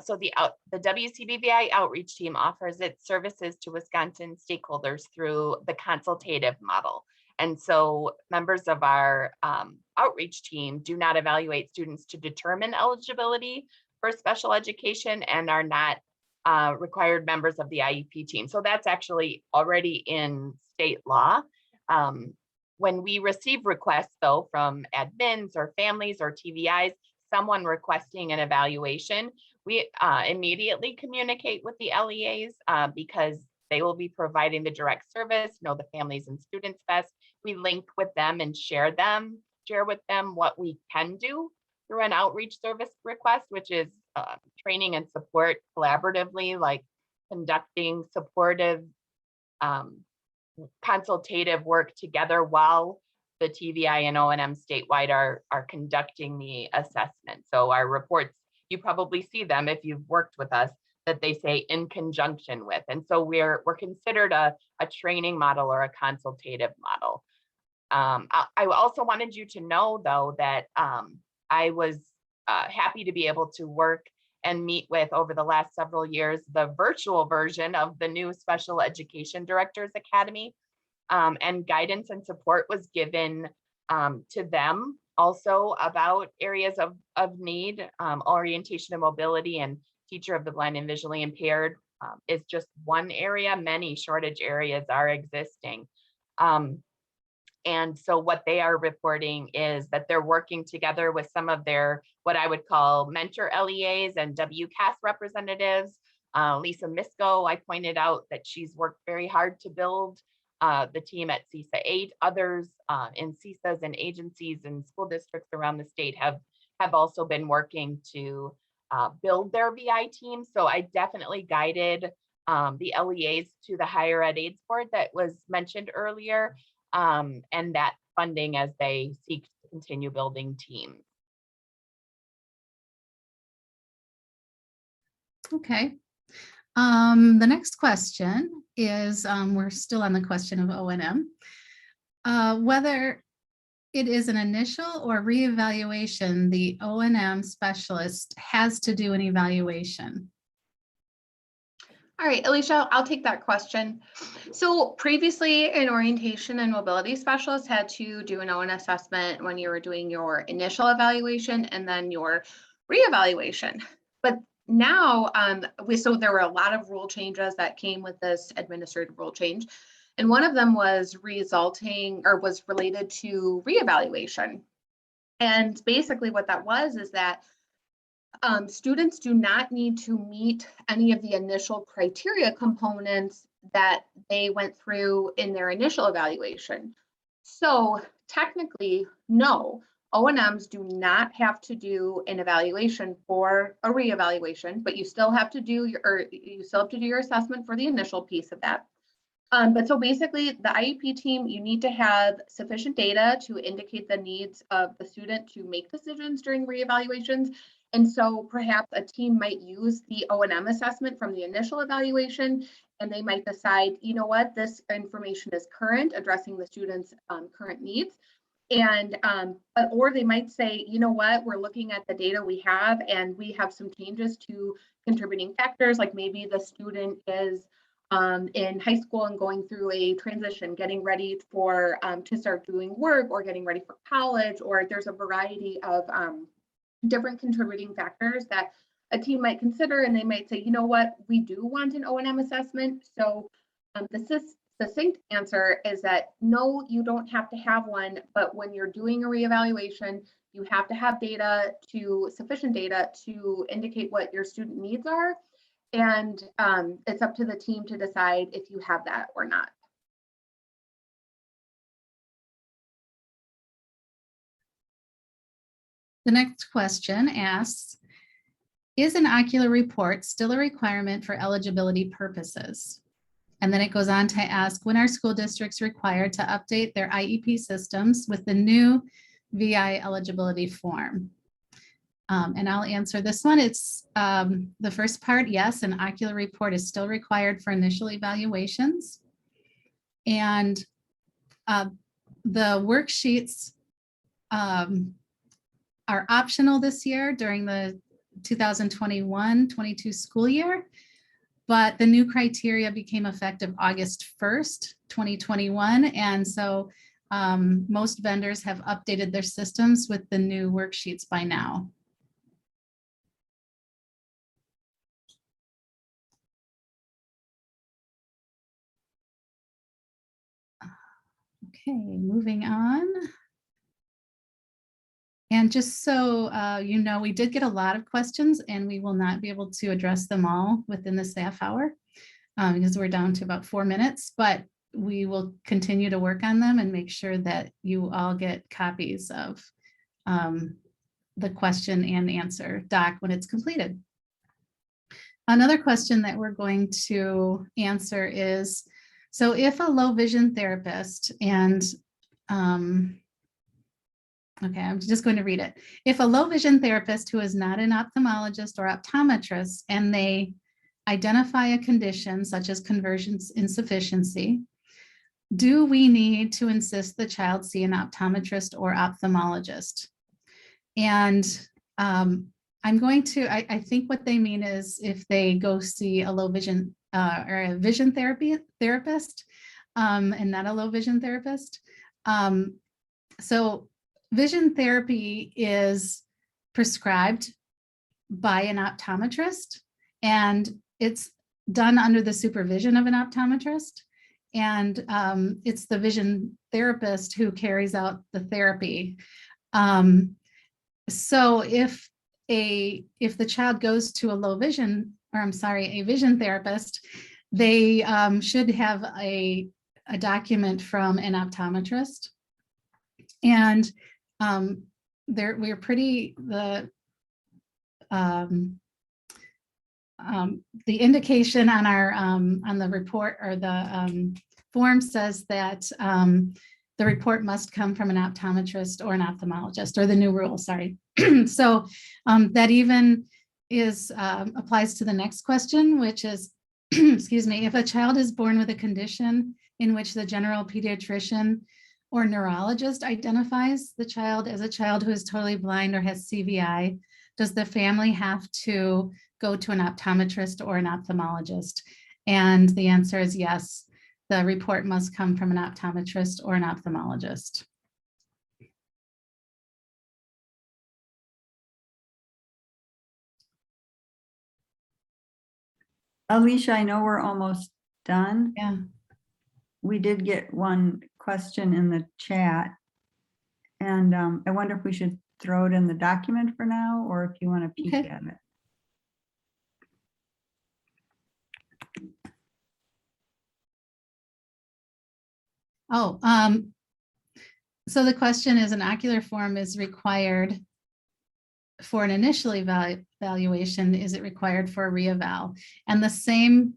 So the WCBVI outreach team offers its services to Wisconsin stakeholders through the consultative model. And so members of our outreach team do not evaluate students to determine eligibility for special education and are not required members of the IEP team. So that's actually already in state law. When we receive requests though from admins or families or TVIs, someone requesting an evaluation, we immediately communicate with the LEAs because they will be providing the direct service, know the families and students best. We link with them and share with them what we can do through an outreach service request, which is training and support collaboratively, like conducting supportive consultative work together while the TVI and O&M statewide are conducting the assessment. So our reports, you probably see them if you've worked with us, that they say in conjunction with. And so we're considered a training model or a consultative model. I also wanted you to know though that I was happy to be able to work and meet with over the last several years, the virtual version of the new Special Education Directors Academy, and guidance and support was given to them also about areas of need. Orientation and mobility and teacher of the blind and visually impaired is just one area. Many shortage areas are existing. And so what they are reporting is that they're working together with some of their, what I would call mentor LEAs and WCAS representatives. Lisa Misko, I pointed out that she's worked very hard to build the team at CISA 8. Others in CISAs and agencies and school districts around the state have also been working to build their VI team. So I definitely guided the LEAs to the Higher Ed Aids Board that was mentioned earlier, and that funding as they seek to continue building teams. Okay. The next question is, we're still on the question of O&M. Whether it is an initial or reevaluation, the O&M specialist has to do an evaluation. All right, Alicia, I'll take that question. So previously, an orientation and mobility specialist had to do an O&M assessment when you were doing your initial evaluation and then your reevaluation. But now, so there were a lot of rule changes that came with this administrative rule change. And one of them was was related to reevaluation. And basically what that was is that students do not need to meet any of the initial criteria components that they went through in their initial evaluation. So technically, no, O&Ms do not have to do an evaluation for a reevaluation, but you still have to do your assessment for the initial piece of that. But so basically the IEP team, you need to have sufficient data to indicate the needs of the student to make decisions during reevaluations. And so perhaps a team might use the O&M assessment from the initial evaluation, and they might decide, you know what, this information is current, addressing the student's current needs. And or they might say, you know what, we're looking at the data we have and we have some changes to contributing factors, like maybe the student is in high school and going through a transition, getting ready for to start doing work or getting ready for college, or there's a variety of different contributing factors that a team might consider, and they might say, you know what, we do want an O&M assessment. So the succinct answer is that no, you don't have to have one, but when you're doing a reevaluation, you have to have sufficient data to indicate what your student needs are. And it's up to the team to decide if you have that or not. The next question asks, is an ocular report still a requirement for eligibility purposes? And then it goes on to ask, when are school districts required to update their IEP systems with the new VI eligibility form? And I'll answer this one. It's the first part, yes, an ocular report is still required for initial evaluations. And the worksheets are optional this year during the 2021-22 school year, but the new criteria became effective August 1st, 2021. And so most vendors have updated their systems with the new worksheets by now. Okay, moving on. And just so you know, we did get a lot of questions and we will not be able to address them all within the staff hour because we're down to about 4 minutes, but we will continue to work on them and make sure that you all get copies of the question and answer doc when it's completed. Another question that we're going to answer is, so if a low vision therapist and okay, I'm just going to read it. If a low vision therapist who is not an ophthalmologist or optometrist and they identify a condition such as convergence insufficiency, do we need to insist the child see an optometrist or ophthalmologist? And I'm going to, I think what they mean is if they go see a low vision or a vision therapist and not a low vision therapist. So vision therapy is prescribed by an optometrist and it's done under the supervision of an optometrist. And it's the vision therapist who carries out the therapy. So if the child goes to a low vision, or I'm sorry, a vision therapist, they should have a document from an optometrist. And we're pretty, the indication on our on the report or the form says that the report must come from an optometrist or an ophthalmologist, or the new rule, sorry. So that even is applies to the next question, which is, excuse me, if a child is born with a condition in which the general pediatrician or neurologist identifies the child as a child who is totally blind or has CVI, does the family have to go to an optometrist or an ophthalmologist? And the answer is yes. The report must come from an optometrist or an ophthalmologist. Alicia, I know we're almost done. Yeah. We did get one question in the chat. And I wonder if we should throw it in the document for now, or if you want to peek Okay. at it. Oh, so the question is, an ocular form is required for an initial evaluation. Is it required for a reeval? And the same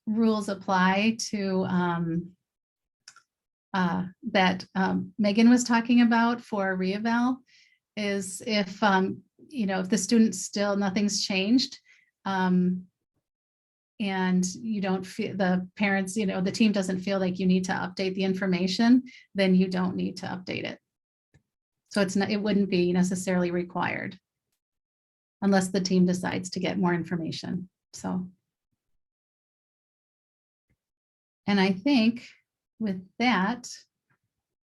rules apply to that Megan was talking about for a reeval. Is if you know, if the student still nothing's changed, and you don't feel, the parents, you know, the team doesn't feel like you need to update the information, then you don't need to update it. So it's not, it wouldn't be necessarily required unless the team decides to get more information. So, and I think with that,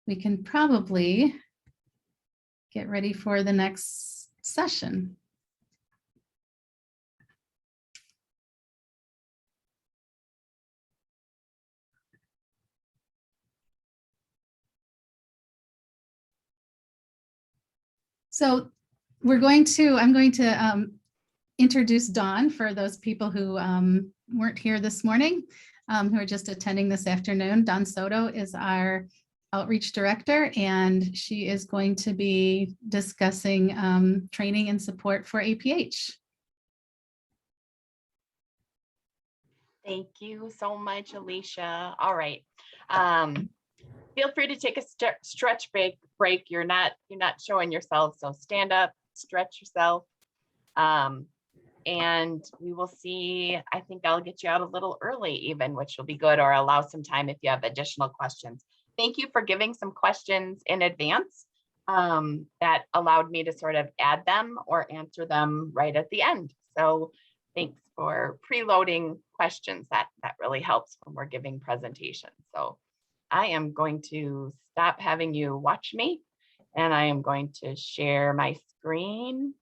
we can probably get ready for the next session. So I'm going to introduce Dawn for those people who weren't here this morning, who are just attending this afternoon. Dawn Soto is our outreach director, and she is going to be discussing training and support for APH. Thank you so much, Alicia. All right. Feel free to take a stretch break. You're not showing yourself, so stand up, stretch yourself, And we will see, I think I'll get you out a little early even, which will be good, or allow some time if you have additional questions. Thank you for giving some questions in advance that allowed me to sort of add them or answer them right at the end. So thanks for preloading questions. That really helps when we're giving presentations. So I am going to stop having you watch me, and I am going to share my screen.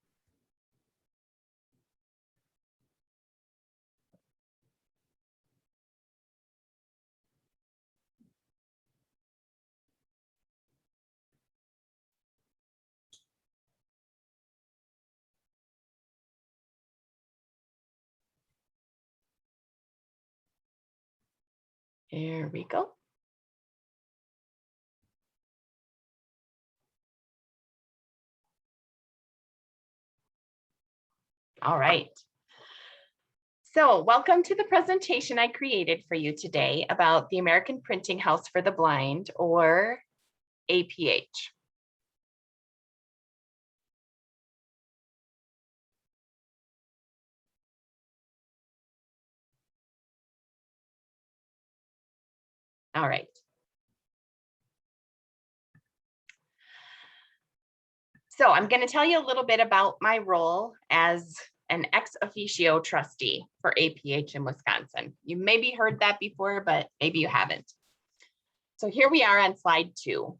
Here we go. All right. So welcome to the presentation I created for you today about the American Printing House for the Blind, or APH. All right. So I'm going to tell you a little bit about my role as an ex officio trustee for APH in Wisconsin. You maybe heard that before, but maybe you haven't. So here we are on slide 2.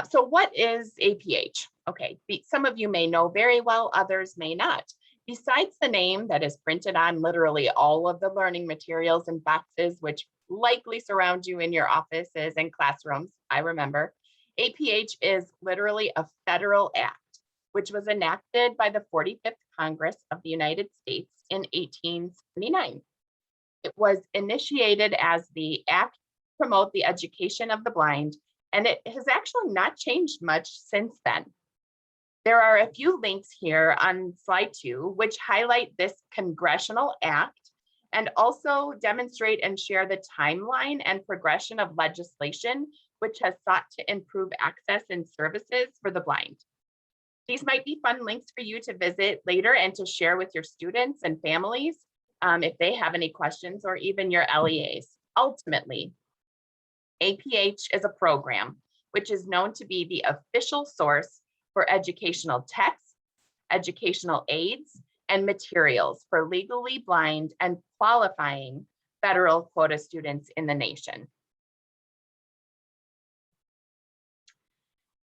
So what is APH? Okay, some of you may know very well, others may not. Besides the name that is printed on literally all of the learning materials and boxes, which likely surround you in your offices and classrooms, I remember, APH is literally a federal act, which was enacted by the 45th Congress of the United States in 1879. It was initiated as the act to promote the education of the blind, and it has actually not changed much since then. There are a few links here on slide 2, which highlight this congressional act and also demonstrate and share the timeline and progression of legislation, which has sought to improve access and services for the blind. These might be fun links for you to visit later and to share with your students and families if they have any questions, or even your LEAs. Ultimately, APH is a program which is known to be the official source for educational texts, educational aids, and materials for legally blind and qualifying federal quota students in the nation.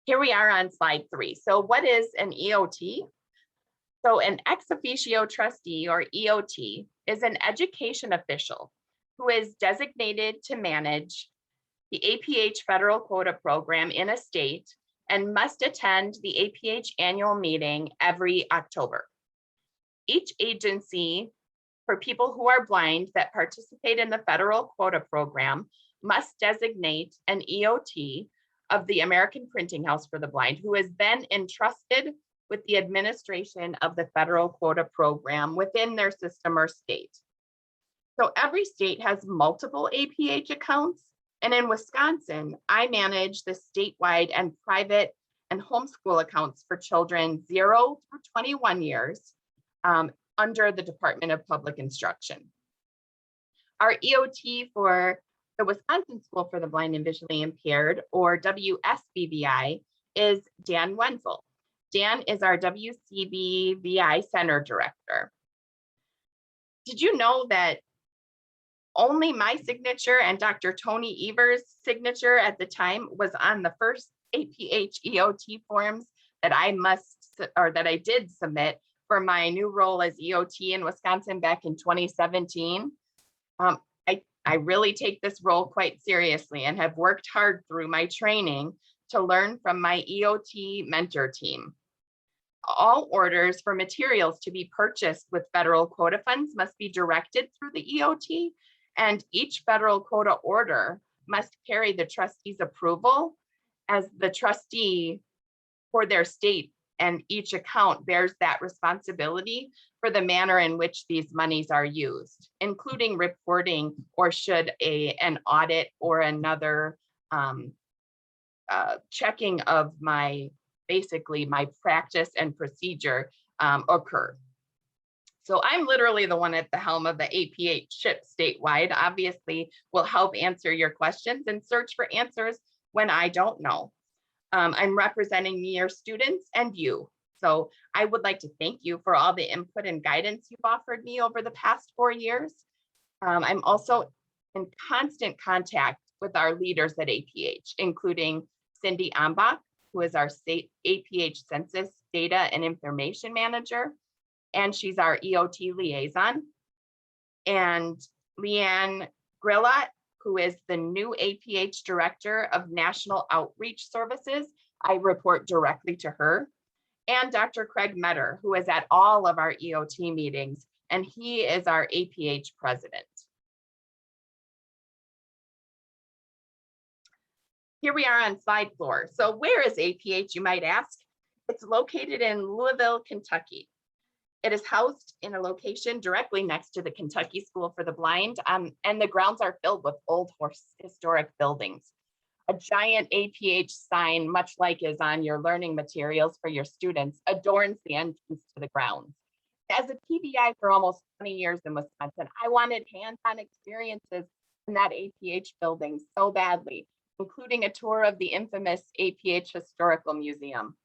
Here we are on slide 3. So what is an EOT? So an ex officio trustee, or EOT, is an education official who is designated to manage the APH federal quota program in a state and must attend the APH annual meeting every October. Each agency for people who are blind that participate in the federal quota program must designate an EOT of the American Printing House for the Blind, who is then entrusted with the administration of the federal quota program within their system or state. So every state has multiple APH accounts, and in Wisconsin, I manage the statewide and private and homeschool accounts for children 0 through 21 years under the Department of Public Instruction. Our EOT for the Wisconsin School for the Blind and Visually Impaired, or WCBVI, is Dan Wenzel. Dan is our WCBVI Center Director. Did you know that only my signature and Dr. Tony Evers' signature at the time was on the first APH EOT forms that I did submit for my new role as EOT in Wisconsin back in 2017? I really take this role quite seriously and have worked hard through my training to learn from my EOT mentor team. All orders for materials to be purchased with federal quota funds must be directed through the EOT, and each federal quota order must carry the trustee's approval, as the trustee for their state and each account bears that responsibility for the manner in which these monies are used, including reporting, or should an audit or another checking of basically my practice and procedure occur. So I'm literally the one at the helm of the APH ship statewide. Obviously, will help answer your questions and search for answers when I don't know. I'm representing your students and you. So I would like to thank you for all the input and guidance you've offered me over the past 4 years. I'm also in constant contact with our leaders at APH, including Cindy Ambach, who is our state APH Census Data and Information Manager, and she's our EOT liaison. And Leanne Grillat, who is the new APH Director of National Outreach Services. I report directly to her. And Dr. Craig Metter, who is at all of our EOT meetings, and he is our APH President. Here we are on slide 4. So where is APH, you might ask? It's located in Louisville, Kentucky. It is housed in a location directly next to the Kentucky School for the Blind, and the grounds are filled with old historic buildings. A giant APH sign, much like is on your learning materials for your students, adorns the entrance to the grounds. As a TBI for almost 20 years in Wisconsin, I wanted hands-on experiences in that APH building so badly, including a tour of the infamous APH Historical Museum.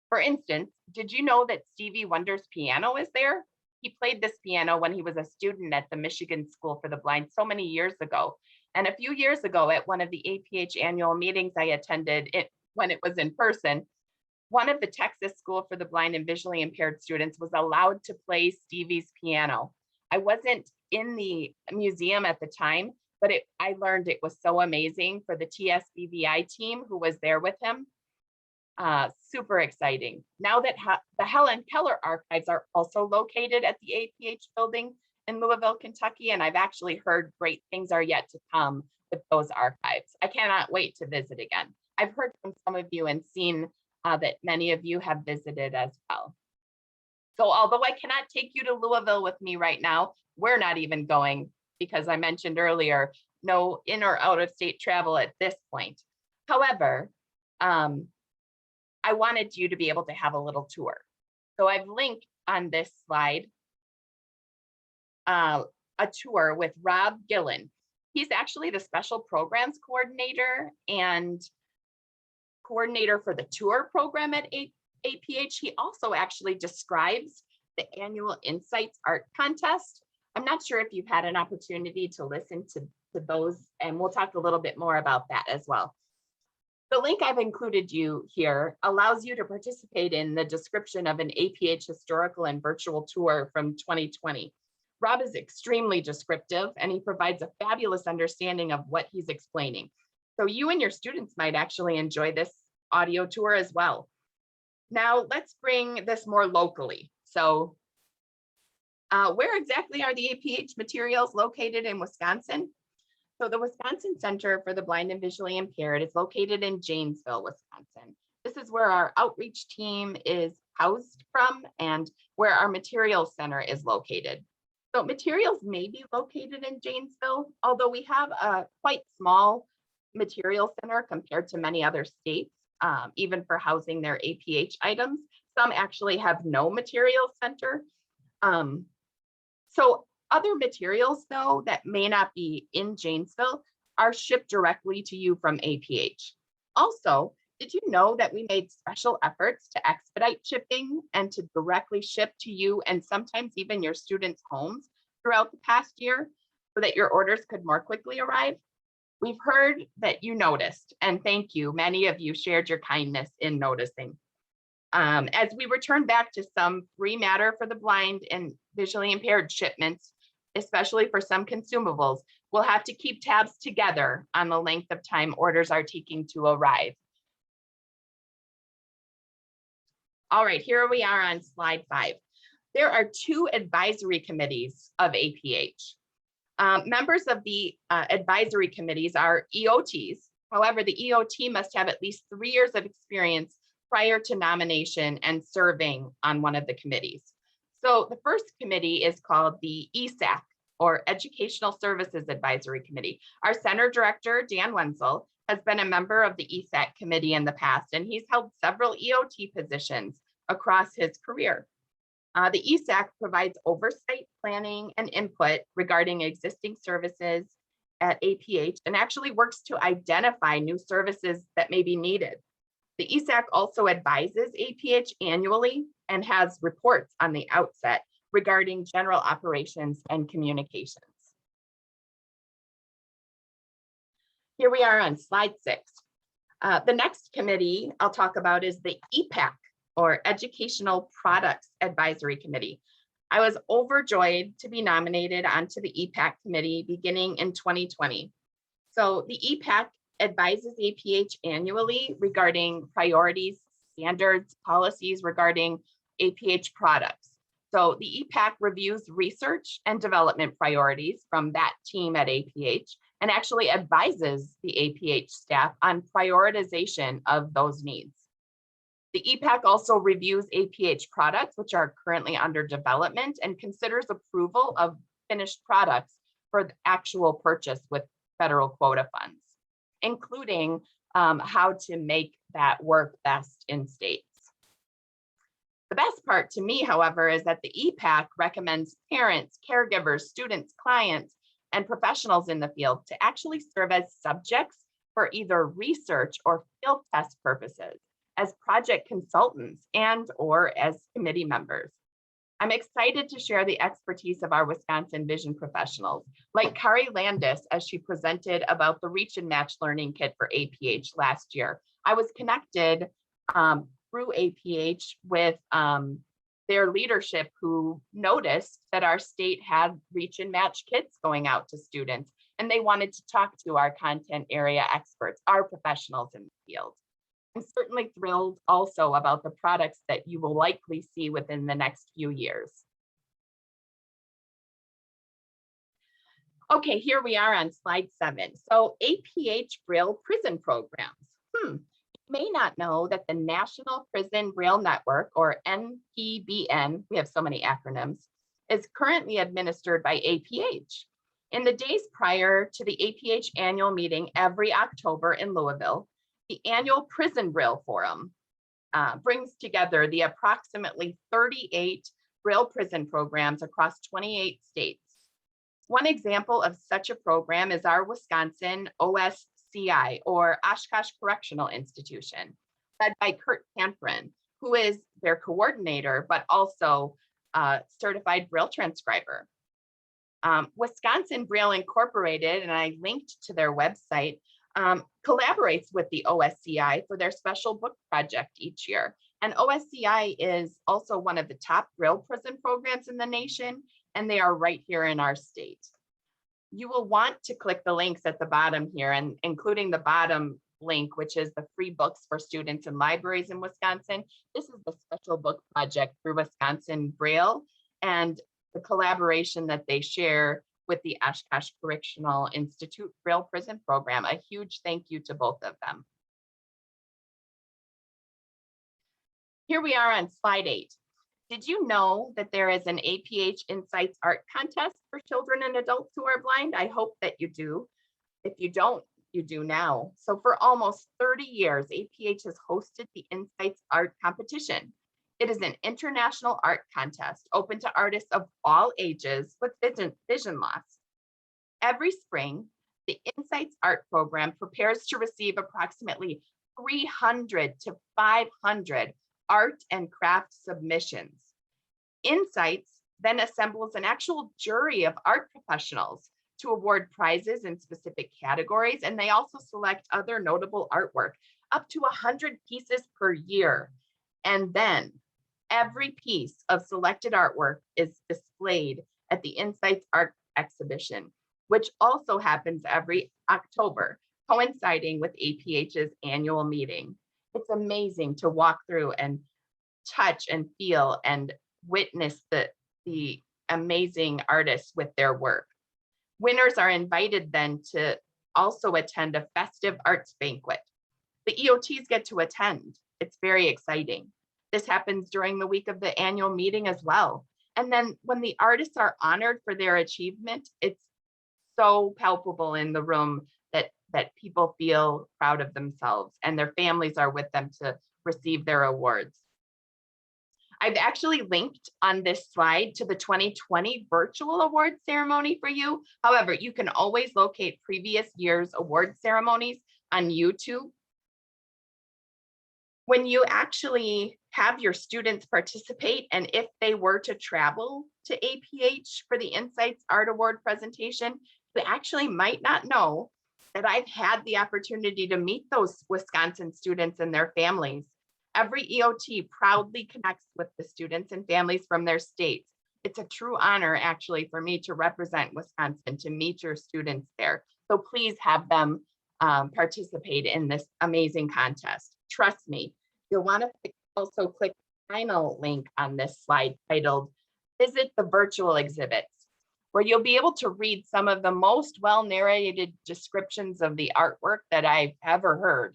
For instance, did you know that Stevie Wonder's piano is there? He played this piano when he was a student at the Michigan School for the Blind so many years ago. And a few years ago at one of the APH annual meetings I attended when it was in person, one of the Texas School for the Blind and Visually Impaired students was allowed to play Stevie's piano. I wasn't in the museum at the time, but I learned it was so amazing for the TSBVI team who was there with him. Super exciting. Now that the Helen Keller archives are also located at the APH building in Louisville, Kentucky, and I've actually heard great things are yet to come with those archives. I cannot wait to visit again. I've heard from some of you and seen that many of you have visited as well. So although I cannot take you to Louisville with me right now, we're not even going because I mentioned earlier, no in or out of state travel at this point. However, I wanted you to be able to have a little tour. So I've linked on this slide a tour with Rob Gillen. He's actually the special programs coordinator and coordinator for the tour program at APH. He also actually describes the annual Insights Art Contest. I'm not sure if you've had an opportunity to listen to those, and we'll talk a little bit more about that as well. The link I've included you here allows you to participate in the description of an APH historical and virtual tour from 2020. Rob is extremely descriptive and he provides a fabulous understanding of what he's explaining. So you and your students might actually enjoy this audio tour as well. Now let's bring this more locally. So where exactly are the APH materials located in Wisconsin? So the Wisconsin Center for the Blind and Visually Impaired is located in Janesville, Wisconsin. This is where our outreach team is housed from and where our materials center is located. So materials may be located in Janesville, although we have a quite small material center compared to many other states, even for housing their APH items. Some actually have no material center. So other materials, though, that may not be in Janesville are shipped directly to you from APH. Also, did you know that we made special efforts to expedite shipping and to directly ship to you and sometimes even your students' homes throughout the past year so that your orders could more quickly arrive? We've heard that you noticed, and thank you. Many of you shared your kindness in noticing. As we return back to some free matter for the blind and visually impaired shipments, especially for some consumables, we'll have to keep tabs together on the length of time orders are taking to arrive. All right, here we are on slide 5. There are 2 advisory committees of APH. Members of the advisory committees are EOTs. However, the EOT must have at least 3 years of experience prior to nomination and serving on one of the committees. So the first committee is called the ESAC, or Educational Services Advisory Committee. Our center director, Dan Wenzel, has been a member of the ESAC committee in the past, and he's held several EOT positions across his career. The ESAC provides oversight, planning, and input regarding existing services at APH and actually works to identify new services that may be needed. The ESAC also advises APH annually and has reports on the outset regarding general operations and communications. Here we are on slide 6. The next committee I'll talk about is the EPAC, or Educational Products Advisory Committee. I was overjoyed to be nominated onto the EPAC committee beginning in 2020. So the EPAC advises APH annually regarding priorities, standards, policies regarding APH products. So the EPAC reviews research and development priorities from that team at APH and actually advises the APH staff on prioritization of those needs. The EPAC also reviews APH products which are currently under development and considers approval of finished products for the actual purchase with federal quota funds, including how to make that work best in states. The best part to me, however, is that the EPAC recommends parents, caregivers, students, clients, and professionals in the field to actually serve as subjects for either research or field test purposes, as project consultants and or as committee members. I'm excited to share the expertise of our Wisconsin vision professionals, like Kari Landis, as she presented about the Reach and Match Learning Kit for APH last year. I was connected through APH with their leadership, who noticed that our state had Reach and Match kits going out to students, and they wanted to talk to our content area experts, our professionals in the field. I'm certainly thrilled also about the products that you will likely see within the next few years. Okay, here we are on slide 7. So APH Braille prison programs. You may not know that the National Prison Braille Network, or NPBN, we have so many acronyms, is currently administered by APH. In the days prior to the APH annual meeting every October in Louisville, the annual Prison Braille Forum brings together the approximately 38 Braille prison programs across 28 states. One example of such a program is our Wisconsin OSCI, or Oshkosh Correctional Institution, led by Kurt Camprin, who is their coordinator, but also a certified Braille transcriber. Wisconsin Braille Incorporated, and I linked to their website, collaborates with the OSCI for their special book project each year. And OSCI is also one of the top Braille prison programs in the nation, and they are right here in our state. You will want to click the links at the bottom here, and including the bottom link, which is the free books for students and libraries in Wisconsin. This is the special book project through Wisconsin Braille and the collaboration that they share with the Oshkosh Correctional Institute Braille Prison Program. A huge thank you to both of them. Here we are on slide 8. Did you know that there is an APH Insights Art Contest for children and adults who are blind? I hope that you do. If you don't, you do now. So for almost 30 years, APH has hosted the Insights Art Competition. It is an international art contest open to artists of all ages with vision loss. Every spring, the Insights Art Program prepares to receive approximately 300 to 500 art and craft submissions. Insights then assembles an actual jury of art professionals to award prizes in specific categories, and they also select other notable artwork, up to 100 pieces per year. And then every piece of selected artwork is displayed at the Insights Art Exhibition, which also happens every October, coinciding with APH's annual meeting. It's amazing to walk through and touch and feel and witness the amazing artists with their work. Winners are invited then to also attend a festive arts banquet. The EOTs get to attend. It's very exciting. This happens during the week of the annual meeting as well. And then when the artists are honored for their achievement, it's so palpable in the room that people feel proud of themselves, and their families are with them to receive their awards. I've actually linked on this slide to the 2020 virtual award ceremony for you. However, you can always locate previous year's award ceremonies on YouTube. When you actually have your students participate, and if they were to travel to APH for the Insights Art Award presentation, you actually might not know that I've had the opportunity to meet those Wisconsin students and their families. Every EOT proudly connects with the students and families from their states. It's a true honor actually for me to represent Wisconsin, to meet your students there. So please have them participate in this amazing contest. Trust me, you'll want to also click the final link on this slide titled Visit the Virtual Exhibits, where you'll be able to read some of the most well-narrated descriptions of the artwork that I've ever heard.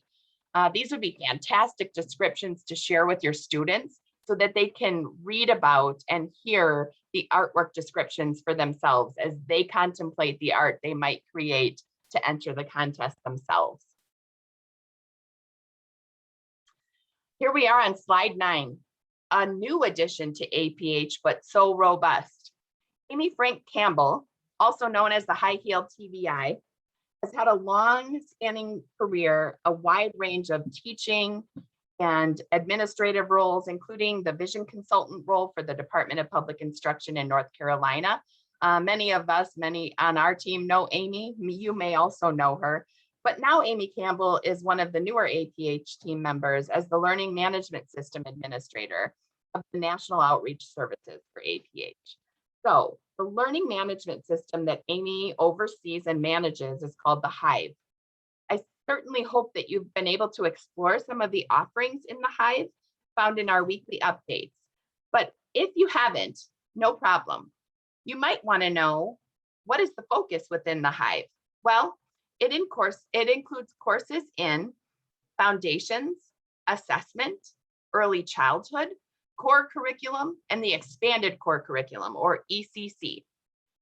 These would be fantastic descriptions to share with your students so that they can read about and hear the artwork descriptions for themselves as they contemplate the art they might create to enter the contest themselves. Here we are on slide 9, a new addition to APH, but so robust. Amy Frank Campbell, also known as the High Heel TVI, has had a long-spanning career, a wide range of teaching and administrative roles, including the vision consultant role for the Department of Public Instruction in North Carolina. Many of us, many on our team know Amy. You may also know her. But now Amy Campbell is one of the newer APH team members as the Learning Management System Administrator of the National Outreach Services for APH. So the learning management system that Amy oversees and manages is called the Hive. I certainly hope that you've been able to explore some of the offerings in the Hive found in our weekly updates. But if you haven't, no problem. You might want to know, what is the focus within the Hive? Well, it includes courses in foundations, assessment, early childhood, core curriculum, and the expanded core curriculum, or ECC.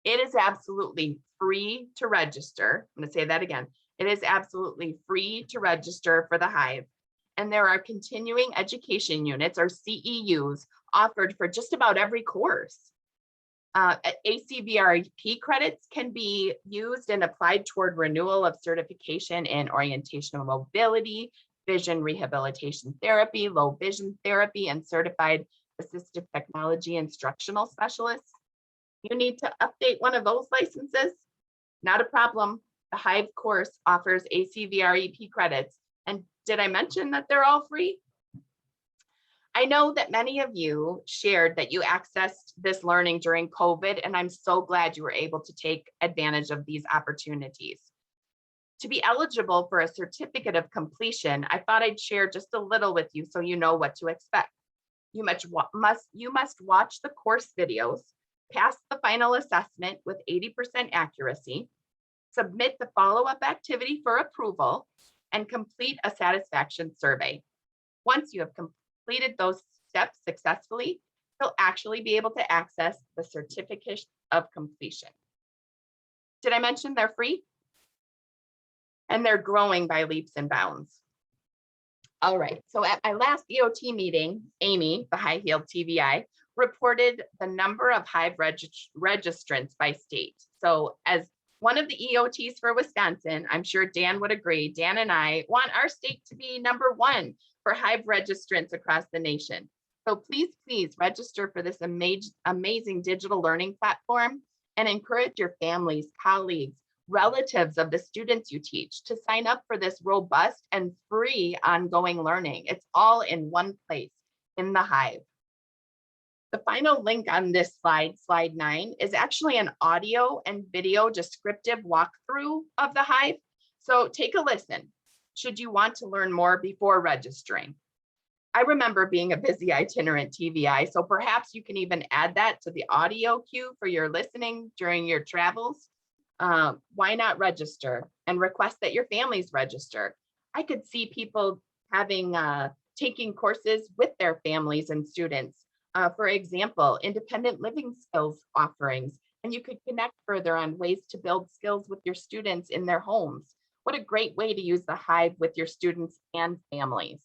It is absolutely free to register. I'm going to say that again. It is absolutely free to register for the Hive. And there are continuing education units, or CEUs, offered for just about every course. ACVRP credits can be used and applied toward renewal of certification in orientational mobility, vision rehabilitation therapy, low vision therapy, and certified assistive technology instructional specialists. You need to update one of those licenses? Not a problem. The Hive course offers ACVREP credits. And did I mention that they're all free? I know that many of you shared that you accessed this learning during COVID, and I'm so glad you were able to take advantage of these opportunities. To be eligible for a certificate of completion, I thought I'd share just a little with you so you know what to expect. You must watch the course videos, pass the final assessment with 80% accuracy, submit the follow-up activity for approval, and complete a satisfaction survey. Once you have completed those steps successfully, you'll actually be able to access the certificate of completion. Did I mention they're free? And they're growing by leaps and bounds. All right, so at my last EOT meeting, Amy, the High Heel TVI, reported the number of Hive registrants by state. So as one of the EOTs for Wisconsin, I'm sure Dan would agree, Dan and I want our state to be #1 for Hive registrants across the nation. So please, please register for this amazing digital learning platform and encourage your families, colleagues, relatives of the students you teach to sign up for this robust and free ongoing learning. It's all in one place in the Hive. The final link on this slide, slide 9, is actually an audio and video descriptive walkthrough of the Hive. So take a listen, should you want to learn more before registering. I remember being a busy itinerant TVI, so perhaps you can even add that to the audio cue for your listening during your travels. Why not register and request that your families register? I could see people having taking courses with their families and students. For example, independent living skills offerings, and you could connect further on ways to build skills with your students in their homes. What a great way to use the Hive with your students and families.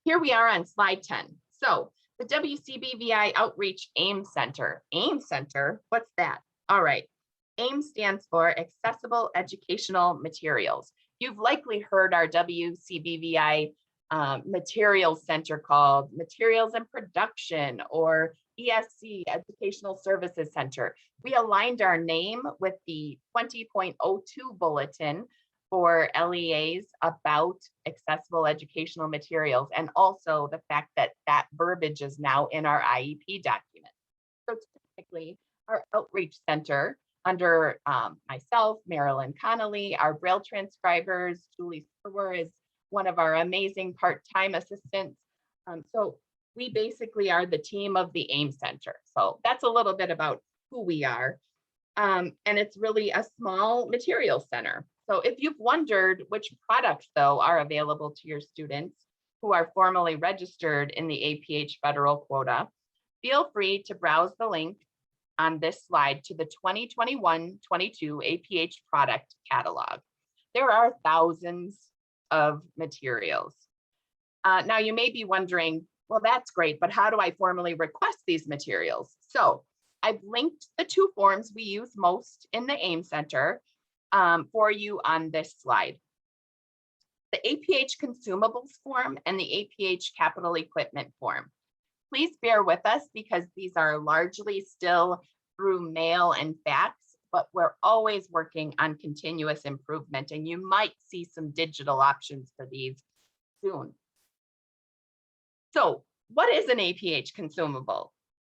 Here we are on slide 10. So the WCBVI Outreach AIM Center. AIM Center, what's that? All right. AIM stands for Accessible Educational Materials. You've likely heard our WCBVI Materials Center called Materials and Production, or ESC, Educational Services Center. We aligned our name with the 20.02 bulletin for LEAs about accessible educational materials, and also the fact that that verbiage is now in our IEP document. So typically, our outreach center under myself, Marilyn Connolly, our Braille transcribers, Julie Sperwer is one of our amazing part-time assistants. So we basically are the team of the AIM Center. So that's a little bit about who we are. And it's really a small material center. So if you've wondered which products, though, are available to your students who are formally registered in the APH federal quota, feel free to browse the link on this slide to the 2021-22 APH product catalog. There are thousands of materials. Now you may be wondering, well, that's great, but how do I formally request these materials? So I've linked the two forms we use most in the AIM Center for you on this slide. The APH consumables form and the APH capital equipment form. Please bear with us because these are largely still through mail and fax, but we're always working on continuous improvement, and you might see some digital options for these soon. So what is an APH consumable?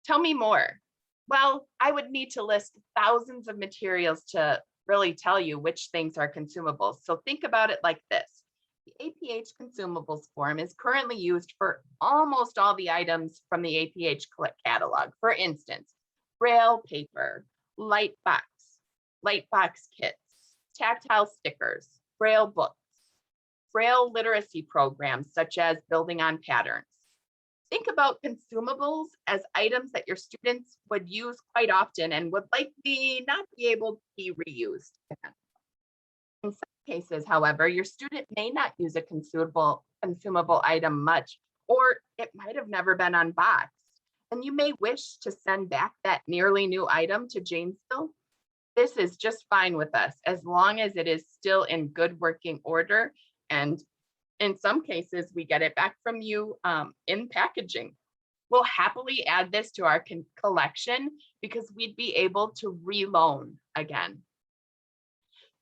Tell me more. Well, I would need to list thousands of materials to really tell you which things are consumables. So think about it like this. The APH consumables form is currently used for almost all the items from the APH catalog. For instance, Braille paper, light box kits, tactile stickers, Braille books, Braille literacy programs such as Building on Patterns. Think about consumables as items that your students would use quite often and would likely not be able to be reused. In some cases, however, your student may not use a consumable item much, or it might have never been unboxed. And you may wish to send back that nearly new item to Janesville. This is just fine with us, as long as it is still in good working order. And in some cases, we get it back from you in packaging. We'll happily add this to our collection because we'd be able to reloan again.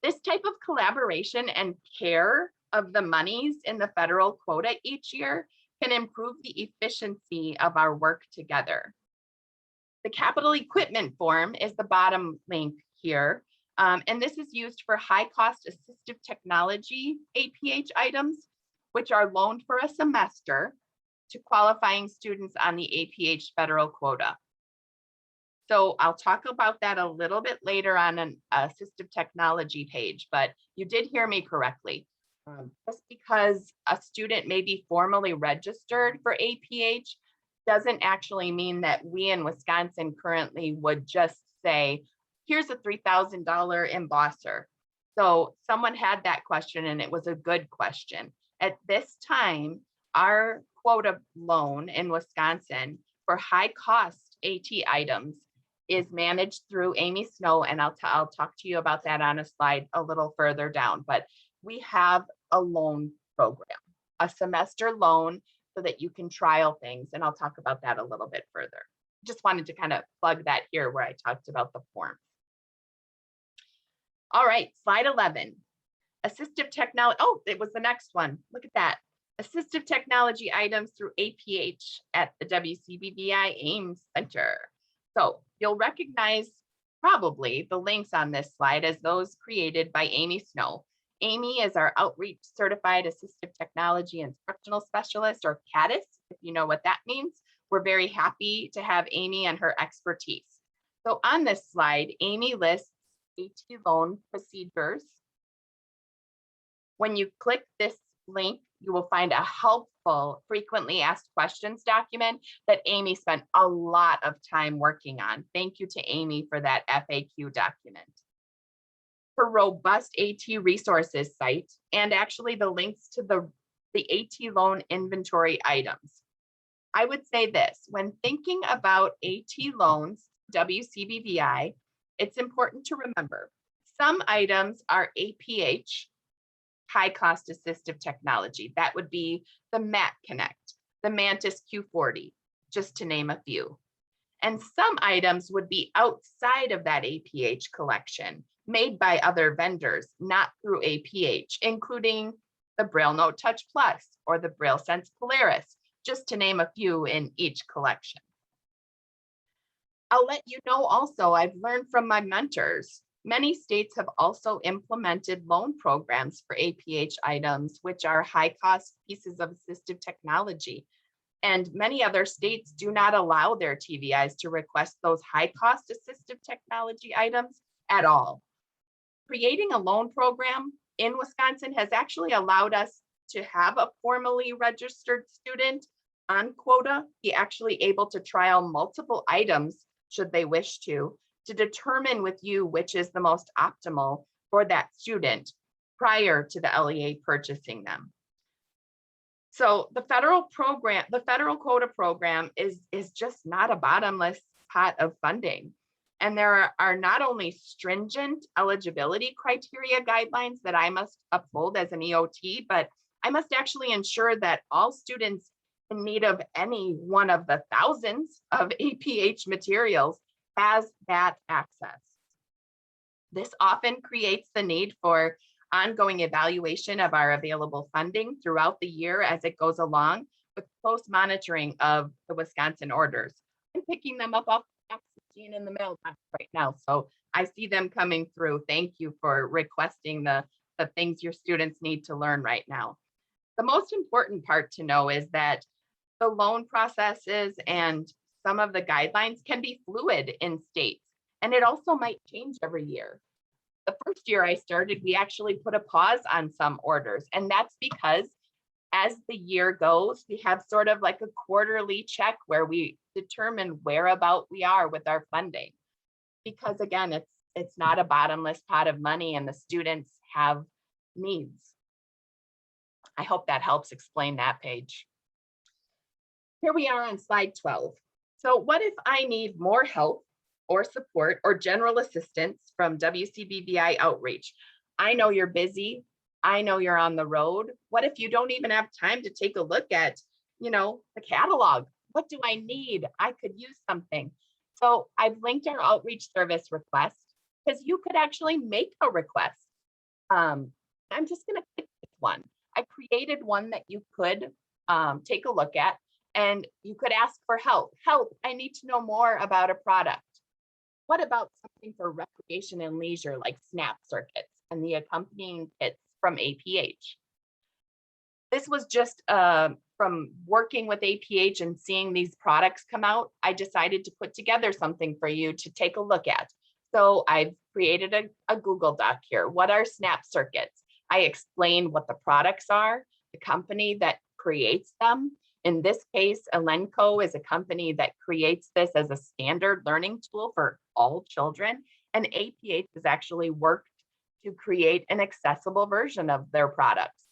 This type of collaboration and care of the monies in the federal quota each year can improve the efficiency of our work together. The capital equipment form is the bottom link here. And this is used for high-cost assistive technology APH items, which are loaned for a semester to qualifying students on the APH federal quota. So I'll talk about that a little bit later on an assistive technology page, but you did hear me correctly. Just because a student may be formally registered for APH doesn't actually mean that we in Wisconsin currently would just say, here's a $3,000 embosser. So someone had that question and it was a good question. At this time, our quota loan in Wisconsin for high cost AT items is managed through Amy Snow, and I'll talk to you about that on a slide a little further down. But we have a loan program, a semester loan, so that you can trial things, and I'll talk about that a little bit further. Just wanted to kind of plug that here where I talked about the form. All right, slide 11. Assistive technology. Oh, it was the next one. Look at that. Assistive technology items through APH at the WCBVI AIM Center. So you'll recognize probably the links on this slide as those created by Amy Snow. Amy is our Outreach Certified Assistive Technology Instructional Specialist, or CADIS, if you know what that means. We're very happy to have Amy and her expertise. So on this slide, Amy lists AT loan procedures. When you click this link, you will find a helpful frequently asked questions document that Amy spent a lot of time working on. Thank you to Amy for that FAQ document. Her robust AT resources site, and actually the links to the the AT loan inventory items. I would say this, when thinking about AT loans, WCBVI, it's important to remember some items are APH, high cost assistive technology. That would be the MAT Connect, the Mantis Q40, just to name a few. And some items would be outside of that APH collection, made by other vendors, not through APH, including the Braille Note Touch Plus or the Braille Sense Polaris, just to name a few in each collection. I'll let you know also, I've learned from my mentors, many states have also implemented loan programs for APH items, which are high cost pieces of assistive technology. And many other states do not allow their TVIs to request those high cost assistive technology items at all. Creating a loan program in Wisconsin has actually allowed us to have a formally registered student on quota be actually able to trial multiple items should they wish to determine with you which is the most optimal for that student prior to the LEA purchasing them. So the federal program, the federal quota program is just not a bottomless pot of funding. And there are not only stringent eligibility criteria guidelines that I must uphold as an EOT, but I must actually ensure that all students in need of any one of the thousands of APH materials has that access. This often creates the need for ongoing evaluation of our available funding throughout the year as it goes along, with close monitoring of the Wisconsin orders. I'm picking them up off the machine in the mailbox right now, so I see them coming through. Thank you for requesting the things your students need to learn right now. The most important part to know is that the loan processes and some of the guidelines can be fluid in states, and it also might change every year. The first year I started, we actually put a pause on some orders, and that's because as the year goes, we have sort of like a quarterly check where we determine whereabout we are with our funding. Because again, it's not a bottomless pot of money and the students have needs. I hope that helps explain that page. Here we are on slide 12. So what if I need more help or support or general assistance from WCBVI outreach? I know you're busy. I know you're on the road. What if you don't even have time to take a look at, the catalog? What do I need? I could use something. So I've linked our outreach service request because you could actually make a request. I'm just going to pick this one. I created one that you could take a look at, and you could ask for help. Help, I need to know more about a product. What about something for recreation and leisure like snap circuits and the accompanying kits from APH? This was just from working with APH and seeing these products come out, I decided to put together something for you to take a look at. So I've created a Google Doc here. What are snap circuits? I explain what the products are, the company that creates them. In this case, Elenco is a company that creates this as a standard learning tool for all children. And APH has actually worked to create an accessible version of their products.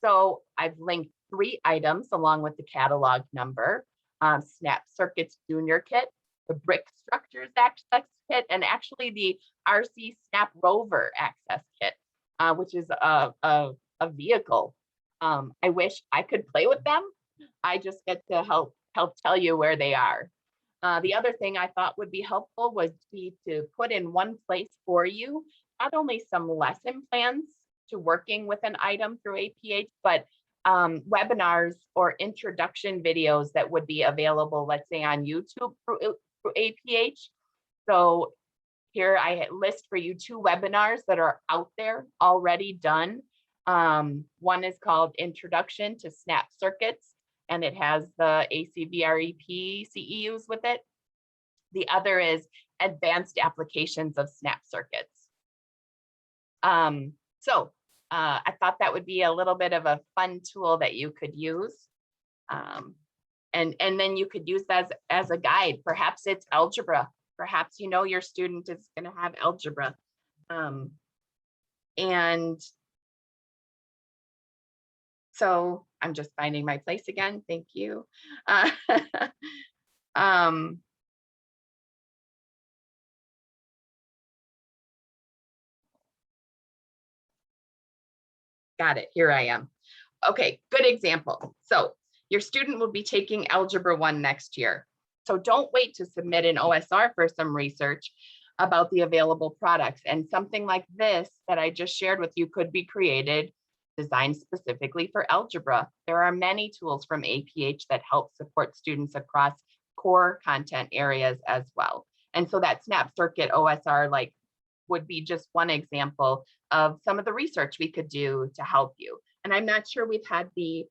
So I've linked 3 items along with the catalog number, Snap Circuits Junior Kit, the Brick Structures Access Kit, and actually the RC Snap Rover Access Kit, which is a vehicle. I wish I could play with them. I just get to help tell you where they are. The other thing I thought would be helpful would be to put in one place for you, not only some lesson plans to working with an item through APH, but webinars or introduction videos that would be available, let's say on YouTube through APH. So here I list for you 2 webinars that are out there already done. One is called Introduction to Snap Circuits, and it has the ACVREP CEUs with it. The other is Advanced Applications of Snap Circuits. I thought that would be a little bit of a fun tool that you could use. And then you could use that as a guide. Perhaps it's algebra. Perhaps your student is going to have algebra. And so I'm just finding my place again. Thank you. Um, got it. Here I am. Okay, good example. So your student will be taking Algebra 1 next year. So don't wait to submit an OSR for some research about the available products. And something like this that I just shared with you could be created, designed specifically for algebra. There are many tools from APH that help support students across core content areas as well. And so that Snap Circuit OSR like would be just one example of some of the research we could do to help you. And I'm not sure we've had the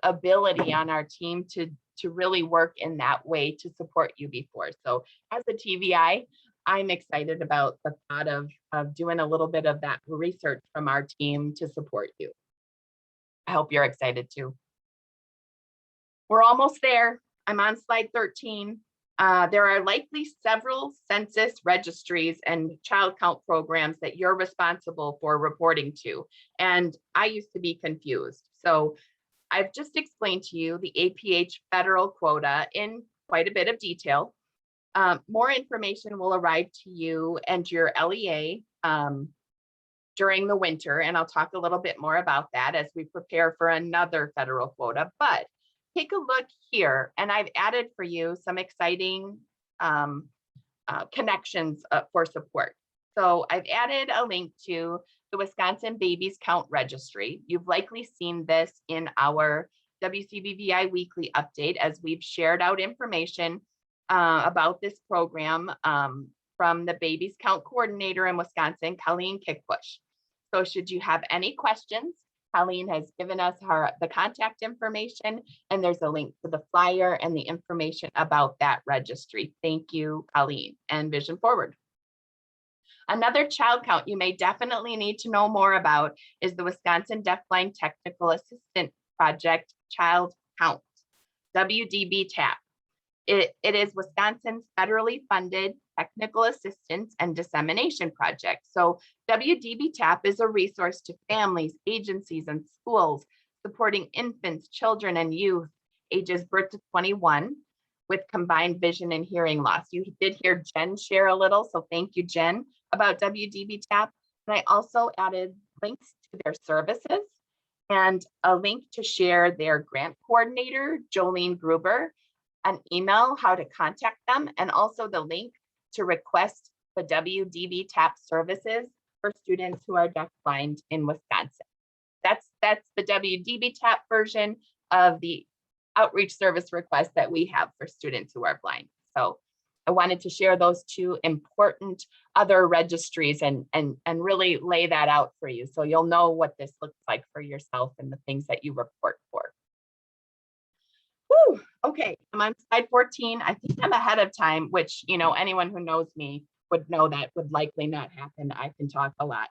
ability on our team to really work in that way to support you before. So as a TVI, I'm excited about the thought of doing a little bit of that research from our team to support you. I hope you're excited too. We're almost there. I'm on slide 13. There are likely several census registries and child count programs that you're responsible for reporting to. And I used to be confused. So I've just explained to you the APH federal quota in quite a bit of detail. More information will arrive to you and your LEA during the winter, and I'll talk a little bit more about that as we prepare for another federal quota. But take a look here, and I've added for you some exciting connections for support. So I've added a link to the Wisconsin Babies Count Registry. You've likely seen this in our WCBVI weekly update as we've shared out information about this program from the Babies Count Coordinator in Wisconsin, Colleen Kickbush. So should you have any questions, Colleen has given us the contact information, and there's a link to the flyer and the information about that registry. Thank you, Colleen, and Vision Forward. Another child count you may definitely need to know more about is the Wisconsin Deafblind Technical Assistant Project Child Count, WDB-TAP. It is Wisconsin's federally funded technical assistance and dissemination project. So WDB-TAP is a resource to families, agencies, and schools supporting infants, children, and youth ages birth to 21 with combined vision and hearing loss. You did hear Jen share a little, so thank you, Jen, about WDB-TAP. And I also added links to their services and a link to share their grant coordinator, Jolene Gruber, an email, how to contact them, and also the link to request the WDB-TAP services for students who are deafblind in Wisconsin. That's the WDB-TAP version of the outreach service request that we have for students who are blind. So I wanted to share those two important other registries and really lay that out for you so you'll know what this looks like for yourself and the things that you report for. Whew, okay, I'm on slide 14. I think I'm ahead of time, which, you know, anyone who knows me would know that would likely not happen. I can talk a lot.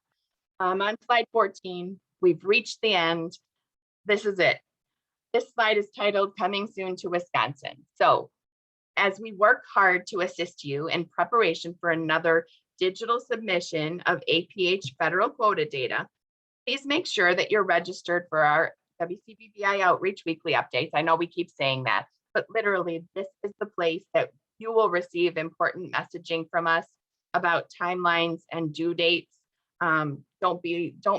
On slide 14, we've reached the end. This is it. This slide is titled Coming Soon to Wisconsin. So as we work hard to assist you in preparation for another digital submission of APH federal quota data, please make sure that you're registered for our WCBVI Outreach Weekly Updates. I know we keep saying that, but literally this is the place that you will receive important messaging from us about timelines and due dates. Don't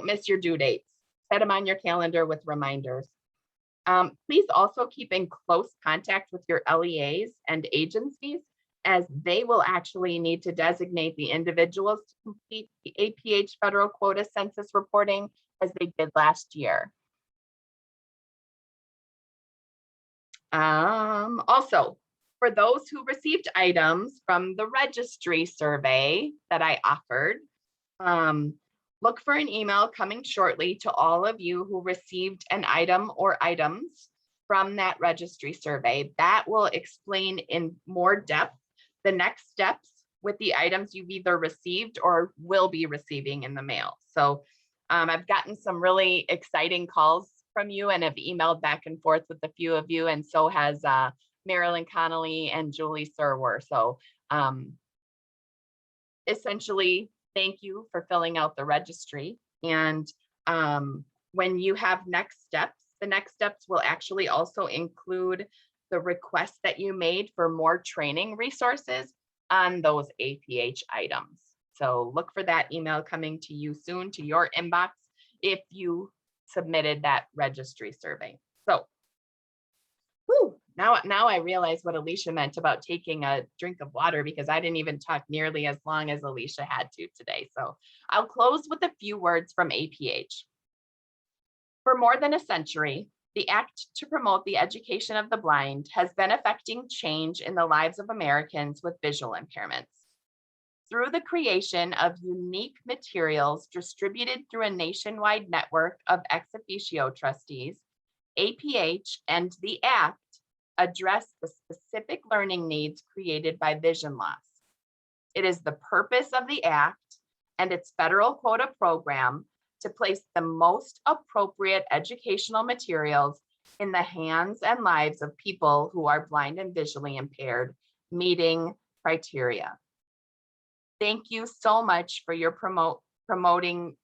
miss your due dates. Set them on your calendar with reminders. Please also keep in close contact with your LEAs and agencies, as they will actually need to designate the individuals to complete the APH federal quota census reporting as they did last year. Also, for those who received items from the registry survey that I offered, look for an email coming shortly to all of you who received an item or items from that registry survey. That will explain in more depth the next steps with the items you've either received or will be receiving in the mail. So I've gotten some really exciting calls from you and have emailed back and forth with a few of you, and so has Marilyn Connolly and Julie Serwer. So essentially, thank you for filling out the registry. And when you have next steps, the next steps will actually also include the request that you made for more training resources on those APH items. So look for that email coming to you soon to your inbox if you submitted that registry survey. So now I realize what Alicia meant about taking a drink of water, because I didn't even talk nearly as long as Alicia had to today. So I'll close with a few words from APH. For more than a century, the Act to Promote the Education of the Blind has been affecting change in the lives of Americans with visual impairments. Through the creation of unique materials distributed through a nationwide network of ex officio trustees, APH and the Act address the specific learning needs created by vision loss. It is the purpose of the Act and its federal quota program to place the most appropriate educational materials in the hands and lives of people who are blind and visually impaired, meeting criteria. Thank you so much for your promoting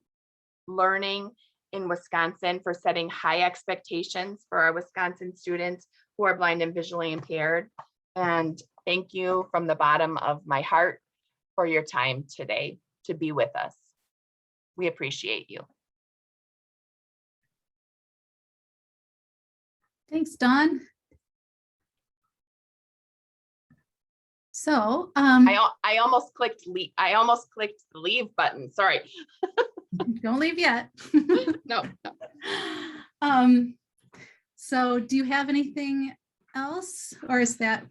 learning in Wisconsin, for setting high expectations for our Wisconsin students who are blind and visually impaired. And thank you from the bottom of my heart for your time today to be with us. We appreciate you. Thanks, Dawn. So I almost clicked leave. I almost clicked the leave button. Sorry. don't leave yet. No. So do you have anything else, or is that?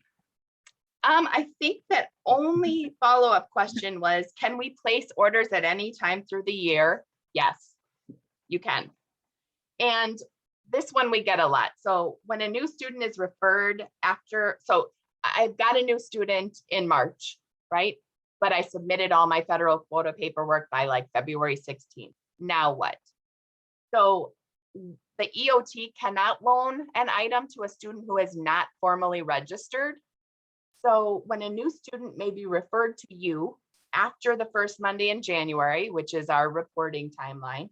I think that only follow-up question was, can we place orders at any time through the year? Yes, you can. And this one we get a lot. So when a new student is referred after, so I've got a new student in March, right? But I submitted all my federal quota paperwork by like February 16th. Now what? So the EOT cannot loan an item to a student who is not formally registered. So when a new student may be referred to you after the first Monday in January, which is our reporting timeline,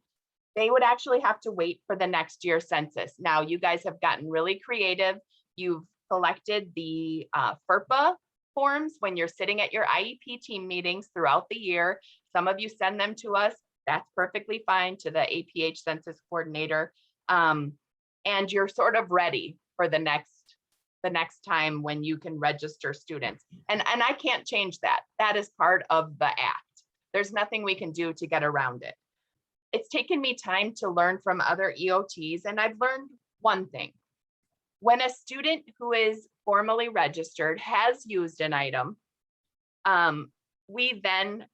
they would actually have to wait for the next year's census. Now, you guys have gotten really creative. You've collected the FERPA forms when you're sitting at your IEP team meetings throughout the year. Some of you send them to us. That's perfectly fine, to the APH census coordinator. And you're sort of ready for the next time when you can register students. And I can't change that. That is part of the Act. There's nothing we can do to get around it. It's taken me time to learn from other EOTs, and I've learned one thing. When a student who is formally registered has used an item, we then,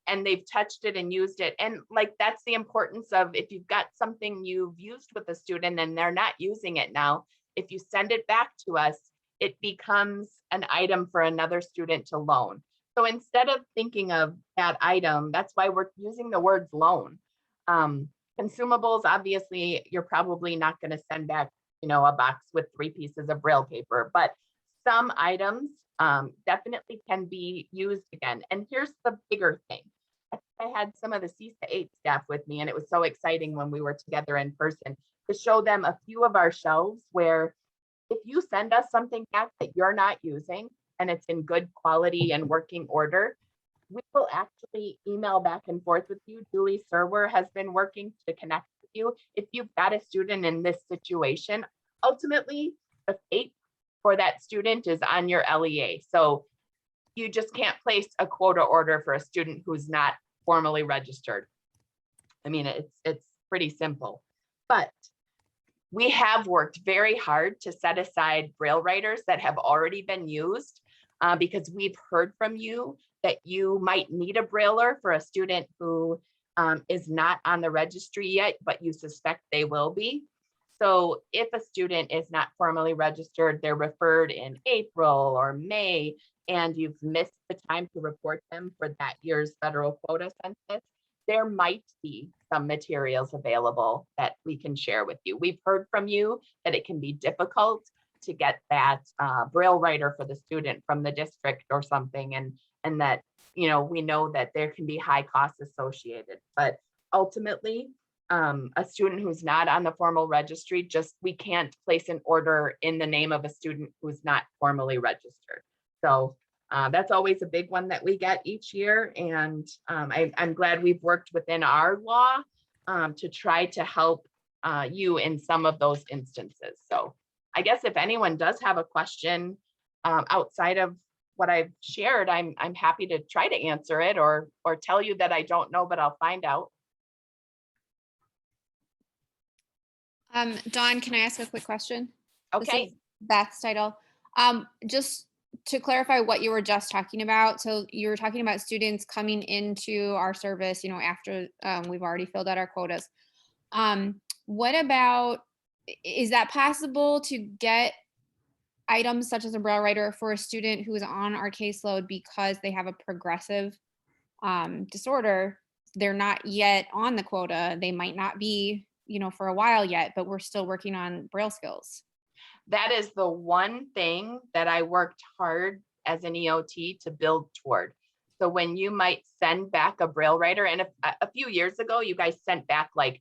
and they've touched it and used it. And like, that's the importance of, if you've got something you've used with a student and they're not using it now, if you send it back to us, it becomes an item for another student to loan. So instead of thinking of that item, that's why we're using the words loan. Consumables, obviously, you're probably not going to send back, a box with 3 pieces of Braille paper, but some items definitely can be used again. And here's the bigger thing. I had some of the CISA 8 staff with me, and it was so exciting when we were together in person to show them a few of our shelves where, if you send us something back that you're not using and it's in good quality and working order, we will actually email back and forth with you. Julie Serwer has been working to connect with you. If you've got a student in this situation, ultimately the fate for that student is on your LEA. So you just can't place a quota order for a student who's not formally registered. I mean, it's pretty simple, but we have worked very hard to set aside Braille writers that have already been used because we've heard from you that you might need a Brailler for a student who is not on the registry yet, but you suspect they will be. So if a student is not formally registered, they're referred in April or May, and you've missed the time to report them for that year's federal quota census, there might be some materials available that we can share with you. We've heard from you that it can be difficult to get that Braille writer for the student from the district or something, and that, we know that there can be high costs associated, but ultimately a student who's not on the formal registry, just we can't place an order in the name of a student who's not formally registered. So that's always a big one that we get each year. And I'm glad we've worked within our law to try to help you in some of those instances. So I guess if anyone does have a question outside of what I've shared, I'm happy to try to answer it or tell you that I don't know, but I'll find out. Dawn, can I ask a quick question? This Okay. is Beth's title. Just to clarify what you were just talking about. So you were talking about students coming into our service, you know, after we've already filled out our quotas. What about, is that possible to get items such as a braille writer for a student who is on our caseload because they have a progressive disorder? They're not yet on the quota. They might not be, you know, for a while yet, but we're still working on braille skills. That is the one thing that I worked hard as an EOT to build toward. So when you might send back a braille writer, and a few years ago, you guys sent back like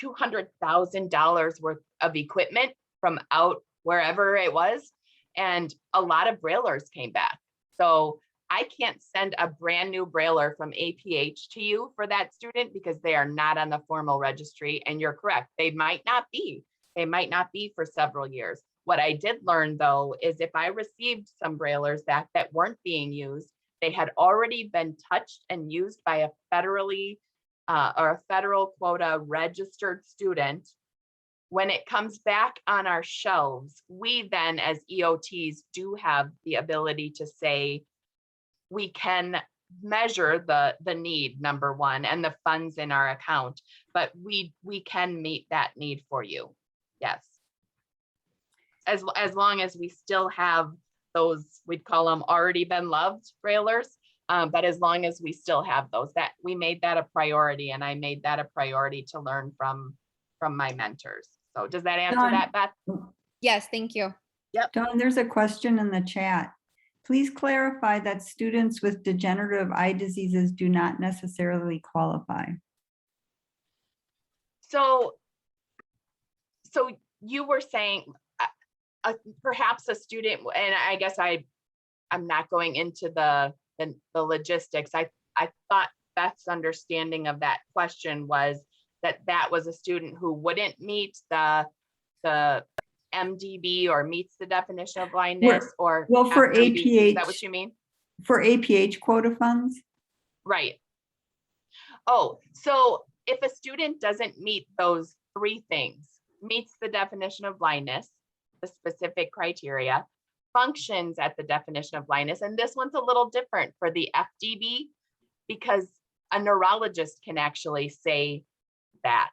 $200,000 worth of equipment from out wherever it was. And a lot of braillers came back. So I can't send a brand new brailer from APH to you for that student because they are not on the formal registry. And you're correct, they might not be. They might not be for several years. What I did learn though, is if I received some brailers back that weren't being used, they had already been touched and used by a federally or a federal quota registered student. When it comes back on our shelves, we then as EOTs do have the ability to say, we can measure the need, number one, and the funds in our account, but we can meet that need for you. Yes. As long as we still have those, we'd call them already been loved brailers. But as long as we still have those, that we made that a priority, and I made that a priority to learn from my mentors. So does that answer Dawn, that, Beth? Yes, thank you. Dawn, there's a question in the chat. Please clarify that students with degenerative eye diseases do not necessarily qualify. So you were saying perhaps a student, and I guess I'm not going into the logistics. I thought Beth's understanding of that question was that was a student who wouldn't meet the MDB or meets the definition of blindness, or well, for FDB. APH, Is that what you mean? For APH quota funds? Right. Oh, so if a student doesn't meet those three things, meets the definition of blindness, the specific criteria, functions at the definition of blindness, and this one's a little different for the FDB because a neurologist can actually say that.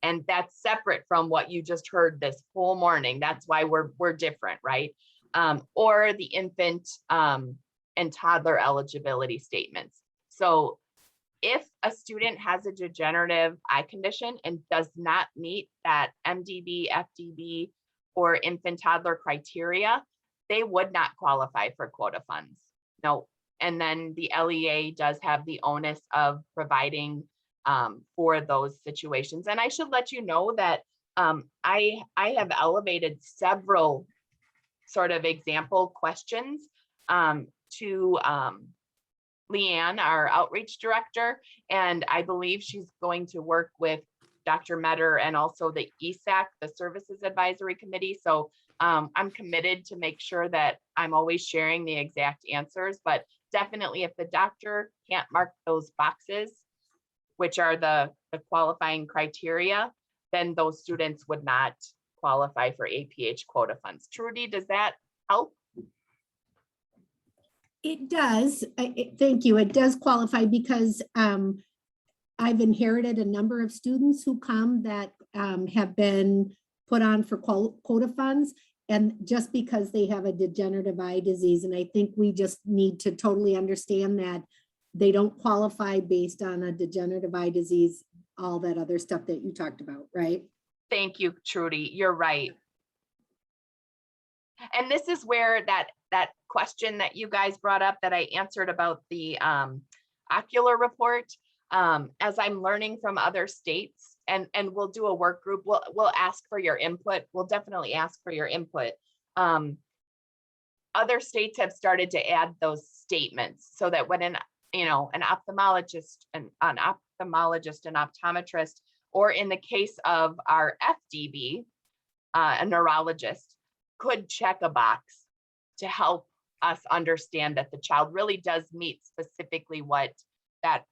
And that's separate from what you just heard this whole morning. That's why we're different, right? Or the infant and toddler eligibility statements. So if a student has a degenerative eye condition and does not meet that MDB, FDB, or infant toddler criteria, they would not qualify for quota funds. No. And then the LEA does have the onus of providing for those situations. And I should let you know that I have elevated several sort of example questions to Leanne, our outreach director, and I believe she's going to work with Dr. Metter and also the ESAC, the Services Advisory Committee. So I'm committed to make sure that I'm always sharing the exact answers, but definitely if the doctor can't mark those boxes, which are the qualifying criteria, then those students would not qualify for APH quota funds. Trudy, does that help? It does. Thank you. It does qualify because I've inherited a number of students who come that have been put on for quota funds, and just because they have a degenerative eye disease. And I think we just need to totally understand that they don't qualify based on a degenerative eye disease, all that other stuff that you talked about, right? Thank you, Trudy. You're right. And this is where that question that you guys brought up that I answered about the ocular report, as I'm learning from other states, and we'll do a work group, we'll ask for your input. We'll definitely ask for your input. Other states have started to add those statements so that when an ophthalmologist, an optometrist, or in the case of our FDB, a neurologist, could check a box to help us understand that the child really does meet specifically what that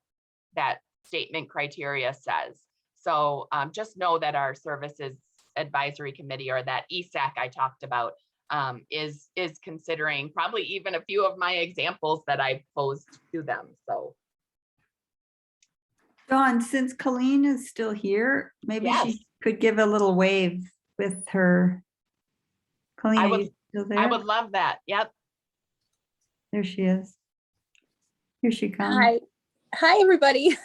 statement criteria says. So just know that our services advisory committee, or that ESAC I talked about, is considering probably even a few of my examples that I posed to them. So Dawn, since Colleen is still here, maybe yes, she could give a little wave with her. Colleen, are you still there? I would love that. Yep. There she is. Here she comes. Hi, everybody.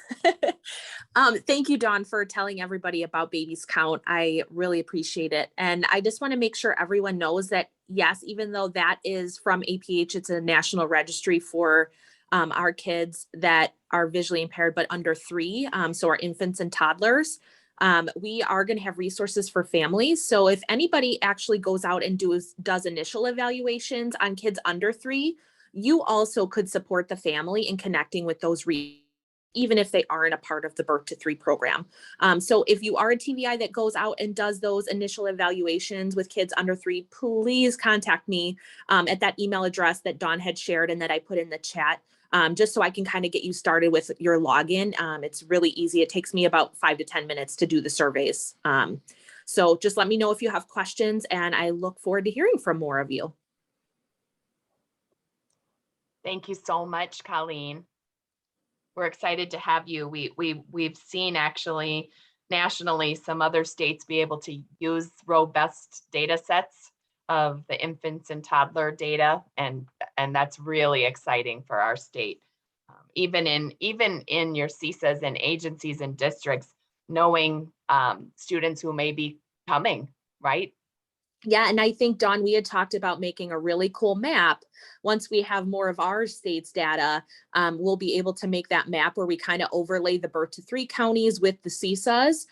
Thank you, Dawn, for telling everybody about Babies Count. I really appreciate it. And I just want to make sure everyone knows that, yes, even though that is from APH, it's a national registry for our kids that are visually impaired, but under 3, so our infants and toddlers. We are going to have resources for families. So if anybody actually goes out and does initial evaluations on kids under 3, you also could support the family in connecting with those even if they aren't a part of the Birth to 3 program. So if you are a TVI that goes out and does those initial evaluations with kids under 3, please contact me at that email address that Dawn had shared and that I put in the chat, just so I can kind of get you started with your login. It's really easy. It takes me about 5 to 10 minutes to do the surveys. So just let me know if you have questions, and I look forward to hearing from more of you. Thank you so much, Colleen. We're excited to have you. We've seen actually nationally some other states be able to use robust data sets of the infants and toddler data, and that's really exciting for our state. Even in your CISAs and agencies and districts, knowing students who may be coming, right? Yeah, and I think, Dawn, we had talked about making a really cool map. Once we have more of our state's data, we'll be able to make that map where we kind of overlay the Birth to 3 counties with the CISAs,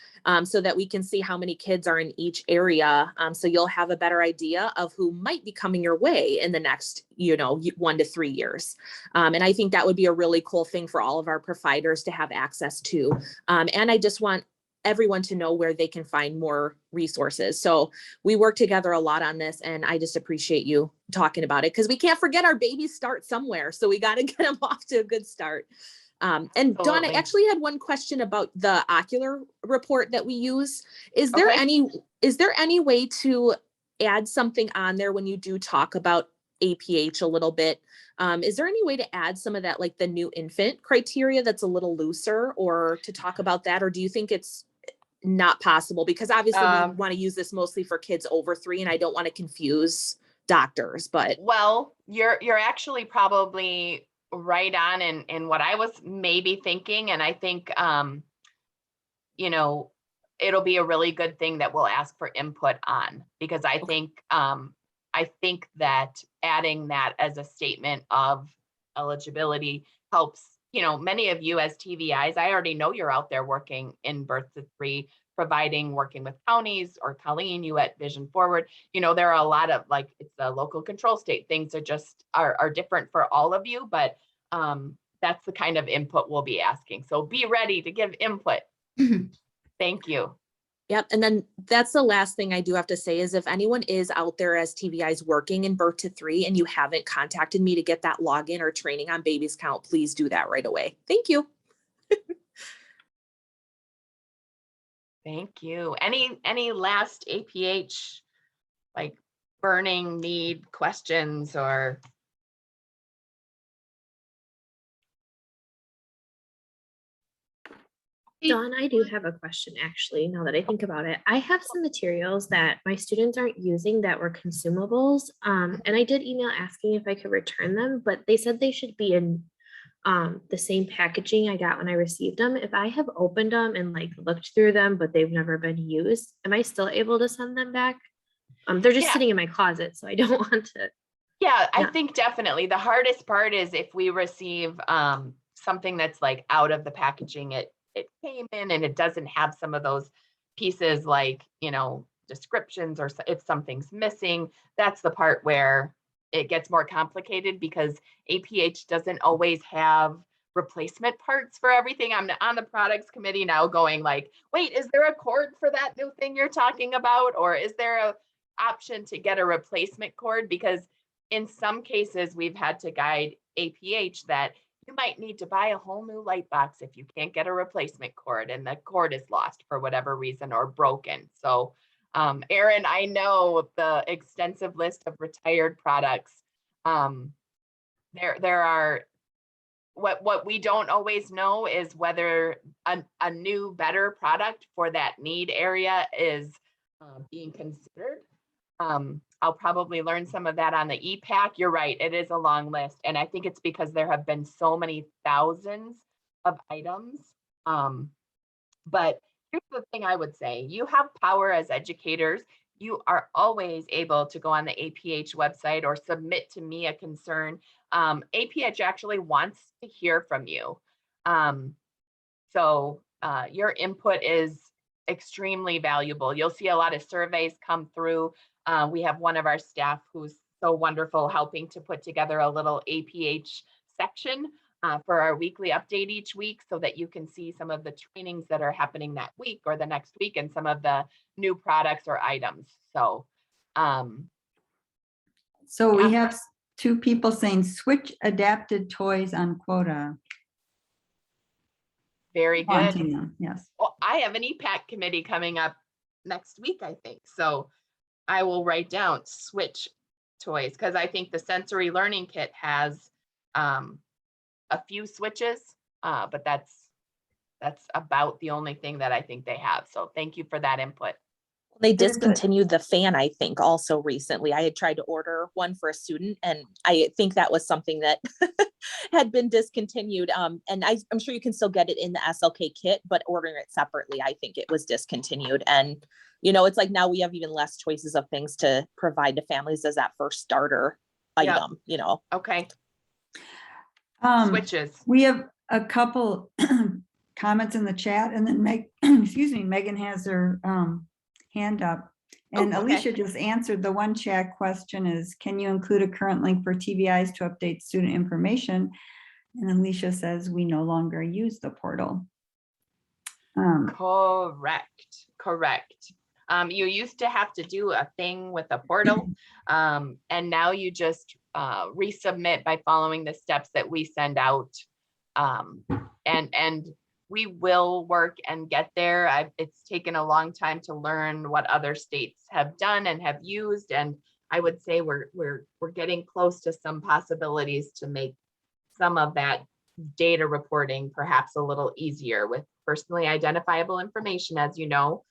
so that we can see how many kids are in each area. So you'll have a better idea of who might be coming your way in the next, 1 to 3 years. And I think that would be a really cool thing for all of our providers to have access to. And I just want everyone to know where they can find more resources. So we work together a lot on this, and I just appreciate you talking about it, because we can't forget our babies start somewhere. So we got to get them off to a good start. And Absolutely. Dawn, I actually had one question about the ocular report that we use. Is there any way to add something on there when you do talk about APH a little bit? Is there any way to add some of that, like the new infant criteria that's a little looser, or to talk about that? Or do you think it's not possible? Because obviously we want to use this mostly for kids over 3, and I don't want to confuse doctors, but. Well, you're actually probably right on in what I was maybe thinking. And I think, it'll be a really good thing that we'll ask for input on, because I think that adding that as a statement of eligibility helps, many of you as TVIs, I already know you're out there working in Birth to 3, working with counties, or Colleen, you at Vision Forward. There are a lot of, it's a local control state. Things are just are different for all of you, but that's the kind of input we'll be asking. So be ready to give input. Thank you. Yep. And then that's the last thing I do have to say is, if anyone is out there as TVIs working in Birth to 3 and you haven't contacted me to get that login or training on Babies Count, please do that right away. Thank you. Thank you. Any last APH burning need questions or? Dawn, I do have a question, actually, now that I think about it. I have some materials that my students aren't using that were consumables. And I did email asking if I could return them, but they said they should be in the same packaging I got when I received them. If I have opened them and looked through them, but they've never been used, am I still able to send them back? They're just sitting in my closet, so I don't want to. Yeah, I think definitely the hardest part is if we receive something that's like out of the packaging it came in, and it doesn't have some of those pieces like, descriptions, or if something's missing, that's the part where it gets more complicated, because APH doesn't always have replacement parts for everything. I'm on the products committee now going like, wait, is there a cord for that new thing you're talking about? Or is there a option to get a replacement cord? Because in some cases we've had to guide APH that you might need to buy a whole new light box if you can't get a replacement cord and the cord is lost for whatever reason or broken. So Erin, I know the extensive list of retired products. There are, what we don't always know is whether a new, better product for that need area is being considered. I'll probably learn some of that on the EPAC. You're right, it is a long list. And I think it's because there have been so many thousands of items. But here's the thing I would say, you have power as educators. You are always able to go on the APH website or submit to me a concern. APH actually wants to hear from you. So your input is extremely valuable. You'll see a lot of surveys come through. We have one of our staff who's so wonderful helping to put together a little APH section for our weekly update each week, so that you can see some of the trainings that are happening that week or the next week and some of the new products or items. So, so we have two people saying switch adapted toys on quota. Very Wanting good. them, yes. Well, I have an EPAC committee coming up next week, I think. So I will write down switch toys, because I think the sensory learning kit has a few switches, but that's about the only thing that I think they have. So thank you for that input. They discontinued the fan, I think, also recently. I had tried to order one for a student, and I think that was something that had been discontinued. And I'm sure you can still get it in the SLK kit, but ordering it separately, I think it was discontinued. And, it's like now we have even less choices of things to provide to families as that first starter item, Okay. Switches. We have a couple comments in the chat, and then Megan has her hand up. And okay. Alicia just answered the one chat question is, can you include a current link for TVIs to update student information? And Alicia says, we no longer use the portal. Correct. You used to have to do a thing with a portal, and now you just resubmit by following the steps that we send out. And we will work and get there. It's taken a long time to learn what other states have done and have used. And I would say we're getting close to some possibilities to make some of that data reporting perhaps a little easier with personally identifiable information. As you know,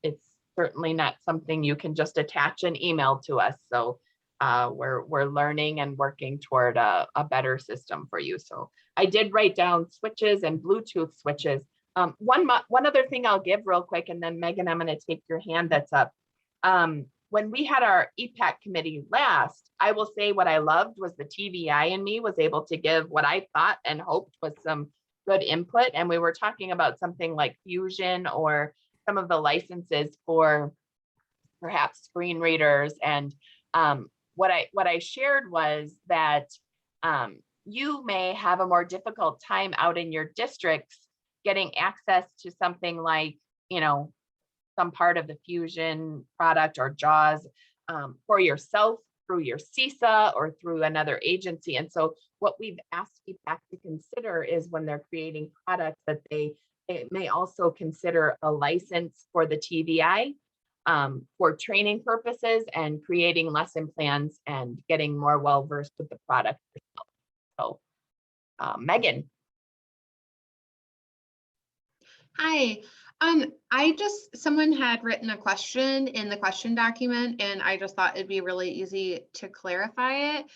it's certainly not something you can just attach an email to us. So we're learning and working toward a better system for you. So I did write down switches and Bluetooth switches. One other thing I'll give real quick, and then Megan, I'm going to take your hand that's up. When we had our EPAC committee last, I will say what I loved was the TVI in me was able to give what I thought and hoped was some good input. And we were talking about something like Fusion or some of the licenses for perhaps screen readers. And what I shared was that you may have a more difficult time out in your districts getting access to something like, some part of the Fusion product or JAWS for yourself through your CISA or through another agency. And so what we've asked EPAC to consider is when they're creating products that they may also consider a license for the TVI for training purposes and creating lesson plans and getting more well-versed with the product yourself. So Megan. Hi. Someone had written a question in the question document, and I just thought it'd be really easy to clarify it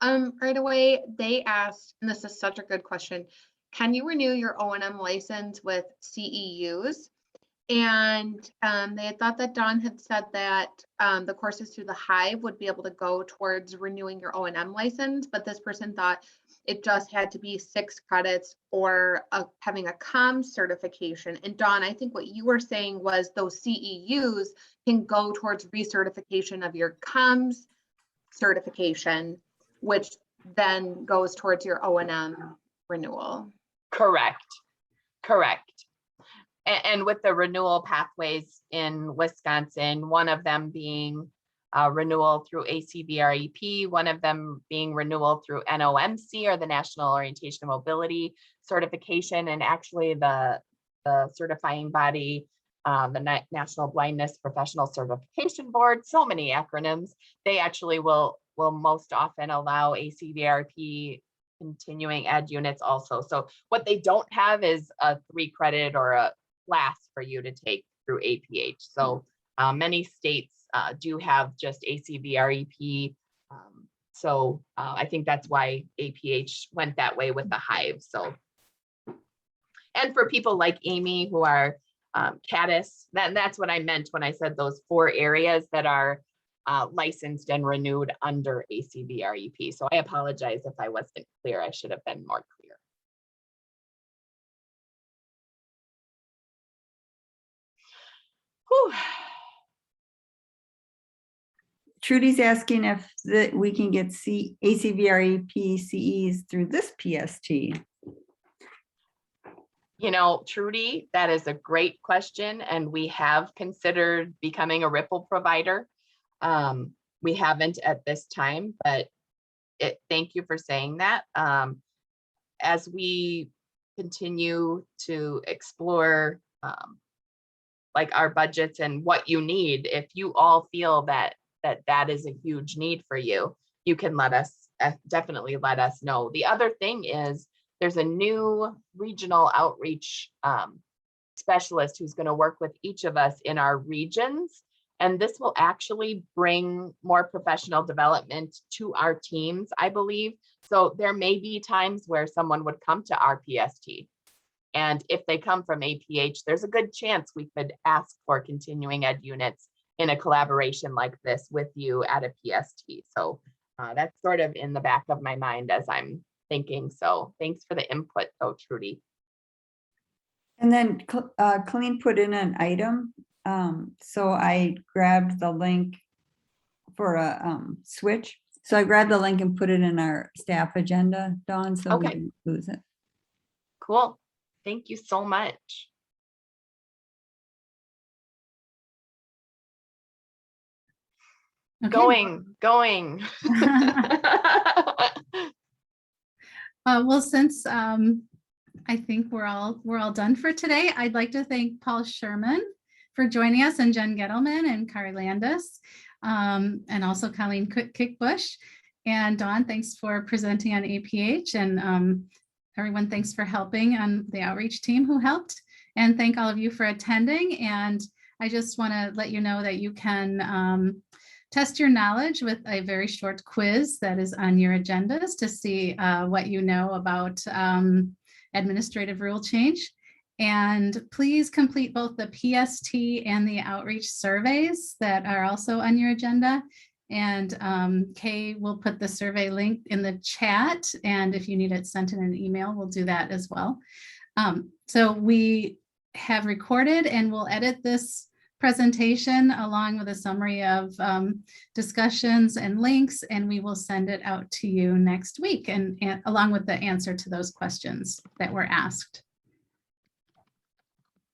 right away. They asked, and this is such a good question, can you renew your O&M license with CEUs? And they had thought that Dawn had said that the courses through the Hive would be able to go towards renewing your O&M license, but this person thought it just had to be 6 credits or having a comms certification. And Dawn, I think what you were saying was those CEUs can go towards recertification of your comms certification, which then goes towards your O&M renewal. Correct. And with the renewal pathways in Wisconsin, one of them being renewal through ACVREP, one of them being renewal through NOMC, or the National Orientation and Mobility Certification, and actually the certifying body, the National Blindness Professional Certification Board, so many acronyms, they actually will most often allow ACVREP continuing ed units also. So what they don't have is a 3-credit or a class for you to take through APH. So many states do have just ACVREP. So I think that's why APH went that way with the Hive. So, and for people like Amy who are CADIS, that's what I meant when I said those 4 areas that are licensed and renewed under ACVREP. So I apologize if I wasn't clear. I should have been more clear. Whew. Trudy's asking if we can get ACVREP CEs through this PST. You know, Trudy, that is a great question, and we have considered becoming a Ripple provider. We haven't at this time, but thank you for saying that. As we continue to explore like our budgets and what you need, if you all feel that is a huge need for you, you can definitely let us know. The other thing is there's a new regional outreach specialist who's going to work with each of us in our regions. And this will actually bring more professional development to our teams, I believe. So there may be times where someone would come to our PST. And if they come from APH, there's a good chance we could ask for continuing ed units in a collaboration like this with you at a PST. So that's sort of in the back of my mind as I'm thinking. So thanks for the input though, Trudy. And then Colleen put in an item. So I grabbed the link for a switch. So I grabbed the link and put it in our staff agenda, Dawn, so we didn't lose it. Cool. Thank you so much. Okay. Going. Well, since I think we're all done for today, I'd like to thank Paul Sherman for joining us, and Jen Gettleman and Kari Landis, and also Colleen Kickbush. And Dawn, thanks for presenting on APH, and everyone, thanks for helping on the outreach team who helped. And thank all of you for attending. And I just want to let you know that you can test your knowledge with a very short quiz that is on your agendas to see what you know about administrative rule change. And please complete both the PST and the outreach surveys that are also on your agenda. And Kay will put the survey link in the chat. And if you need it sent in an email, we'll do that as well. So we have recorded and we'll edit this presentation along with a summary of discussions and links, and we will send it out to you next week, and along with the answer to those questions that were asked.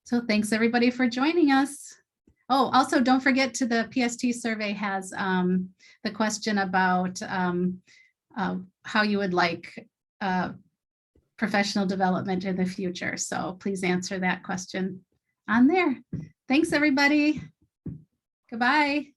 So thanks everybody for joining us. Oh, also don't forget to the PST survey has the question about how you would like professional development in the future. So please answer that question on there. Thanks, everybody. Goodbye.